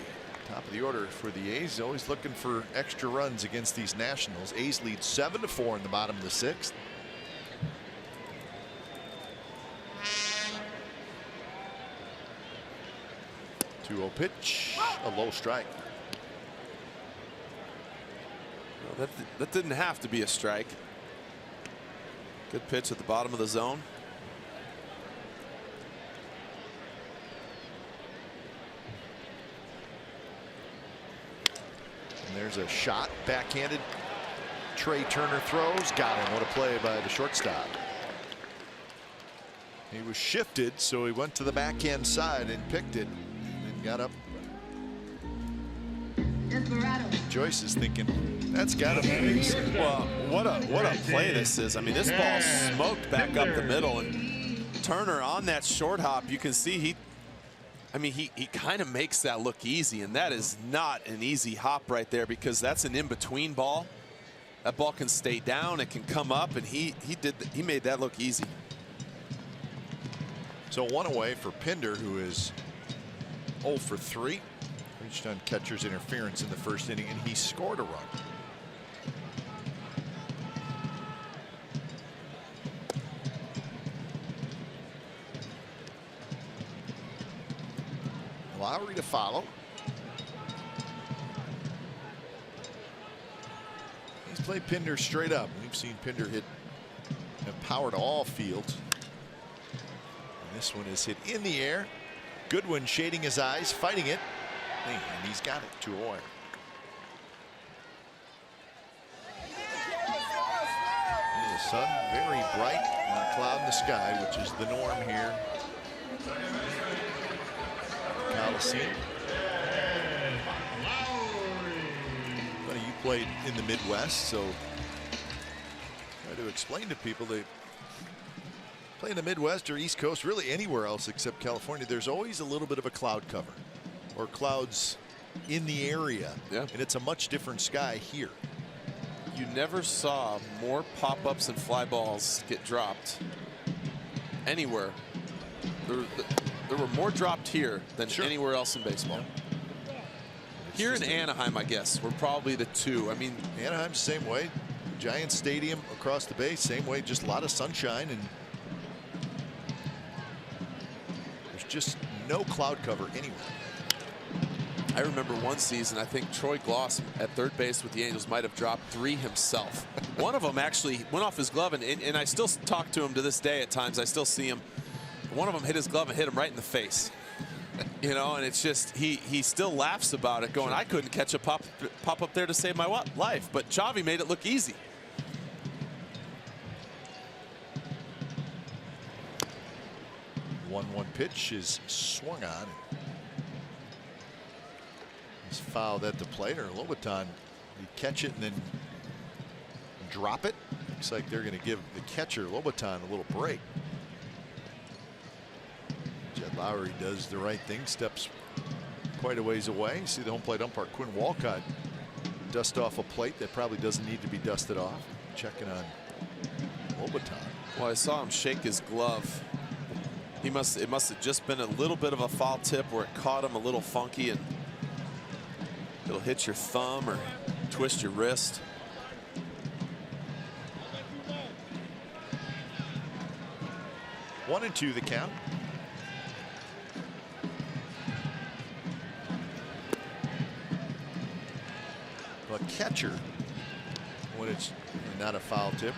Top of the order for the A's. Always looking for extra runs against these Nationals. A's lead 7-4 in the bottom of the 6th. Two-0 pitch. A low strike. Well, that didn't have to be a strike. Good pitch at the bottom of the zone. And there's a shot, backhanded. Trey Turner throws, got him. What a play by the shortstop. He was shifted, so he went to the backhand side and picked it and got up. Joyce is thinking that's got to be. Well, what a play this is. I mean, this ball smoked back up the middle, and Turner on that short hop, you can see he kind of makes that look easy, and that is not an easy hop right there, because that's an in-between ball. That ball can stay down, it can come up, and he made that look easy. So one away for Pinder, who is 0 for 3. Reached on catcher's interference in the first inning, and he scored a run. Lowry to follow. He's played Pinder straight up. We've seen Pinder have power to all fields. And this one is hit in the air. Goodwin shading his eyes, fighting it. And he's got it, 2-0. The sun very bright, and a cloud in the sky, which is the norm here. Coliseum. Funny, you played in the Midwest, so try to explain to people they play in the Midwest or East Coast, really anywhere else except California. There's always a little bit of a cloud cover or clouds in the area, and it's a much different sky here. You never saw more pop-ups and fly balls get dropped anywhere. There were more dropped here than anywhere else in baseball. Here in Anaheim, I guess, we're probably the two. I mean, Anaheim's the same way. Giant stadium across the bay, same way, just a lot of sunshine, and there's just no cloud cover anywhere. I remember one season, I think Troy Gloss at third base with the Angels might have dropped 3 himself. One of them actually went off his glove, and I still talk to him to this day at times. I still see him. One of them hit his glove and hit him right in the face. You know, and it's just, he still laughs about it, going, I couldn't catch a pop up there to save my life. But Chavi made it look easy. One pitch is swung on. He's fouled at the plate, or Lobaton. You catch it and then drop it. Looks like they're going to give the catcher Lobaton a little break. Jed Lowry does the right thing, steps quite a ways away. See the home plate umpire Quinn Walcott dust off a plate that probably doesn't need to be dusted off. Checking on Lobaton. Well, I saw him shake his glove. It must have just been a little bit of a foul tip where it caught him a little funky, and it'll hit your thumb or twist your wrist. 1-2 the count. But catcher, when it's not a foul tip,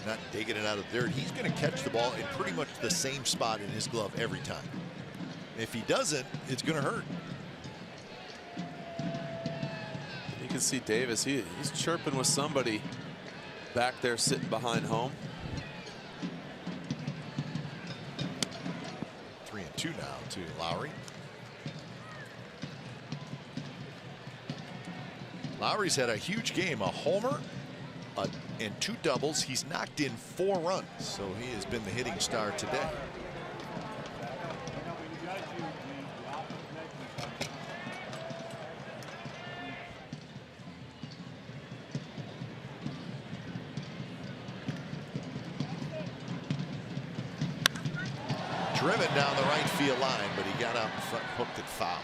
not digging it out of the dirt, he's going to catch the ball in pretty much the same spot in his glove every time. If he doesn't, it's going to hurt. You can see Davis, he's chirping with somebody back there sitting behind home. 3-2 now to Lowry. Lowry's had a huge game, a homer and 2 doubles. He's knocked in 4 runs, so he has been the hitting star today. Driven down the right field line, but he got out in front, hooked it foul.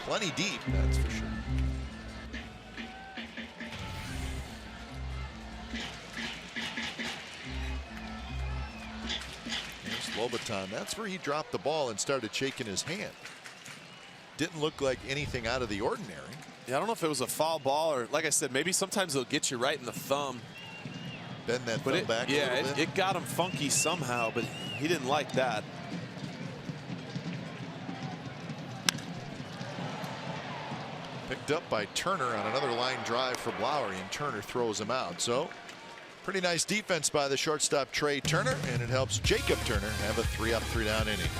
Plenty deep, that's for sure. Lobaton, that's where he dropped the ball and started shaking his hand. Didn't look like anything out of the ordinary. Yeah, I don't know if it was a foul ball or, like I said, maybe sometimes they'll get you right in the thumb. Bend that thumb back a little bit. It got him funky somehow, but he didn't like that. Picked up by Turner on another line drive from Lowry, and Turner throws him out. So pretty nice defense by the shortstop Trey Turner, and it helps Jacob Turner have a 3-up, 3-down inning.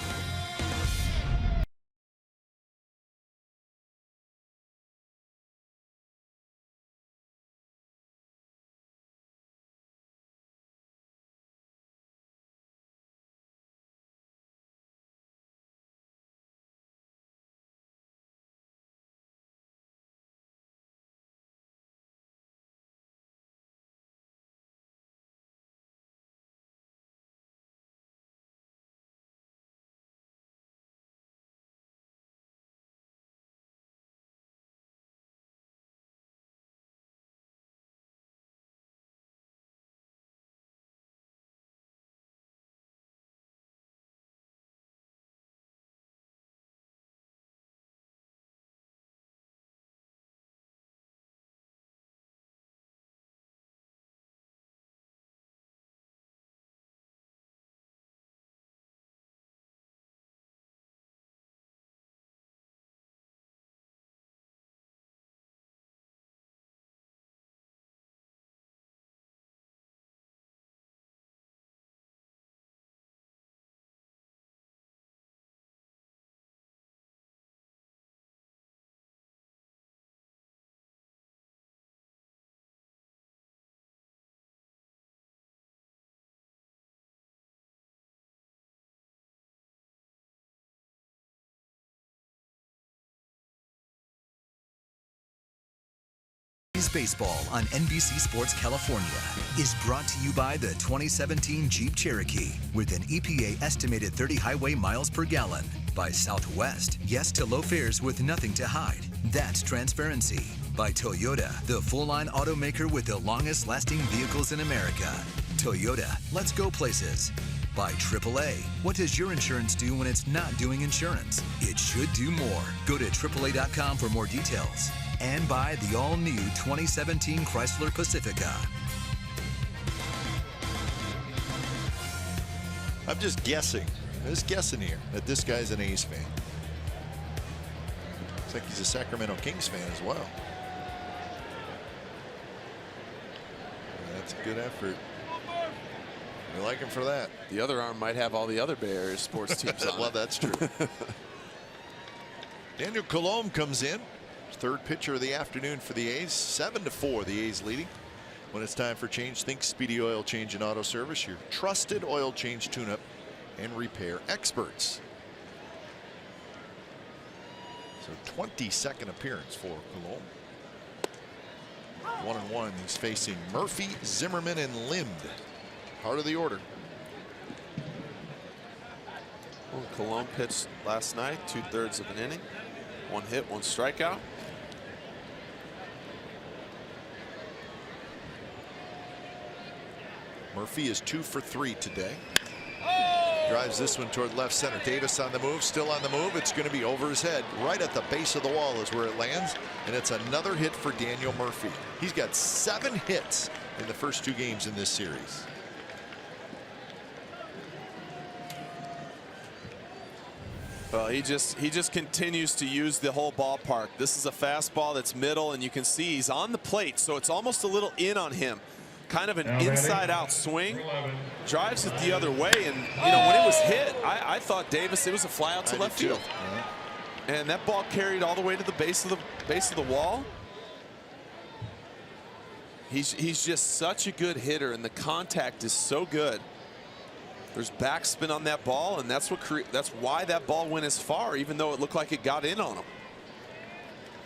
Baseball on NBC Sports California is brought to you by the 2017 Jeep Cherokee with an EPA estimated 30 highway miles per gallon. By Southwest, yes to low fares with nothing to hide. That's transparency. By Toyota, the full-line automaker with the longest lasting vehicles in America. Toyota, let's go places. By AAA, what does your insurance do when it's not doing insurance? It should do more. Go to AAA.com for more details. And by the all-new 2017 Chrysler Pacifica. I'm just guessing here that this guy's an A's fan. Looks like he's a Sacramento Kings fan as well. That's a good effort. We like him for that. The other arm might have all the other Bay Area sports teams on well, it. that's true. Daniel Colomb comes in. Third pitcher of the afternoon for the A's. 7-4, the A's leading. When it's time for change, think Speedy Oil Change and Auto Service, your trusted oil change, tune-up, and repair experts. So 22nd appearance for Colomb. 1-1. He's facing Murphy, Zimmerman, and Lind. Heart of the order. Well, Colomb pitched last night, 2/3 of an inning. 1 hit, 1 strikeout. Murphy is 2 for 3 today. Drives this one toward left center. Davis on the move, still on the move. It's going to be over his head. Right at the base of the wall is where it lands. And it's another hit for Daniel Murphy. He's got 7 hits in the first 2 games in this series. Well, he just continues to use the whole ballpark. This is a fastball that's middle, and you can see he's on the plate, so it's almost a little in on him. Kind of an inside-out swing. Drives it the other way, and you know when it was hit, I thought Davis, it was a fly out to left field, and that ball carried all the way to the base of the wall. He's just such a good hitter, and the contact is so good. There's backspin on that ball, and that's why that ball went as far, even though it looked like it got in on him.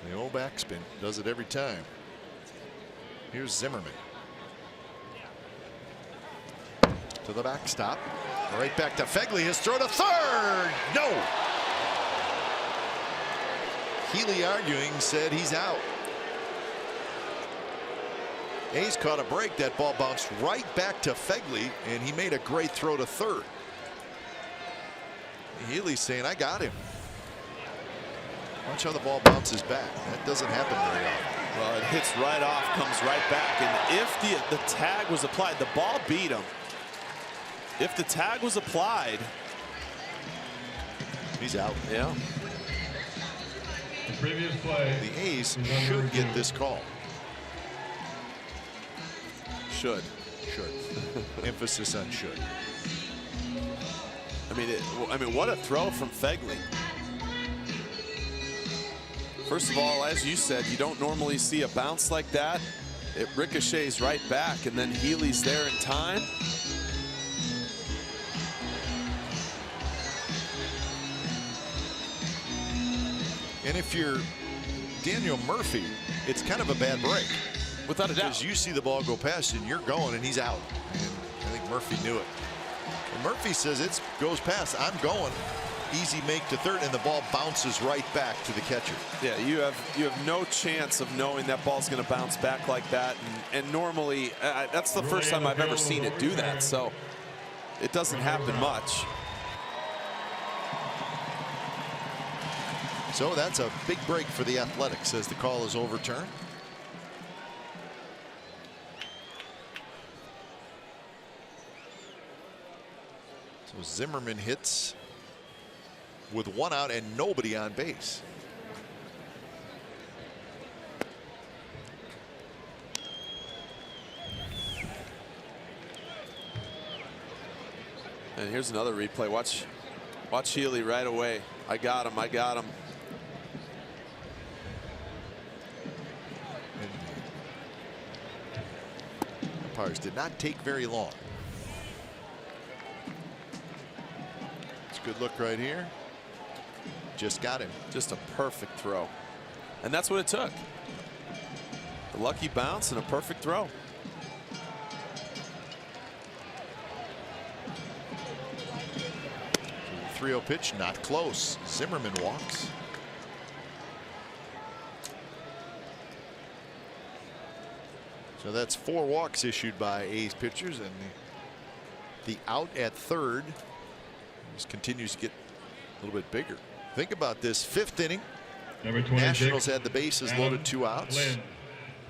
The old backspin does it every time. Here's Zimmerman. To the backstop. Right back to Fegley. His throw to third. No. Healy arguing, said he's out. A's caught a break. That ball bounced right back to Fegley, and he made a great throw to third. Healy's saying, I got him. Watch how the ball bounces back. That doesn't happen very often. Well, it hits right off, comes right back, and if the tag was applied, the ball beat him. If the tag was applied, he's out. Yeah. The previous play. The A's should get this call. Should. Emphasis on should. I mean, what a throw from Fegley. First of all, as you said, you don't normally see a bounce like that. It ricochets right back, and then Healy's there in time. And if you're Daniel Murphy, it's kind of a bad break. Without a doubt. Because you see the ball go past you and you're going and he's out. And I think Murphy knew it. And Murphy says it goes past. I'm going. Easy make to third, and the ball bounces right back to the catcher. Yeah, you have no chance of knowing that ball's going to bounce back like that. And normally, that's the first time I've ever seen it do that. So it doesn't happen much. So that's a big break for the Athletics as the call is overturned. So Zimmerman hits with 1 out and nobody on base. And here's another replay. Watch Healy right away. I got him. Umpires did not take very long. It's a good look right here. Just got him. Just a perfect throw. And that's what it took. The lucky bounce and a perfect throw. The 3-0 pitch, not close. Zimmerman walks. So that's 4 walks issued by A's pitchers, and the out at third just continues to get a little bit bigger. Think about this. 5th inning. Number 26, Nationals had the bases loaded, 2 outs. Lynn.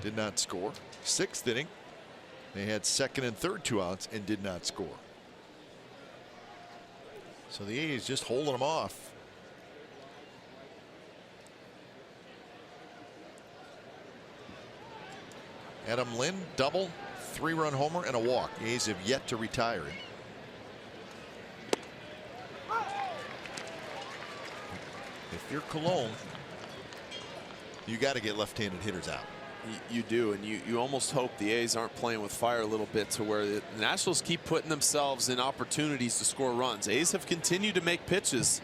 Did not score. 6th inning. They had 2nd and 3rd 2 outs and did not score. So the A's just holding them off. Adam Lynn, double, 3-run homer, and a walk. The A's have yet to retire him. If you're Cologne, you got to get left-handed hitters out. You do, and you almost hope the A's aren't playing with fire a little bit to where the Nationals keep putting themselves in opportunities to score runs. A's have continued to make pitches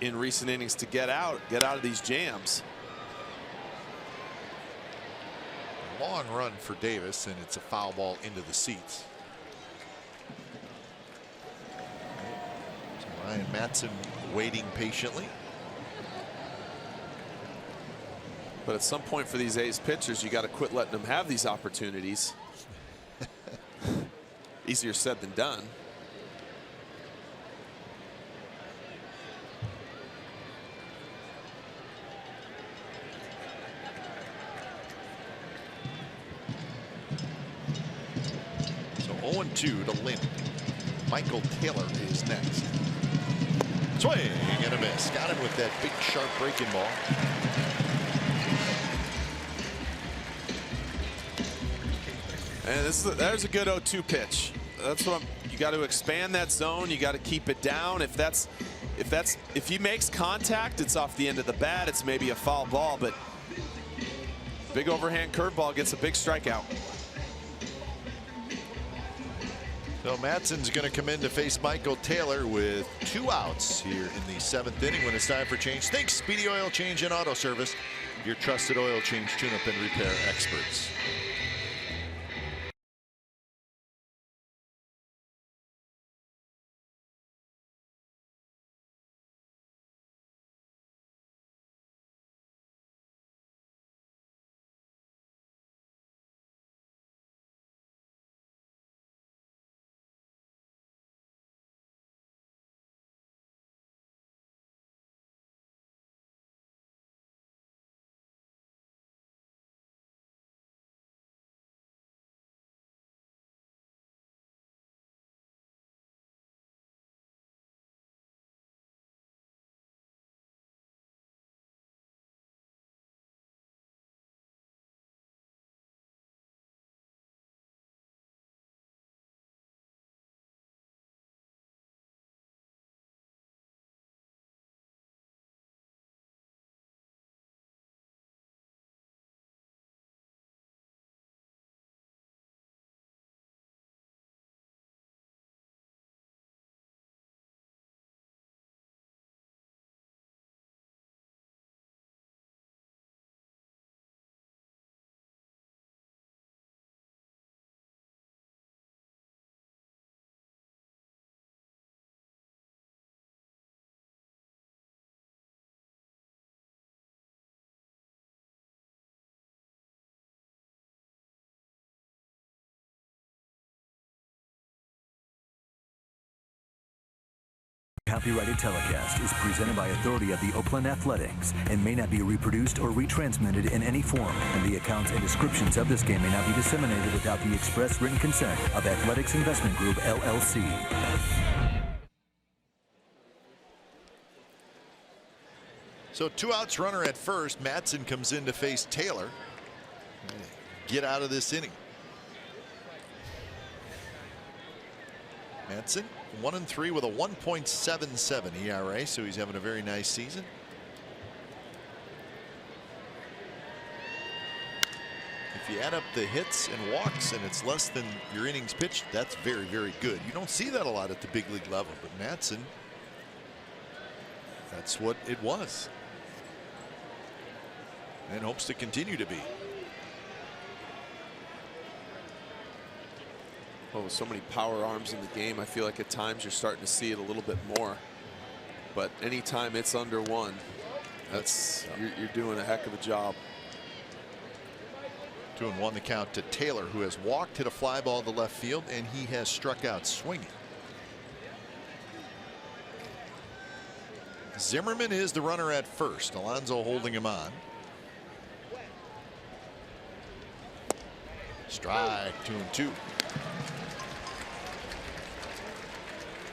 in recent innings to get out of these jams. Long run for Davis, and it's a foul ball into the seats. So Ryan Matson waiting patiently. But at some point for these A's pitchers, you got to quit letting them have these opportunities. Easier said than done. 0-2 to Lynn. Michael Taylor is next. Swing and a miss. Got him with that big sharp breaking ball. And there's a good 0-2 pitch. That's what you got to expand that zone. You got to keep it down. If he makes contact, it's off the end of the bat. It's maybe a foul ball, but big overhand curveball gets a big strikeout. So Matson's going to come in to face Michael Taylor with 2 outs here in the 7th inning when it's time for change. Thanks, Speedy Oil Change and Auto Service, your trusted oil change, tune-up, and repair experts. Copyrighted telecast is presented by authority of the Oakland Athletics and may not be reproduced or retransmitted in any form, and the accounts and descriptions of this game may not be disseminated without the express written consent of Athletics Investment Group, LLC. So 2 outs, runner at first. Matson comes in to face Taylor. Get out of this inning. Matson 1-3 with a 1.77 ERA, so he's having a very nice season. If you add up the hits and walks and it's less than your innings pitched, that's very, very good. You don't see that a lot at the big league level, but Matson, that's what it was, and hopes to continue to be. Oh, so many power arms in the game. I feel like at times you're starting to see it a little bit more. But anytime it's under 1, you're doing a heck of a job. 2-1 the count to Taylor, who has walked, hit a fly ball to left field, and he has struck out swinging. Zimmerman is the runner at first. Alonso holding him on. Strike, 2-2.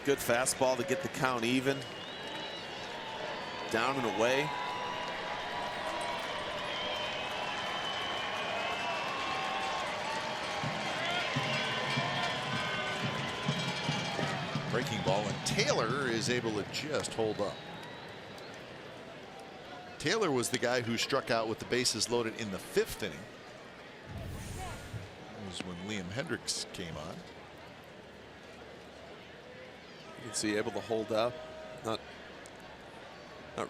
Good fastball to get the count even. Down and away. Breaking ball, and Taylor is able to just hold up. Taylor was the guy who struck out with the bases loaded in the 5th inning. It was when Liam Hendricks came on. You can see able to hold up, not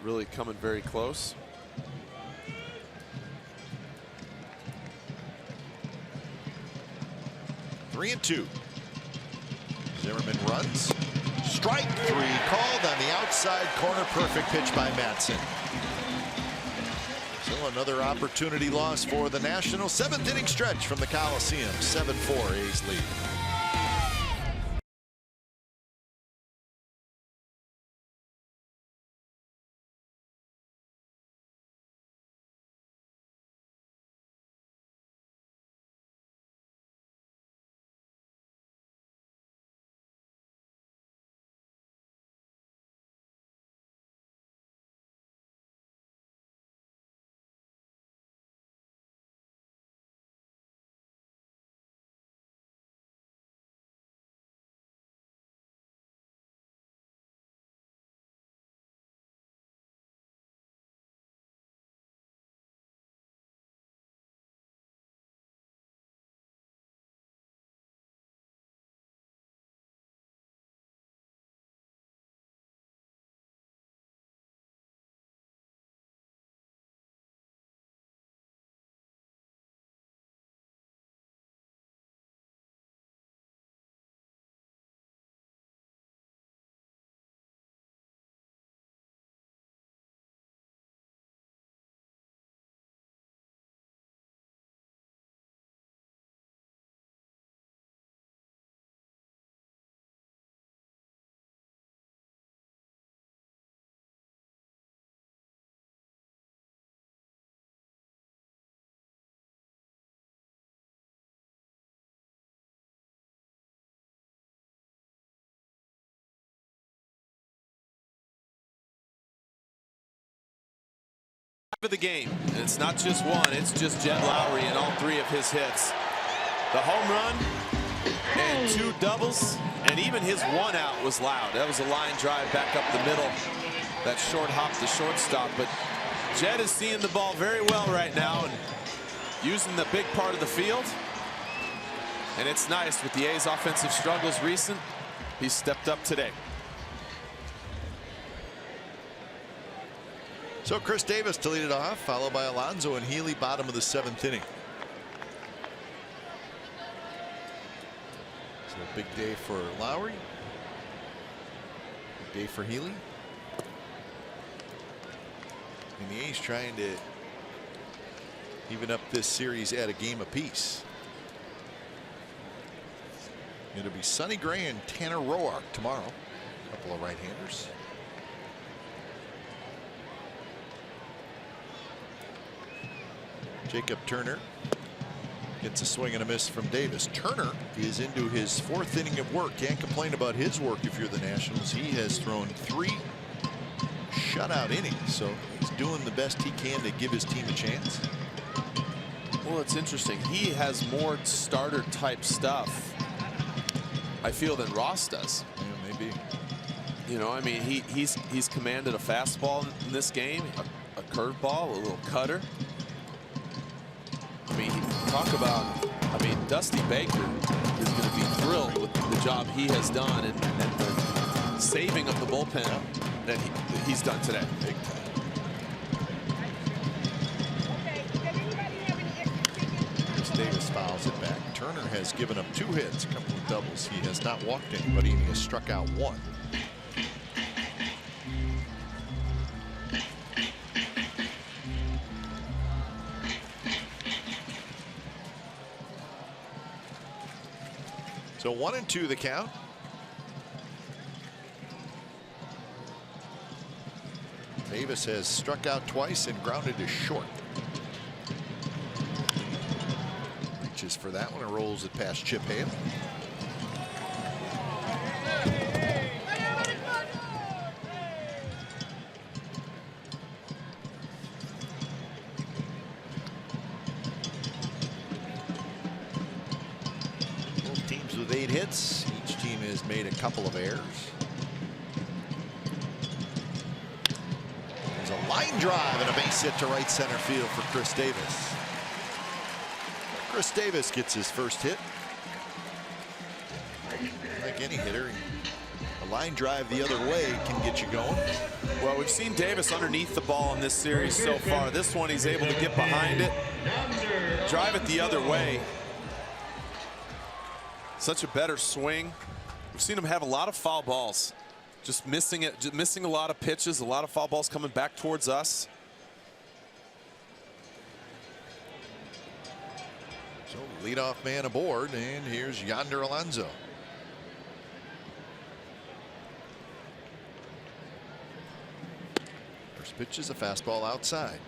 really coming very close. Three and 2. Zimmerman runs. Strike 3 called on the outside corner. Perfect pitch by Matson. So another opportunity loss for the Nationals. 7th inning stretch from the Coliseum. 7-4 A's lead. of the game. And it's not just one, it's just Jed Lowry in all 3 of his hits. The home run and 2 doubles, and even his 1 out was loud. That was a line drive back up the middle. That short hop to shortstop. But Jed is seeing the ball very well right now and using the big part of the field. And it's nice with the A's offensive struggles recent. He stepped up today. So Chris Davis to lead it off, followed by Alonso and Healy, bottom of the 7th inning. So a big day for Lowry. Big day for Healy. And the A's trying to even up this series at a game apiece. It'll be Sonny Gray and Tanner Roark tomorrow. A couple of right-handers. Jacob Turner gets a swing and a miss from Davis. Turner is into his 4th inning of work. Can't complain about his work if you're the Nationals. He has thrown 3 shutout innings, so he's doing the best he can to give his team a chance. Well, it's interesting. He has more starter type stuff, I feel, than Ross does. Yeah, maybe. You know, I mean, he's commanded a fastball in this game, a curveball, a little cutter. I mean, talk about, I mean, Dusty Baker is going to be thrilled with the job he has done and the saving of the bullpen that he's done today. Big time. Chris Davis fouls it back. Turner has given up 2 hits, a couple of doubles. He has not walked anybody, and he has struck out 1. So 1-2 the count. Davis has struck out twice and grounded to short. Reaches for that one and rolls it past Chip Hale. Both teams with 8 hits. Each team has made a couple of errors. A line drive and a base hit to right center field for Chris Davis. Chris Davis gets his first hit. Like any hitter, a line drive the other way can get you going. Well, we've seen Davis underneath the ball in this series so far. This one he's able to get behind it, drive it the other way. Such a better swing. We've seen him have a lot of foul balls. Just missing it, just missing a lot of pitches, a lot of foul balls coming back towards us. So leadoff man aboard, and here's Yonder Alonso. First pitch is a fastball outside.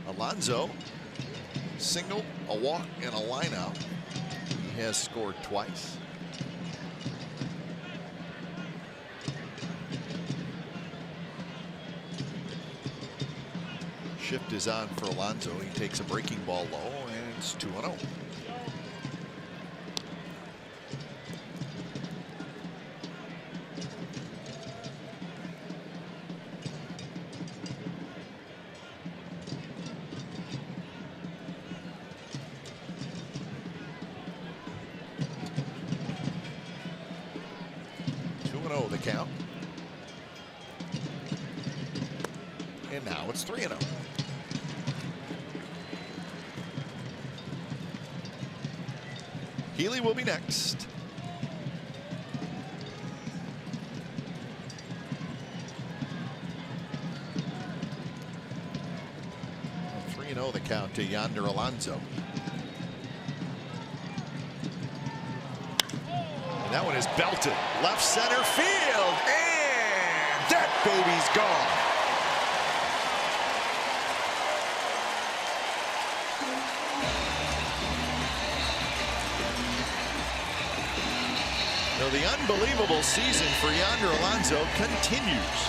Alonso, single, a walk, and a line out. He has scored twice. Shift is on for Alonso. He takes a breaking ball low, and it's 2-0. The count. And now it's 3-0. Healy will be next. Well, 3-0 the count to Yonder Alonso. That one is belted left center field, and that baby's gone. So the unbelievable season for Yonder Alonso continues.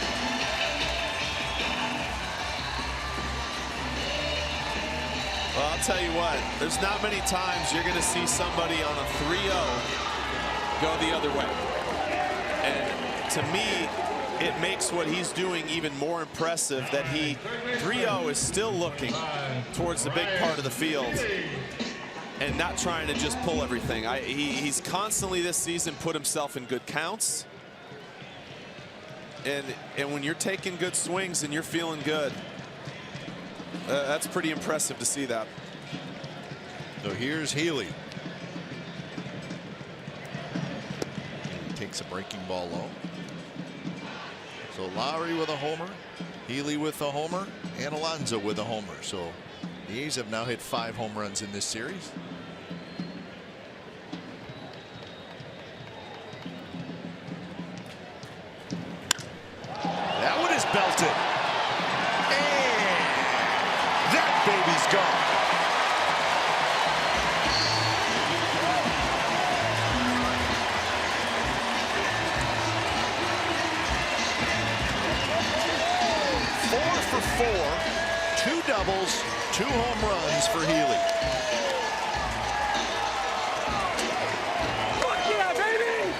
Well, I'll tell you what, there's not many times you're going to see somebody on a 3-0 go the other way. And to me, it makes what he's doing even more impressive that he 3-0 is still looking towards the big part of the field and not trying to just pull everything. He's constantly this season put himself in good counts. And when you're taking good swings and you're feeling good, that's pretty impressive to see that. So here's Healy. He takes a breaking ball low. So Lowry with a homer, Healy with a homer, and Alonso with a homer. So the A's have now hit 5 home runs in this series. That one is belted. And that baby's gone. For 4, 2 doubles, 2 home runs for Healy. Fuck yeah, baby!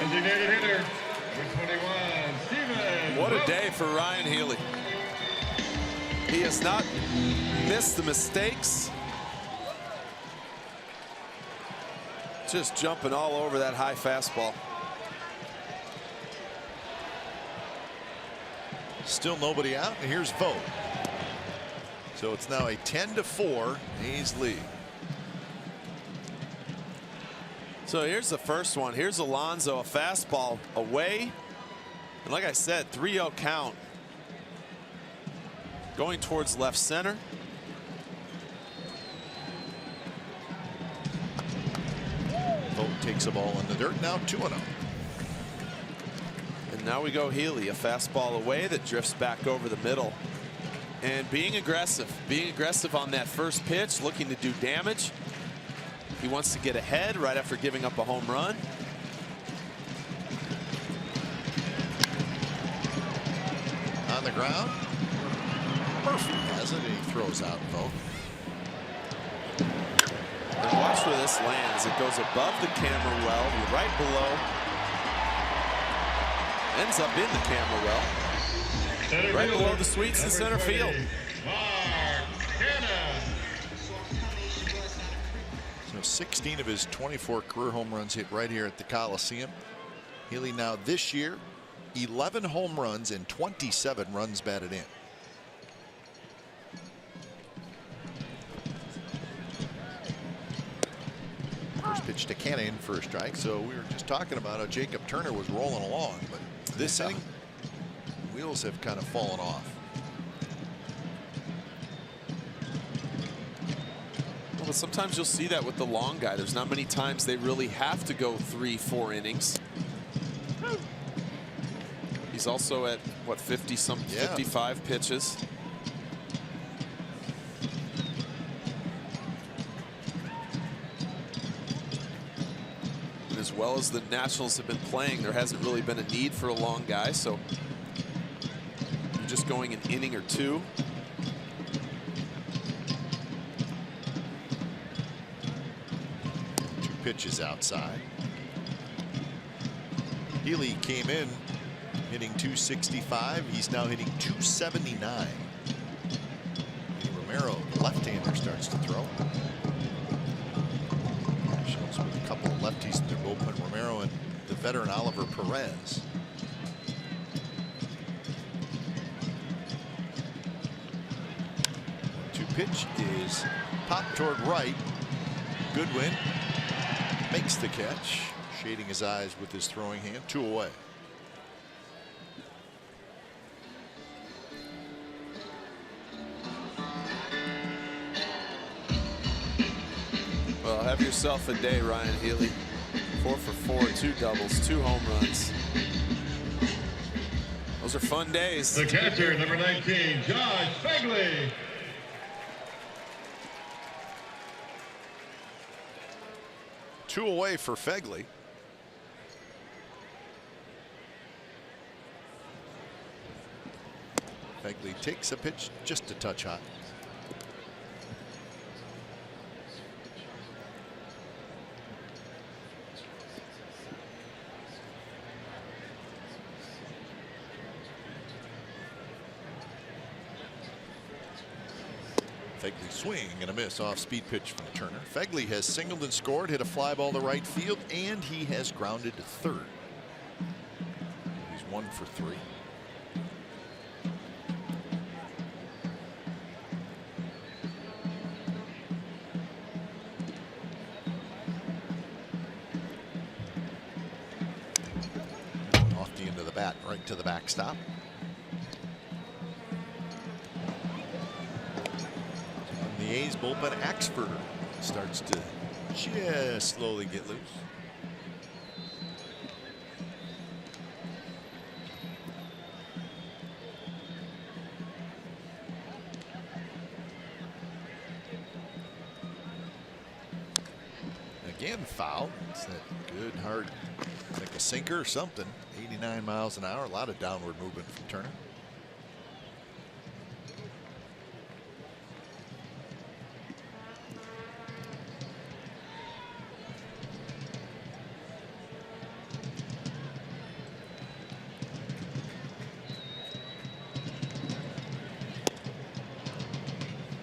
Designated hitter, number 21, Steven. What a day for Ryan Healy. He has not missed the mistakes. Just jumping all over that high fastball. Still nobody out, and here's Vogt. So it's now a 10-4 A's lead. So here's the first one. Here's Alonso, a fastball away. And like I said, 3-0 count. Going towards left center. Vogt takes a ball in the dirt, now 2-0. And now we go Healy, a fastball away that drifts back over the middle. And being aggressive on that first pitch, looking to do damage. He wants to get ahead right after giving up a home run. On the ground. Murphy has it, and he throws out Vogt. And watch where this lands. It goes above the camera well, right below. Ends up in the camera well. Right below the suites in center field. So 16 of his 24 career home runs hit right here at the Coliseum. Healy now this year 11 home runs and 27 runs batted in. First pitch to Canna in for a strike. So we were just talking about how Jacob Turner was rolling along, but this inning wheels have kind of fallen off. Well, but sometimes you'll see that with the long guy. There's not many times they really have to go 3-4 innings. He's also at what, 55 pitches. And as well as the Nationals have been playing, there hasn't really been a need for a long guy, so you're just going an inning or two. Pitches outside. Healy came in hitting 265. He's now hitting 279. Romero, the left-hander, starts to throw. Nationals with a couple of lefties in their bullpen. Romero and the veteran Oliver Perez. Pitch is popped toward right. Goodwin makes the catch, shading his eyes with his throwing hand. 2 away. Well, have yourself a day, Ryan Healy. 4 for 4, 2 doubles, 2 home runs. Those are fun days. The catcher, number 19, Josh Begley. 2 away for Fegley. Fegley takes a pitch just a touch hot. Fegley swing and a miss off speed pitch from Turner. Fegley has singled and scored, hit a fly ball to right field, and he has grounded to third. He's 1 for 3. Off the end of the bat, right to the backstop. The A's bullpen, Axford starts to just slowly get loose. Again, foul. It's that good, hard, like a sinker or something. 89 miles an hour. A lot of downward movement from Turner.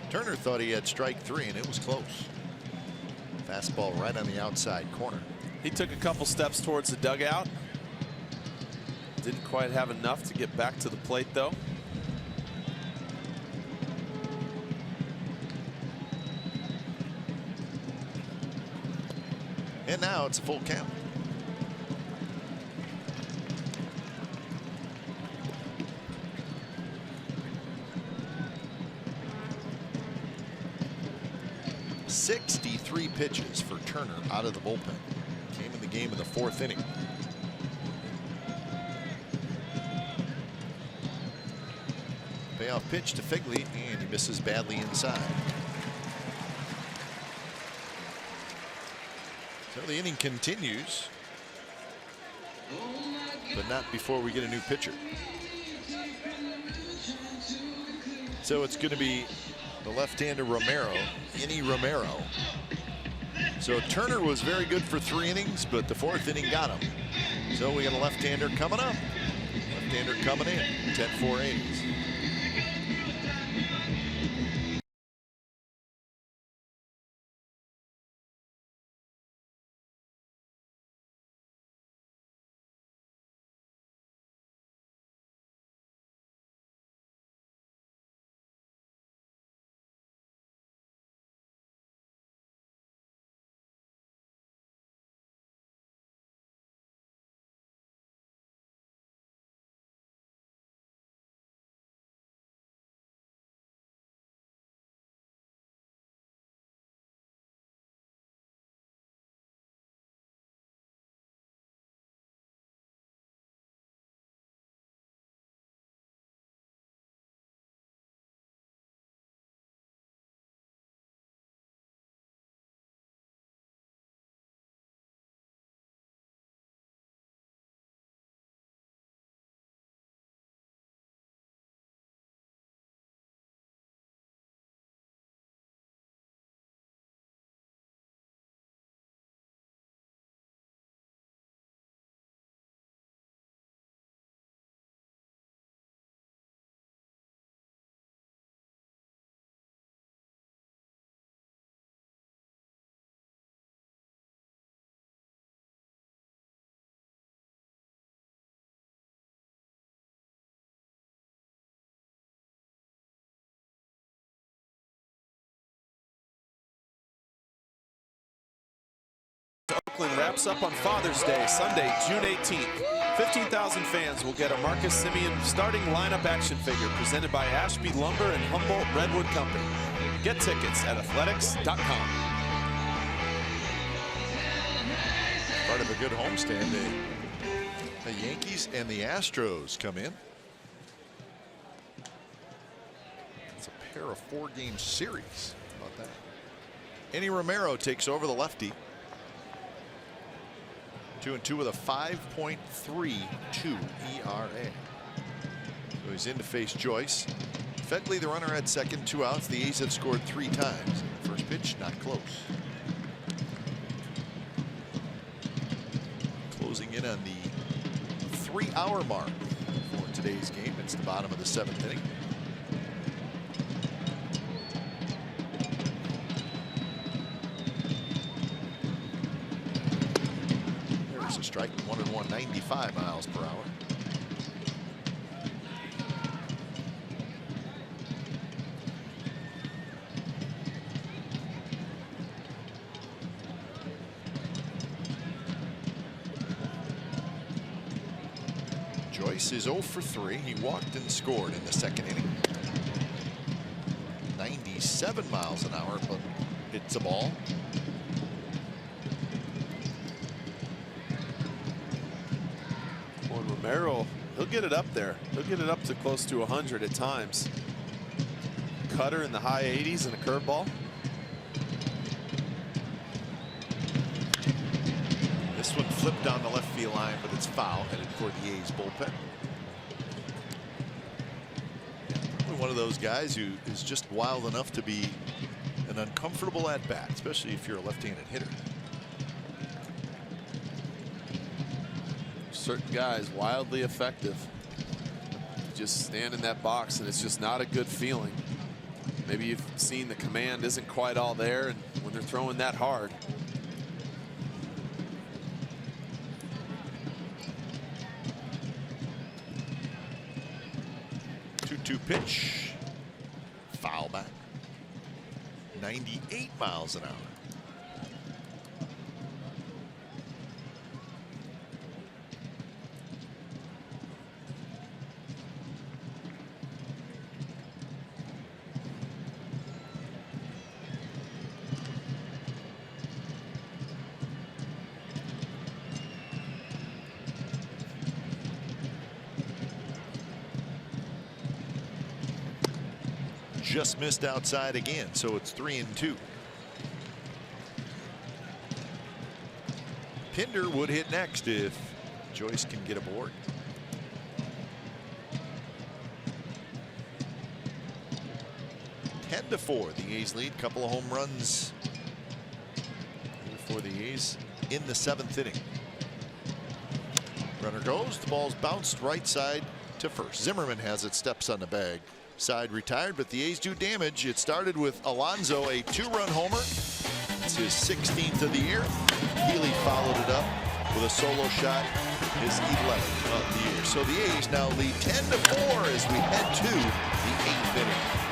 Turner thought he had strike 3, and it was close. Fastball right on the outside corner. He took a couple steps towards the dugout. Didn't quite have enough to get back to the plate, though. And now it's a full count. .63 pitches for Turner out of the bullpen. Came in the game in the 4th inning. Payoff pitch to Fegley, and he misses badly inside. So the inning continues, but not before we get a new pitcher. So it's going to be the left-hander Romero, Romero. So Turner was very good for 3 innings, but the 4th inning got him. So we got a left-hander coming up. Left-hander coming in. 10-4 A's. Oakland wraps up on Father's Day, Sunday, June 18th. 15,000 fans will get a Marcus Simeon starting lineup action figure presented by Ashby Lumber and Humboldt Redwood Company. Get tickets at athletics.com. Part of a good homestand. The Yankees and the Astros come in. It's a pair of 4-game series. How about that? Romero takes over, the lefty. 2-2 with a 5.32 ERA. So he's in to face Joyce. Fedley, the runner at second, 2 outs. The A's have scored 3 times. First pitch, not close. Closing in on the 3-hour mark for today's game. It's the bottom of the 7th inning. There's a strike, 1-1, 95 miles per hour. Joyce is 0 for 3. He walked and scored in the 2nd inning. 97 miles an hour, but it's a ball. Well, Romero, he'll get it up there. He'll get it up to close to 100 at times. Cutter in the high 80s and a curveball. This one flipped down the left field line, but it's foul, headed for the A's bullpen. Probably one of those guys who is just wild enough to be an uncomfortable at bat, especially if you're a left-handed hitter. Certain guys wildly effective. You just stand in that box and it's just not a good feeling. Maybe you've seen the command isn't quite all there, and when they're throwing that hard. 2-2 pitch. Foul back. 98 miles an hour. Just missed outside again, so it's 3-2. Pinder would hit next if Joyce can get aboard. Ten to 4, the A's lead. Couple of home runs for the A's in the 7th inning. Runner goes. The ball's bounced right side to first. Zimmerman has it. Steps on the bag. Side retired, but the A's do damage. It started with Alonso, a 2-run homer. It's his 16th of the year. Healy followed it up with a solo shot, his 11th of the year. So the A's now lead 10 to 4 as we head to the 8th inning.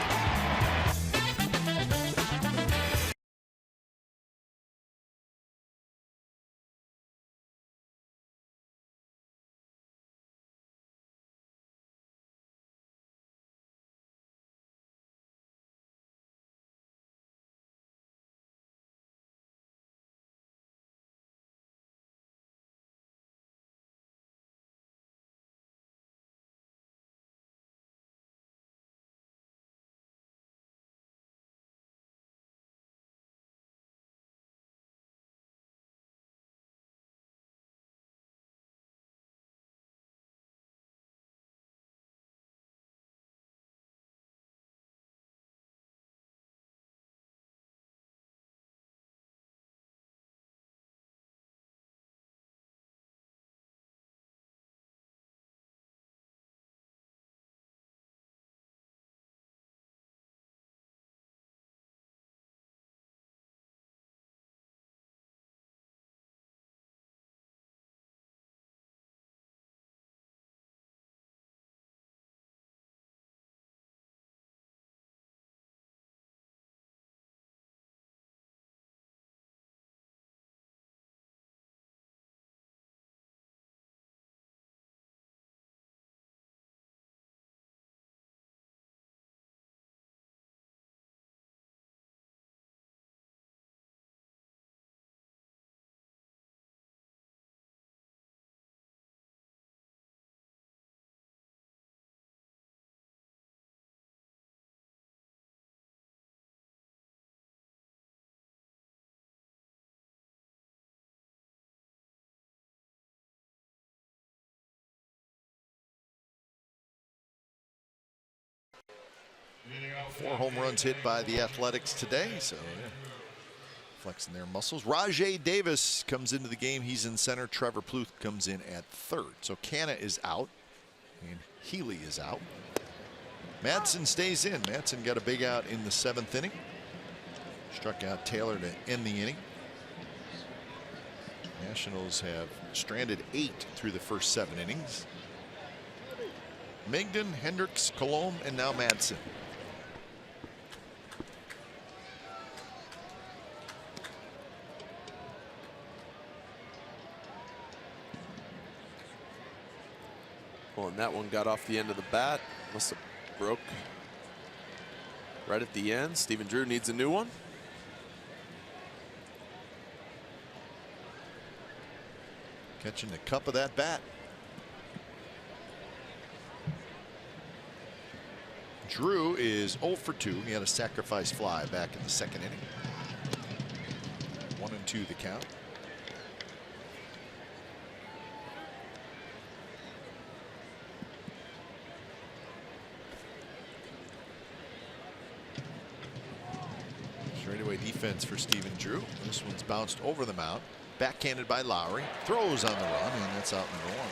4 home runs hit by the Athletics today, so yeah, flexing their muscles. Rajay Davis comes into the game. He's in center. Trevor Pluth comes in at third. So Canna is out, and Healy is out. Madsen stays in. Madsen got a big out in the 7th inning. Struck out Taylor to end the inning. Nationals have stranded 8 through the first 7 innings. Migden, Hendricks, Colomb, and now Madsen. Well, and that one got off the end of the bat. Must have broke right at the end. Stephen Drew needs a new one. Catching the cup of that bat. Drew is 0 for 2. He had a sacrifice fly back in the 2nd inning. 1-2 the count. Straightaway defense for Stephen Drew. This one's bounced over the mound. Backhanded by Lowry. Throws on the run, and that's out number 1.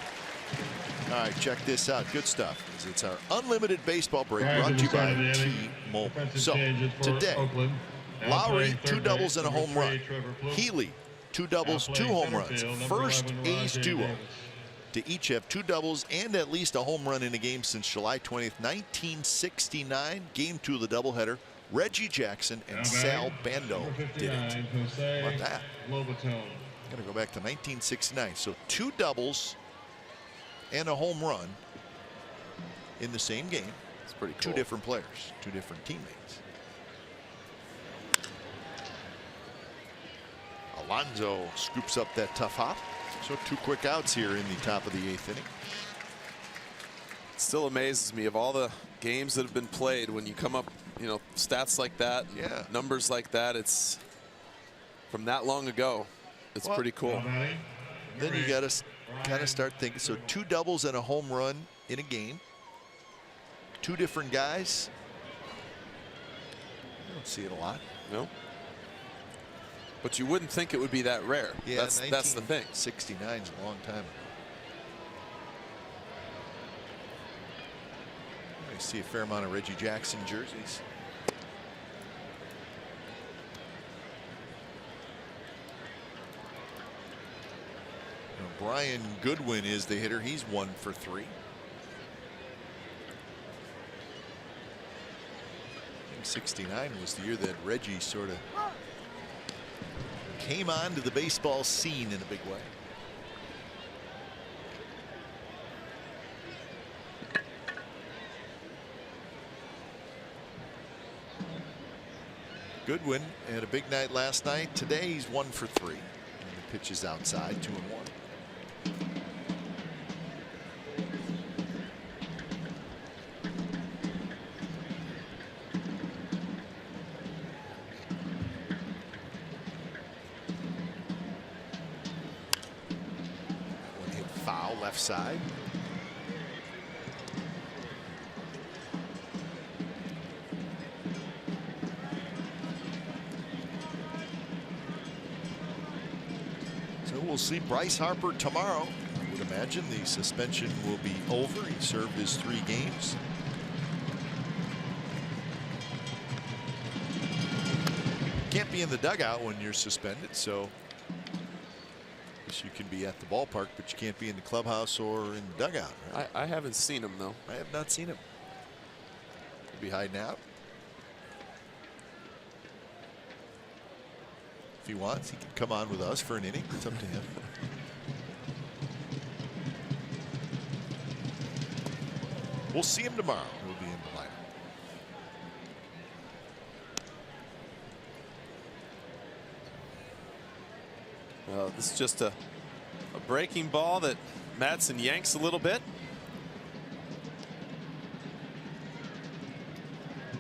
All right, check this out. Good stuff. It's our unlimited baseball break brought to you by T-Mobile. So today, Lowry 2 doubles and a home run. Healy 2 doubles, 2 home runs. First A's duo to each have 2 doubles and at least a home run in a game since July 20th, 1969. Game 2 of the doubleheader. Reggie Jackson and Sal Bando did it. How about that? Got to go back to 1969. So 2 doubles and a home run in the same game. It's pretty cool. 2 different players, 2 different teammates. Alonso scoops up that tough hop. So 2 quick outs here in the top of the 8th inning. It still amazes me of all the games that have been played when you come up, you know, stats like that, yeah, numbers like that. It's from that long ago. It's pretty cool. Then you got to kind of start thinking. So 2 doubles and a home run in a game. 2 different guys. You don't see it a lot. No. But you wouldn't think it would be that rare. Yeah, that's the thing. 69 is a long time ago. I see a fair amount of Reggie Jackson jerseys. Now, Brian Goodwin is the hitter. He's 1 for 3. I think 69 was the year that Reggie sort of came onto the baseball scene in a big way. Goodwin had a big night last night. Today he's 1 for 3. And the pitch is outside, 2-1. One hit foul left side. We'll see Bryce Harper tomorrow. I would imagine the suspension will be over. He served his 3 games. Can't be in the dugout when you're suspended, so I guess you can be at the ballpark, but you can't be in the clubhouse or in the dugout. Right? I haven't seen him though. I have not seen him. He'll be hiding out. If he wants, he can come on with us for an inning. It's up to him. We'll see him tomorrow. He'll be in the lineup. This is just a breaking ball that Madsen yanks a little bit.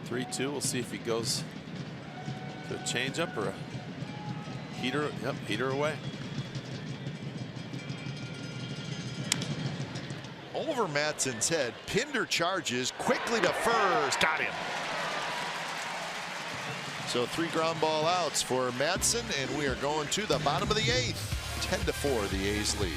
3-2. We'll see if he goes to a changeup or a heater. Yep, heater away. over Matson's head. Pinder charges quickly to first. Got him. So 3 ground ball outs for Matson, and we are going to the bottom of the 8th. 10-4, the A's lead.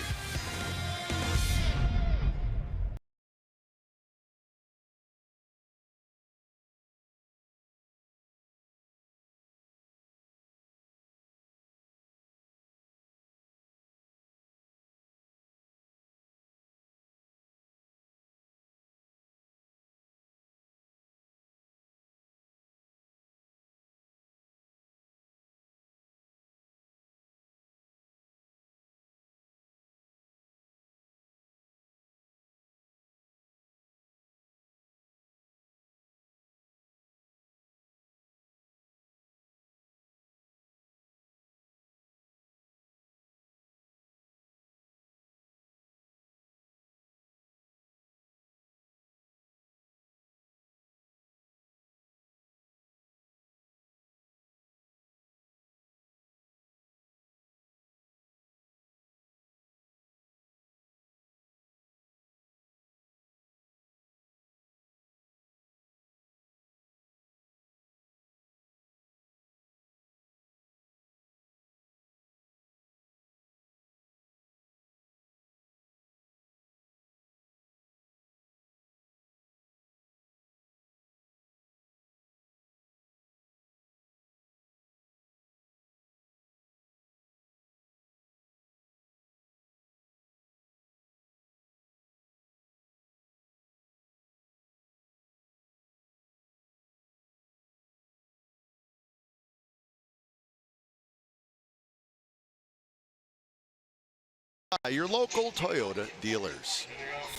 Your local Toyota dealers.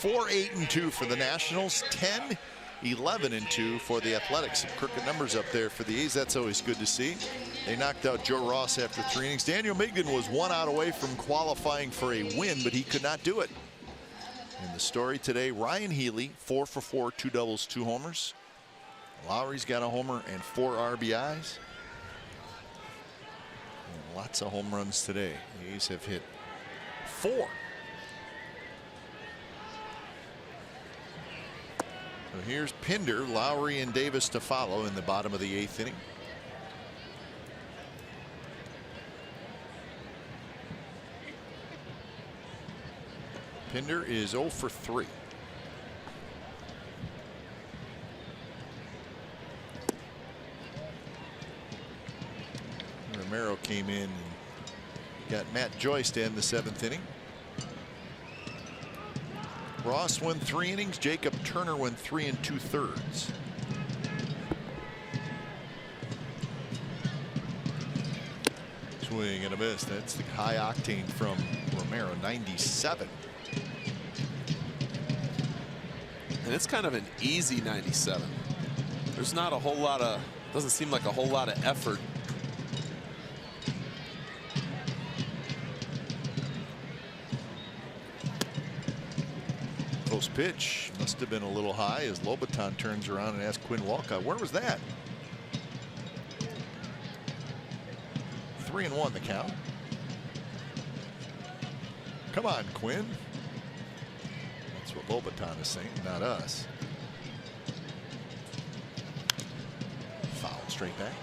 4-8-2 for the Nationals, 10-11-2 for the Athletics. Some crooked numbers up there for the A's. That's always good to see. They knocked out Joe Ross after 3 innings. Daniel Migden was 1 out away from qualifying for a win, but he could not do it. In the story today, Ryan Healy, 4 for 4, 2 doubles, 2 homers. Lowry's got a homer and 4 RBIs. And lots of home runs today. The A's have hit 4. So here's Pinder, Lowry, and Davis to follow in the bottom of the 8th inning. Pinder is 0 for 3. Romero came in and got Matt Joyce to end the 7th inning. Ross went 3 innings. Jacob Turner went 3 2/3. Swing and a miss. That's the high octane from Romero, 97. And it's kind of an easy 97. There's not a whole lot of, doesn't seem like a whole lot of effort. Post pitch must have been a little high as Lobaton turns around and asks Quinn Walcott, where was that? 3-1 the count. Come on, Quinn. That's what Lobaton is saying, not us. Foul straight back.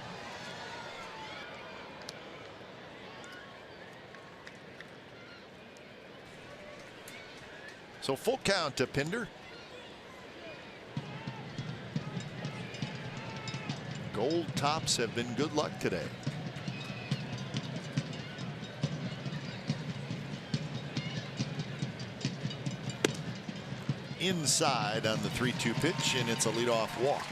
So full count to Pinder. Gold tops have been good luck today. Inside on the 3-2 pitch, and it's a leadoff walk.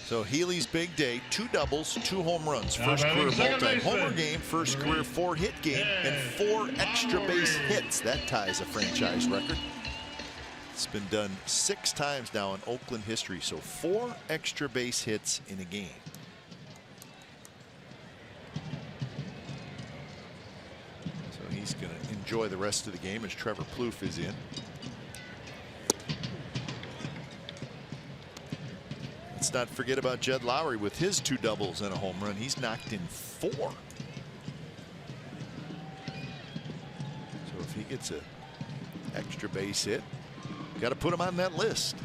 So Healy's big day, 2 doubles, 2 home runs, first career multi-homer game, first career 4-hit game, and 4 extra base hits. That ties a franchise record. It's been done 6 times now in Oakland history, so 4 extra base hits in a game. So he's going to enjoy the rest of the game as Trevor Plouffe is in. Let's not forget about Jed Lowry with his 2 doubles and a home run. He's knocked in 4. gets a extra base hit. Got to put him on that list.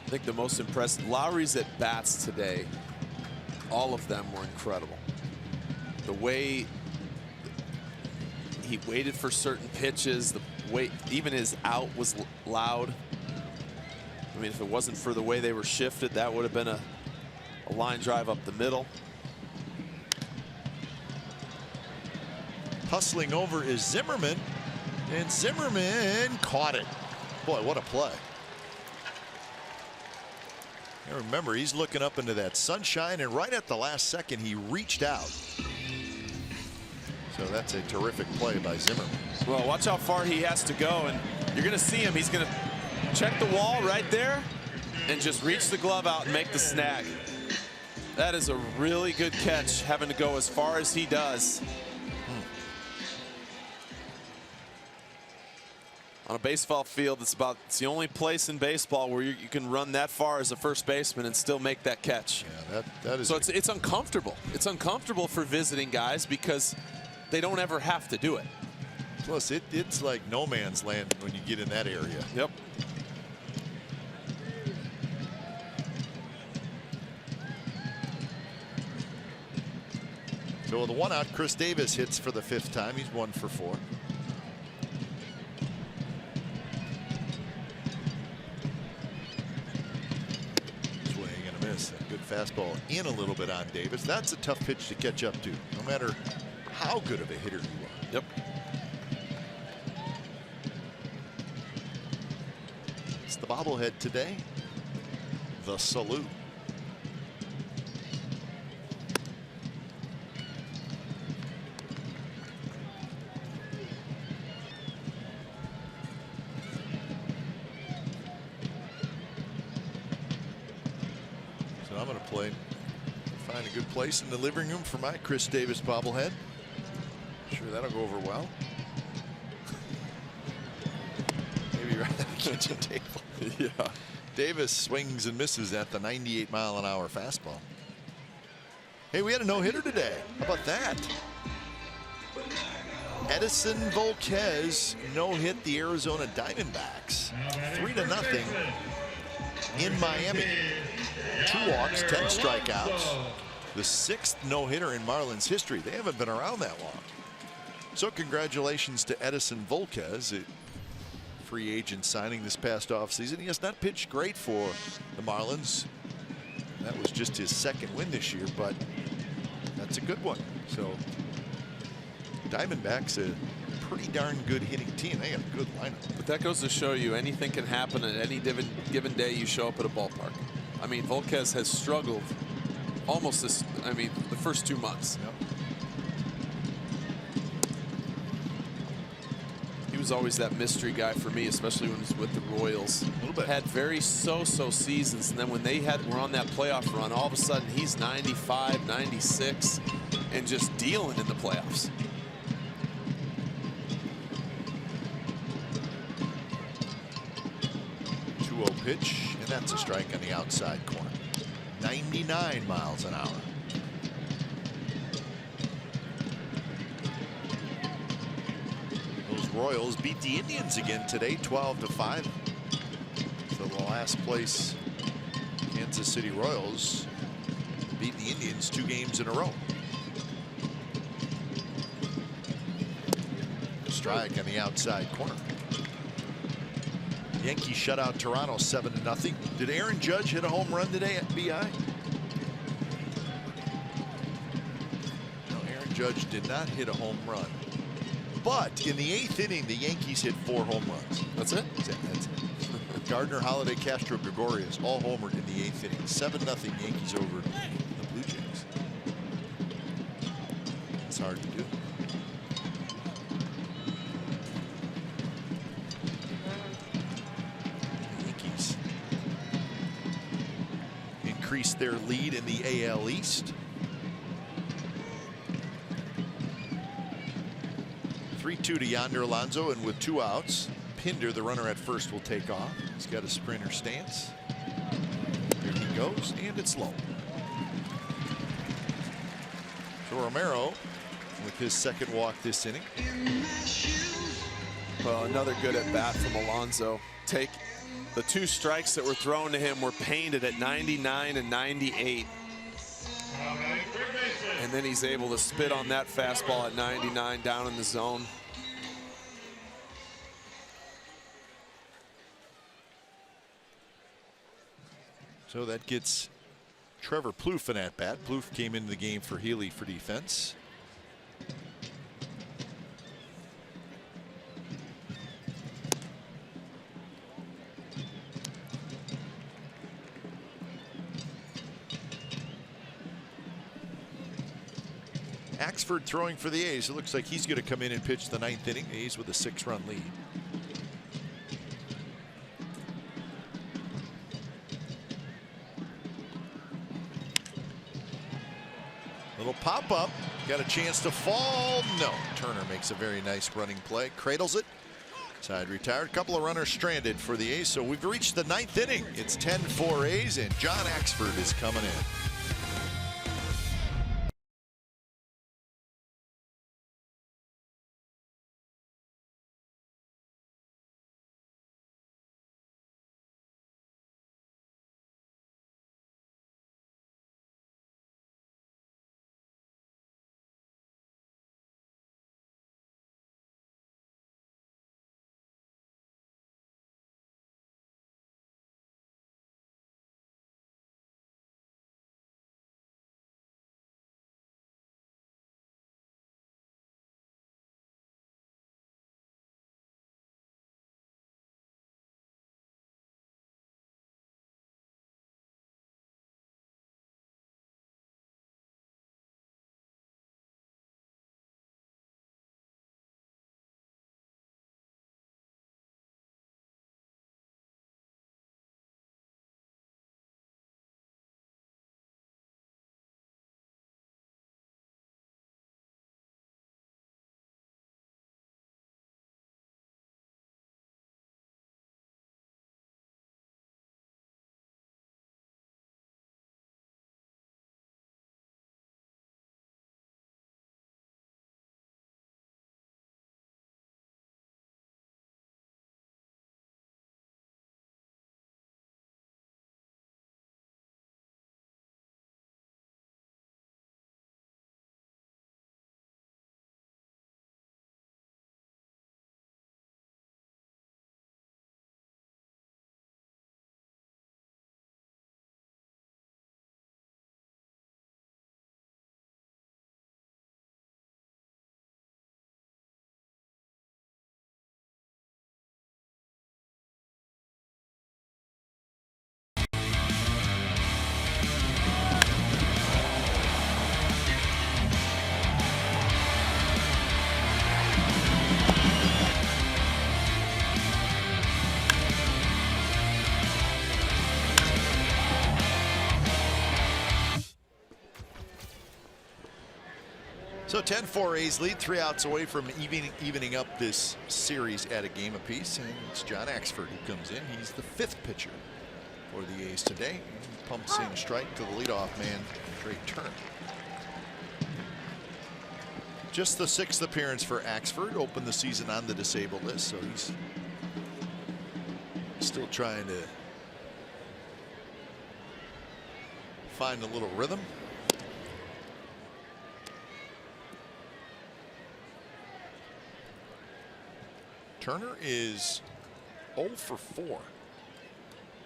I think the most impressive, Lowry's at bats today, all of them were incredible. The way he waited for certain pitches, the way even his out was loud. I mean, if it wasn't for the way they were shifted, that would have been a line drive up the middle. Hustling over is Zimmerman, and Zimmerman caught it. Boy, what a play. And remember, he's looking up into that sunshine, and right at the last second, he reached out. So that's a terrific play by Zimmerman. Well, watch how far he has to go, and you're going to see him. He's going to check the wall right there and just reach the glove out and make the snag. That is a really good catch, having to go as far as he does. On a baseball field, it's the only place in baseball where you can run that far as a first baseman and still make that catch. Yeah, that is. So it's uncomfortable. It's uncomfortable for visiting guys because they don't ever have to do it. Plus, it's like no man's land when you get in that area. Yep. So with the 1 out, Chris Davis hits for the 5th time. He's 1 for 4. Swing and a miss. A good fastball in a little bit on Davis. That's a tough pitch to catch up to, no matter how good of a hitter you are. Yep. It's the bobblehead today. The salute. So I'm going to find a good place in the living room for my Chris Davis bobblehead. Sure, that'll go over well. Maybe right at the kitchen table. Yeah. Davis swings and misses at the 98-mile-an-hour fastball. Hey, we had a no-hitter today. How about that? Edison Volquez no-hit the Arizona Diamondbacks 3-0 in Miami. 2 walks, 10 strikeouts. The 6th no-hitter in Marlins history. They haven't been around that long. So congratulations to Edison Volquez, a free agent signing this past offseason. He has not pitched great for the Marlins. That was just his 2nd win this year, but that's a good one. So Diamondbacks, a pretty darn good hitting team. They have a good lineup. But that goes to show you anything can happen at any given day you show up at a ballpark. I mean, Volquez has struggled almost the first 2 months. Yep. He was always that mystery guy for me, especially when he was with the Royals. A little bit. Had very so-so seasons, and then when they were on that playoff run, all of a sudden he's 95, 96, and just dealing in the playoffs. Pitch, and that's a strike on the outside corner. 99 miles an hour. Those Royals beat the Indians again today, 12-5. So the last place Kansas City Royals beat the Indians 2 games in a row. Strike on the outside corner. Yankees shut out Toronto 7-0. Did Aaron Judge hit a home run today at BI? No, Aaron Judge did not hit a home run. But in the 8th inning, the Yankees hit 4 home runs. That's it? That's it. Gardner, Holiday, Castro, Gregorius all homered in the 8th inning. 7-0 Yankees over the Blue Jays. It's hard to do. Increase their lead in the AL East. 3-2 to Yonder Alonso, and with 2 outs, Pinder, the runner at first, will take off. He's got a sprinter stance. Here he goes, and it's low. So Romero with his second walk this inning. Well, another good at bat from Alonso. Take the 2 strikes that were thrown to him were painted at 99 and 98. And then he's able to spit on that fastball at 99 down in the zone. So that gets Trevor Plouffe an at bat. Plouffe came into the game for Healy for defense. Axford throwing for the A's. It looks like he's going to come in and pitch the 9th inning. The A's with a 6-run lead. Little pop up. Got a chance to fall. No. Turner makes a very nice running play. Cradles it. Side retired. Couple of runners stranded for the A's. So we've reached the 9th inning. It's 10-4 A's, and John Axford is coming in. So 10-4 A's lead, 3 outs away from evening up this series at a game apiece. And it's John Axford who comes in. He's the 5th pitcher for the A's today. He pumps in strike to the leadoff man, Trey Turner. Just the 6th appearance for Axford. Opened the season on the disabled list, so he's still trying to find a little rhythm. Turner is 0 for 4,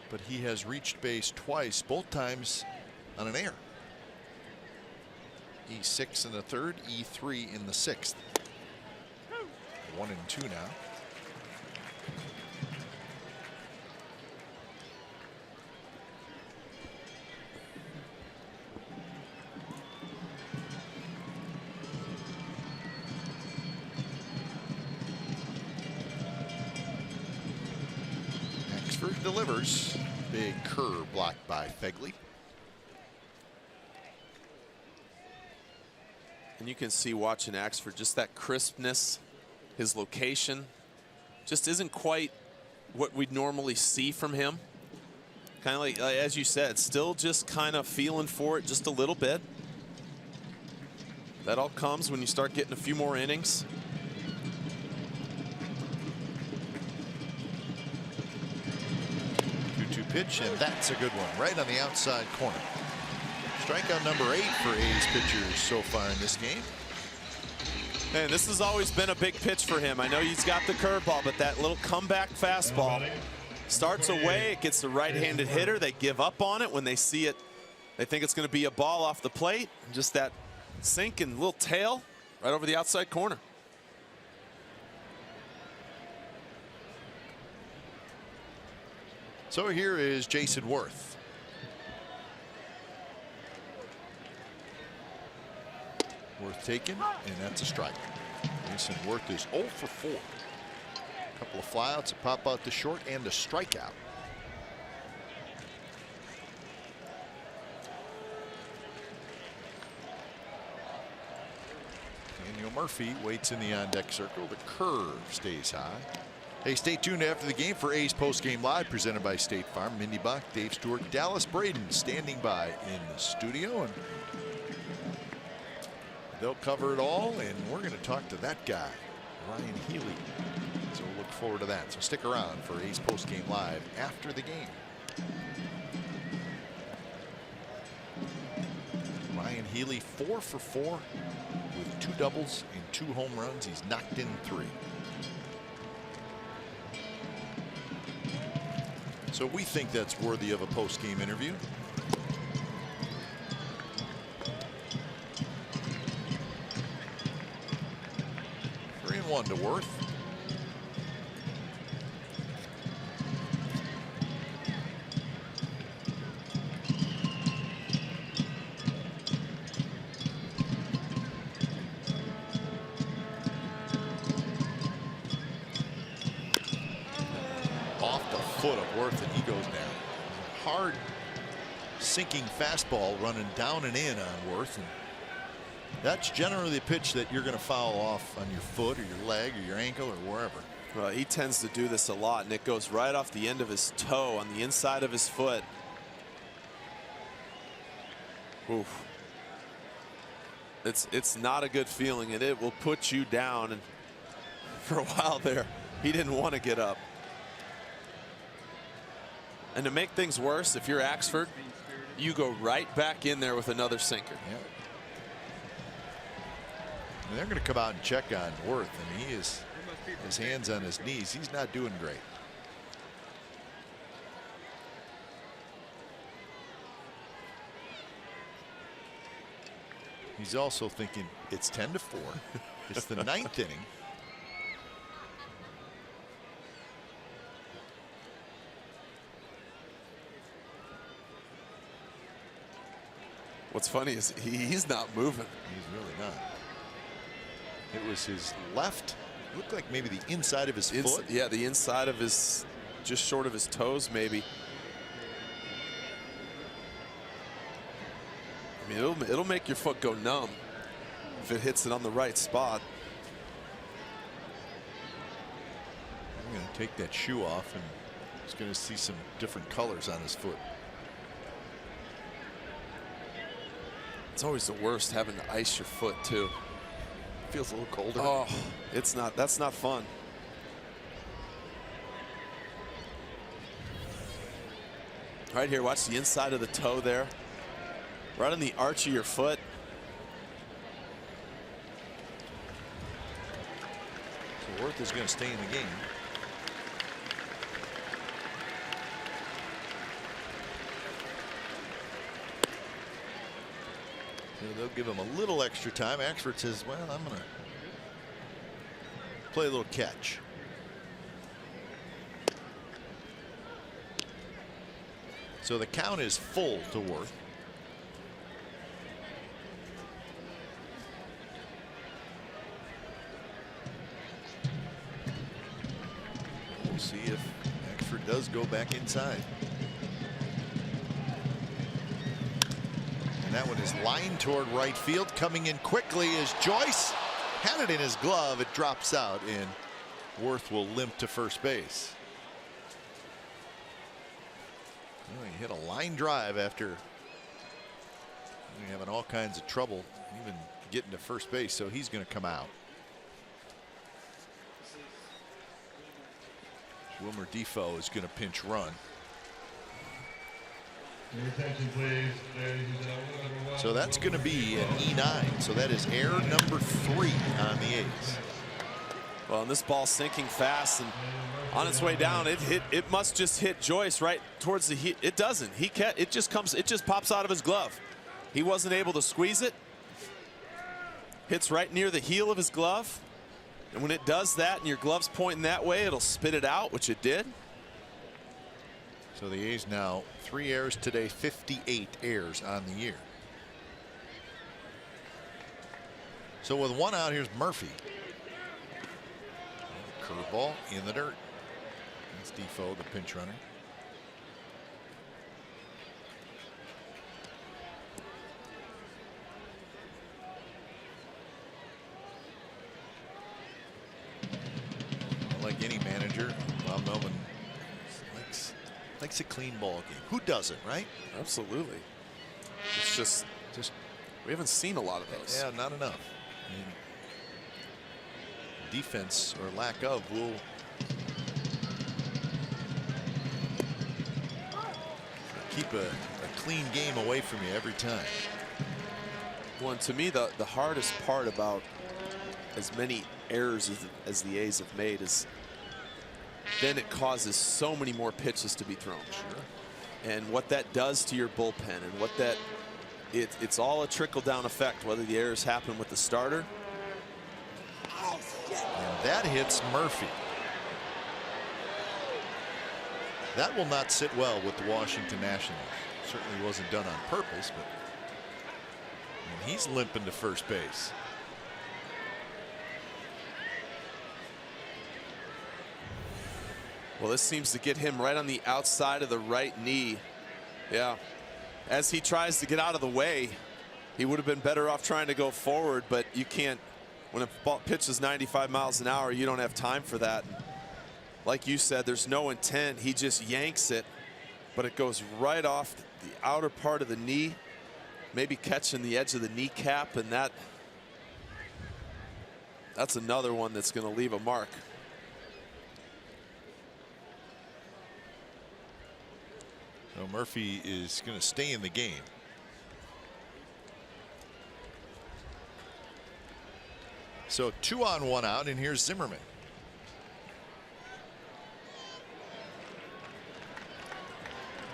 but he has reached base twice, both times on an error. E6 in the 3rd, E3 in the 6th. 1 and 2 now. Delivers. Big curve blocked by Fegley. And you can see watching Axford just that crispness, his location just isn't quite what we'd normally see from him. Kind of like, as you said, still just kind of feeling for it just a little bit. That all comes when you start getting a few more innings. 2-2 pitch, and that's a good one, right on the outside corner. Strikeout number 8 for A's pitchers so far in this game. And this has always been a big pitch for him. I know he's got the curveball, but that little comeback fastball starts away. It gets the right-handed hitter. They give up on it when they see it. They think it's going to be a ball off the plate. Just that sink and little tail right over the outside corner. So here is Jason Worth. Worth taken, and that's a strike. Jason Worth is 0 for 4. A couple of flyouts, a pop out to short, and a strikeout. Daniel Murphy waits in the on-deck circle. The curve stays high. Hey, stay tuned after the game for A's Postgame Live, presented by State Farm. Mindy Buck, Dave Stewart, Dallas Braden standing by in the studio, and they'll cover it all, and we're going to talk to that guy, Ryan Healy. So we'll look forward to that. So stick around for A's Postgame Live after the game. Ryan Healy 4 for 4 with 2 doubles and 2 home runs. He's knocked in 3. So we think that's worthy of a post-game interview. Three and 1 to Worth. Foot of Worth, and he goes down. Hard sinking fastball running down and in on Worth, and that's generally the pitch that you're going to foul off on your foot or your leg or your ankle or wherever. Well, he tends to do this a lot, and it goes right off the end of his toe on the inside of his foot. Oof. It's not a good feeling, and it will put you down. And for a while there, he didn't want to get up. And to make things worse, if you're Axford, you go right back in there with another sinker. Yep. And they're going to come out and check on Worth, and he is, his hands on his knees. He's not doing great. He's also thinking it's 10 to 4. It's the 9th inning. What's funny is he's not moving. He's really not. It was his left. Looked like maybe the inside of his foot. Yeah, the inside of his, just short of his toes, maybe. I mean, it'll make your foot go numb if it hits it on the right spot. I'm going to take that shoe off, and he's going to see some different colors on his foot. It's always the worst having to ice your foot too. Feels a little colder. Oh, it's not. That's not fun. Right here, watch the inside of the toe there. Right on the arch of your foot. So Worth is going to stay in the game. They'll give him a little extra time. Axford says, well, I'm going to play a little catch. So the count is full to Worth. We'll see if Axford does go back inside. And that one is lined toward right field. Coming in quickly is Joyce. Had it in his glove. It drops out, and Worth will limp to first base. Well, he hit a line drive after having all kinds of trouble even getting to first base, so he's going to come out. Wilmer Defoe is going to pinch run. Your attention, please, ladies and gentlemen. So that's going to be an E9. So that is error number 3 on the A's. Well, and this ball's sinking fast, and on its way down, it must just hit Joyce right towards the heat. It doesn't. It just pops out of his glove. He wasn't able to squeeze it. Hits right near the heel of his glove. And when it does that and your glove's pointing that way, it'll spit it out, which it did. So the A's now 3 errors today, 58 errors on the year. So with 1 out, here's Murphy. Curveball in the dirt. That's Defoe, the pinch runner. Like any manager, Bob Melvin likes a clean ball game. Who doesn't, right? Absolutely. It's just we haven't seen a lot of those. Yeah, not enough. I mean, defense or lack of will keep a clean game away from you every time. Well, and to me, the hardest part about as many errors as the A's have made is then it causes so many more pitches to be thrown. Sure. And what that does to your bullpen, and what that it's all a trickle-down effect, whether the errors happen with the starter. And that hits Murphy. That will not sit well with the Washington Nationals. Certainly wasn't done on purpose, but and he's limping to first base. Well, this seems to get him right on the outside of the right knee. Yeah. As he tries to get out of the way, he would have been better off trying to go forward, but you can't. When a ball pitches 95 miles an hour, you don't have time for that. Like you said, there's no intent. He just yanks it, but it goes right off the outer part of the knee, maybe catching the edge of the kneecap, and that's another one that's going to leave a mark. So Murphy is going to stay in the game. So 2 on 1 out, and here's Zimmerman.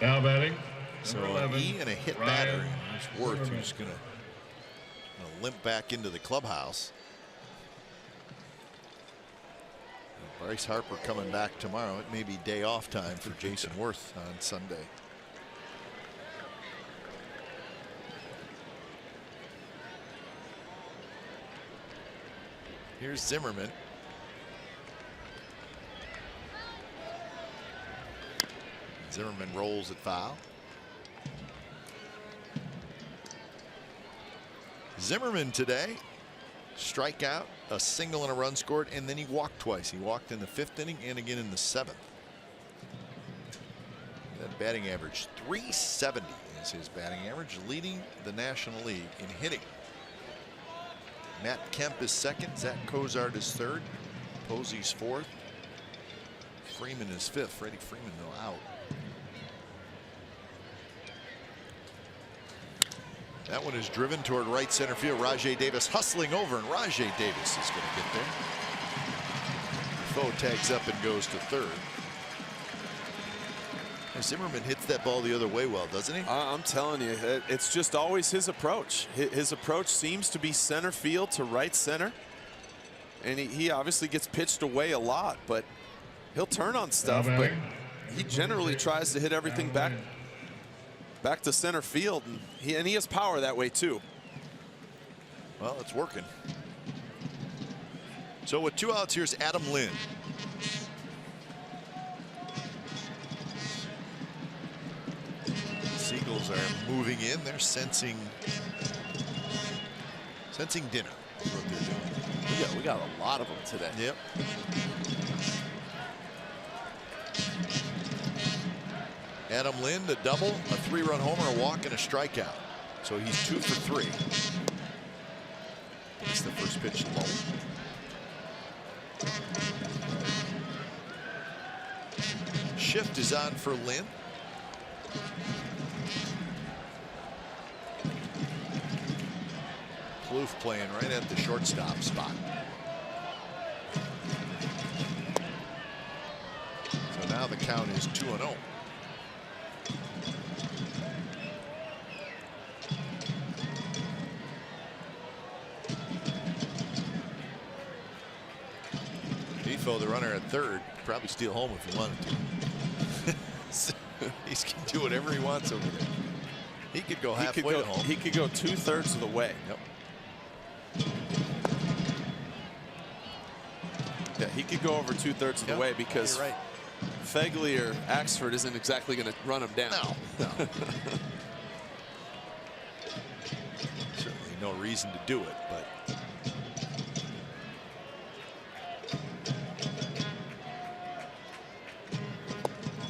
Now batting. So an E and a hit batter. There's Worth, who's going to limp back into the clubhouse. Bryce Harper coming back tomorrow. It may be day off time for Jason Worth on Sunday. Here's Zimmerman. Zimmerman rolls at foul. Zimmerman today, strikeout, a single and a run scored, and then he walked twice. He walked in the 5th inning and again in the 7th. That batting average, 370 is his batting average, leading the National League in hitting. Matt Kemp is 2nd, Zach Cozart is 3rd, Posey's 4th, Freeman is 5th. Freddie Freeman, though, out. That one is driven toward right center field. Rajai Davis hustling over, and Rajai Davis is going to get there. Defoe tags up and goes to 3rd. Zimmerman hits that ball the other way well, doesn't he? I'm telling you, it's just always his approach. His approach seems to be center field to right center. And he obviously gets pitched away a lot, but he'll turn on stuff. But he generally tries to hit everything back to center field. And he has power that way, too. Well, it's working. So with 2 outs, here's Adam Lynn. Seagulls are moving in. They're sensing dinner. That's what they're doing. We got a lot of them today. Yep. Adam Lind, a double, a 3-run homer, a walk, and a strikeout. So he's 2 for 3. It's the first pitch low. Shift is on for Lind. Plouffe playing right at the shortstop spot. So now the count is 2-0. Defo, the runner at third, could probably steal home if he wanted to. He can do whatever he wants over there. He could go halfway to home. He could go 2/3 of the way. Yep. Yeah, he could go over 2/3 of the way because you're right. Fegley or Axford isn't exactly going to run him down. No. Certainly no reason to do it, but.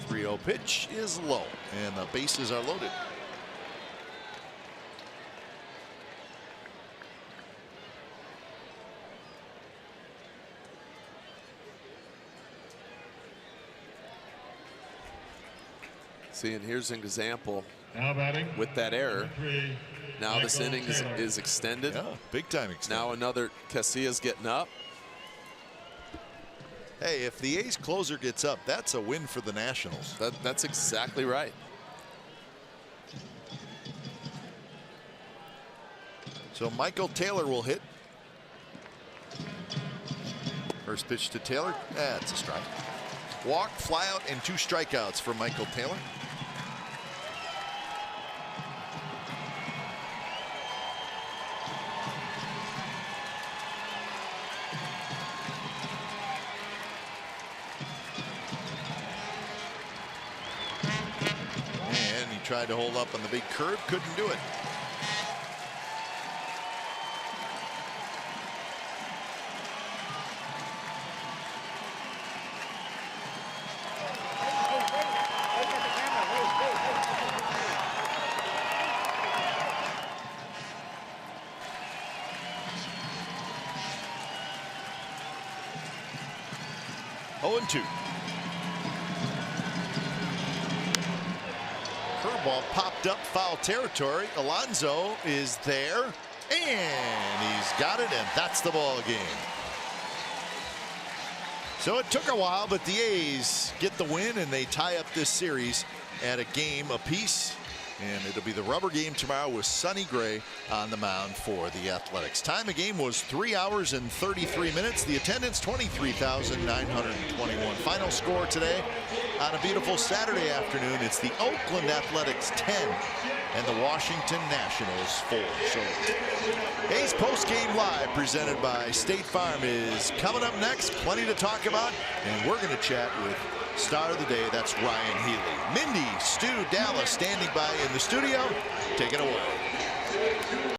3-0 pitch is low, and the bases are loaded. See, and here's an example Now batting. with that error. 3, Now this Michael inning Taylor. is extended. Yeah, big time extended. Now another Casillas getting up. Hey, if the A's closer gets up, that's a win for the Nationals. That's exactly right. So Michael Taylor will hit. First pitch to Taylor. That's a strike. Walk, fly out, and 2 strikeouts for Michael Taylor. And he tried to hold up on the big curve, couldn't do it. Oh, 2. Curveball popped up foul territory. Alonso is there, and he's got it, and that's the ball game. So it took a while, but the A's get the win, and they tie up this series at a game apiece. And it'll be the rubber game tomorrow with Sonny Gray on the mound for the Athletics. Time of game was 3 hours and 33 minutes. The attendance 23,921. Final score today on a beautiful Saturday afternoon. It's the Oakland Athletics 10 and the Washington Nationals 4. So A's post-game live presented by State Farm is coming up next. Plenty to talk about, and we're going to chat with star of the day. That's Ryan Healy. Mindy, Stu, Dallas standing by in the studio. Take it away.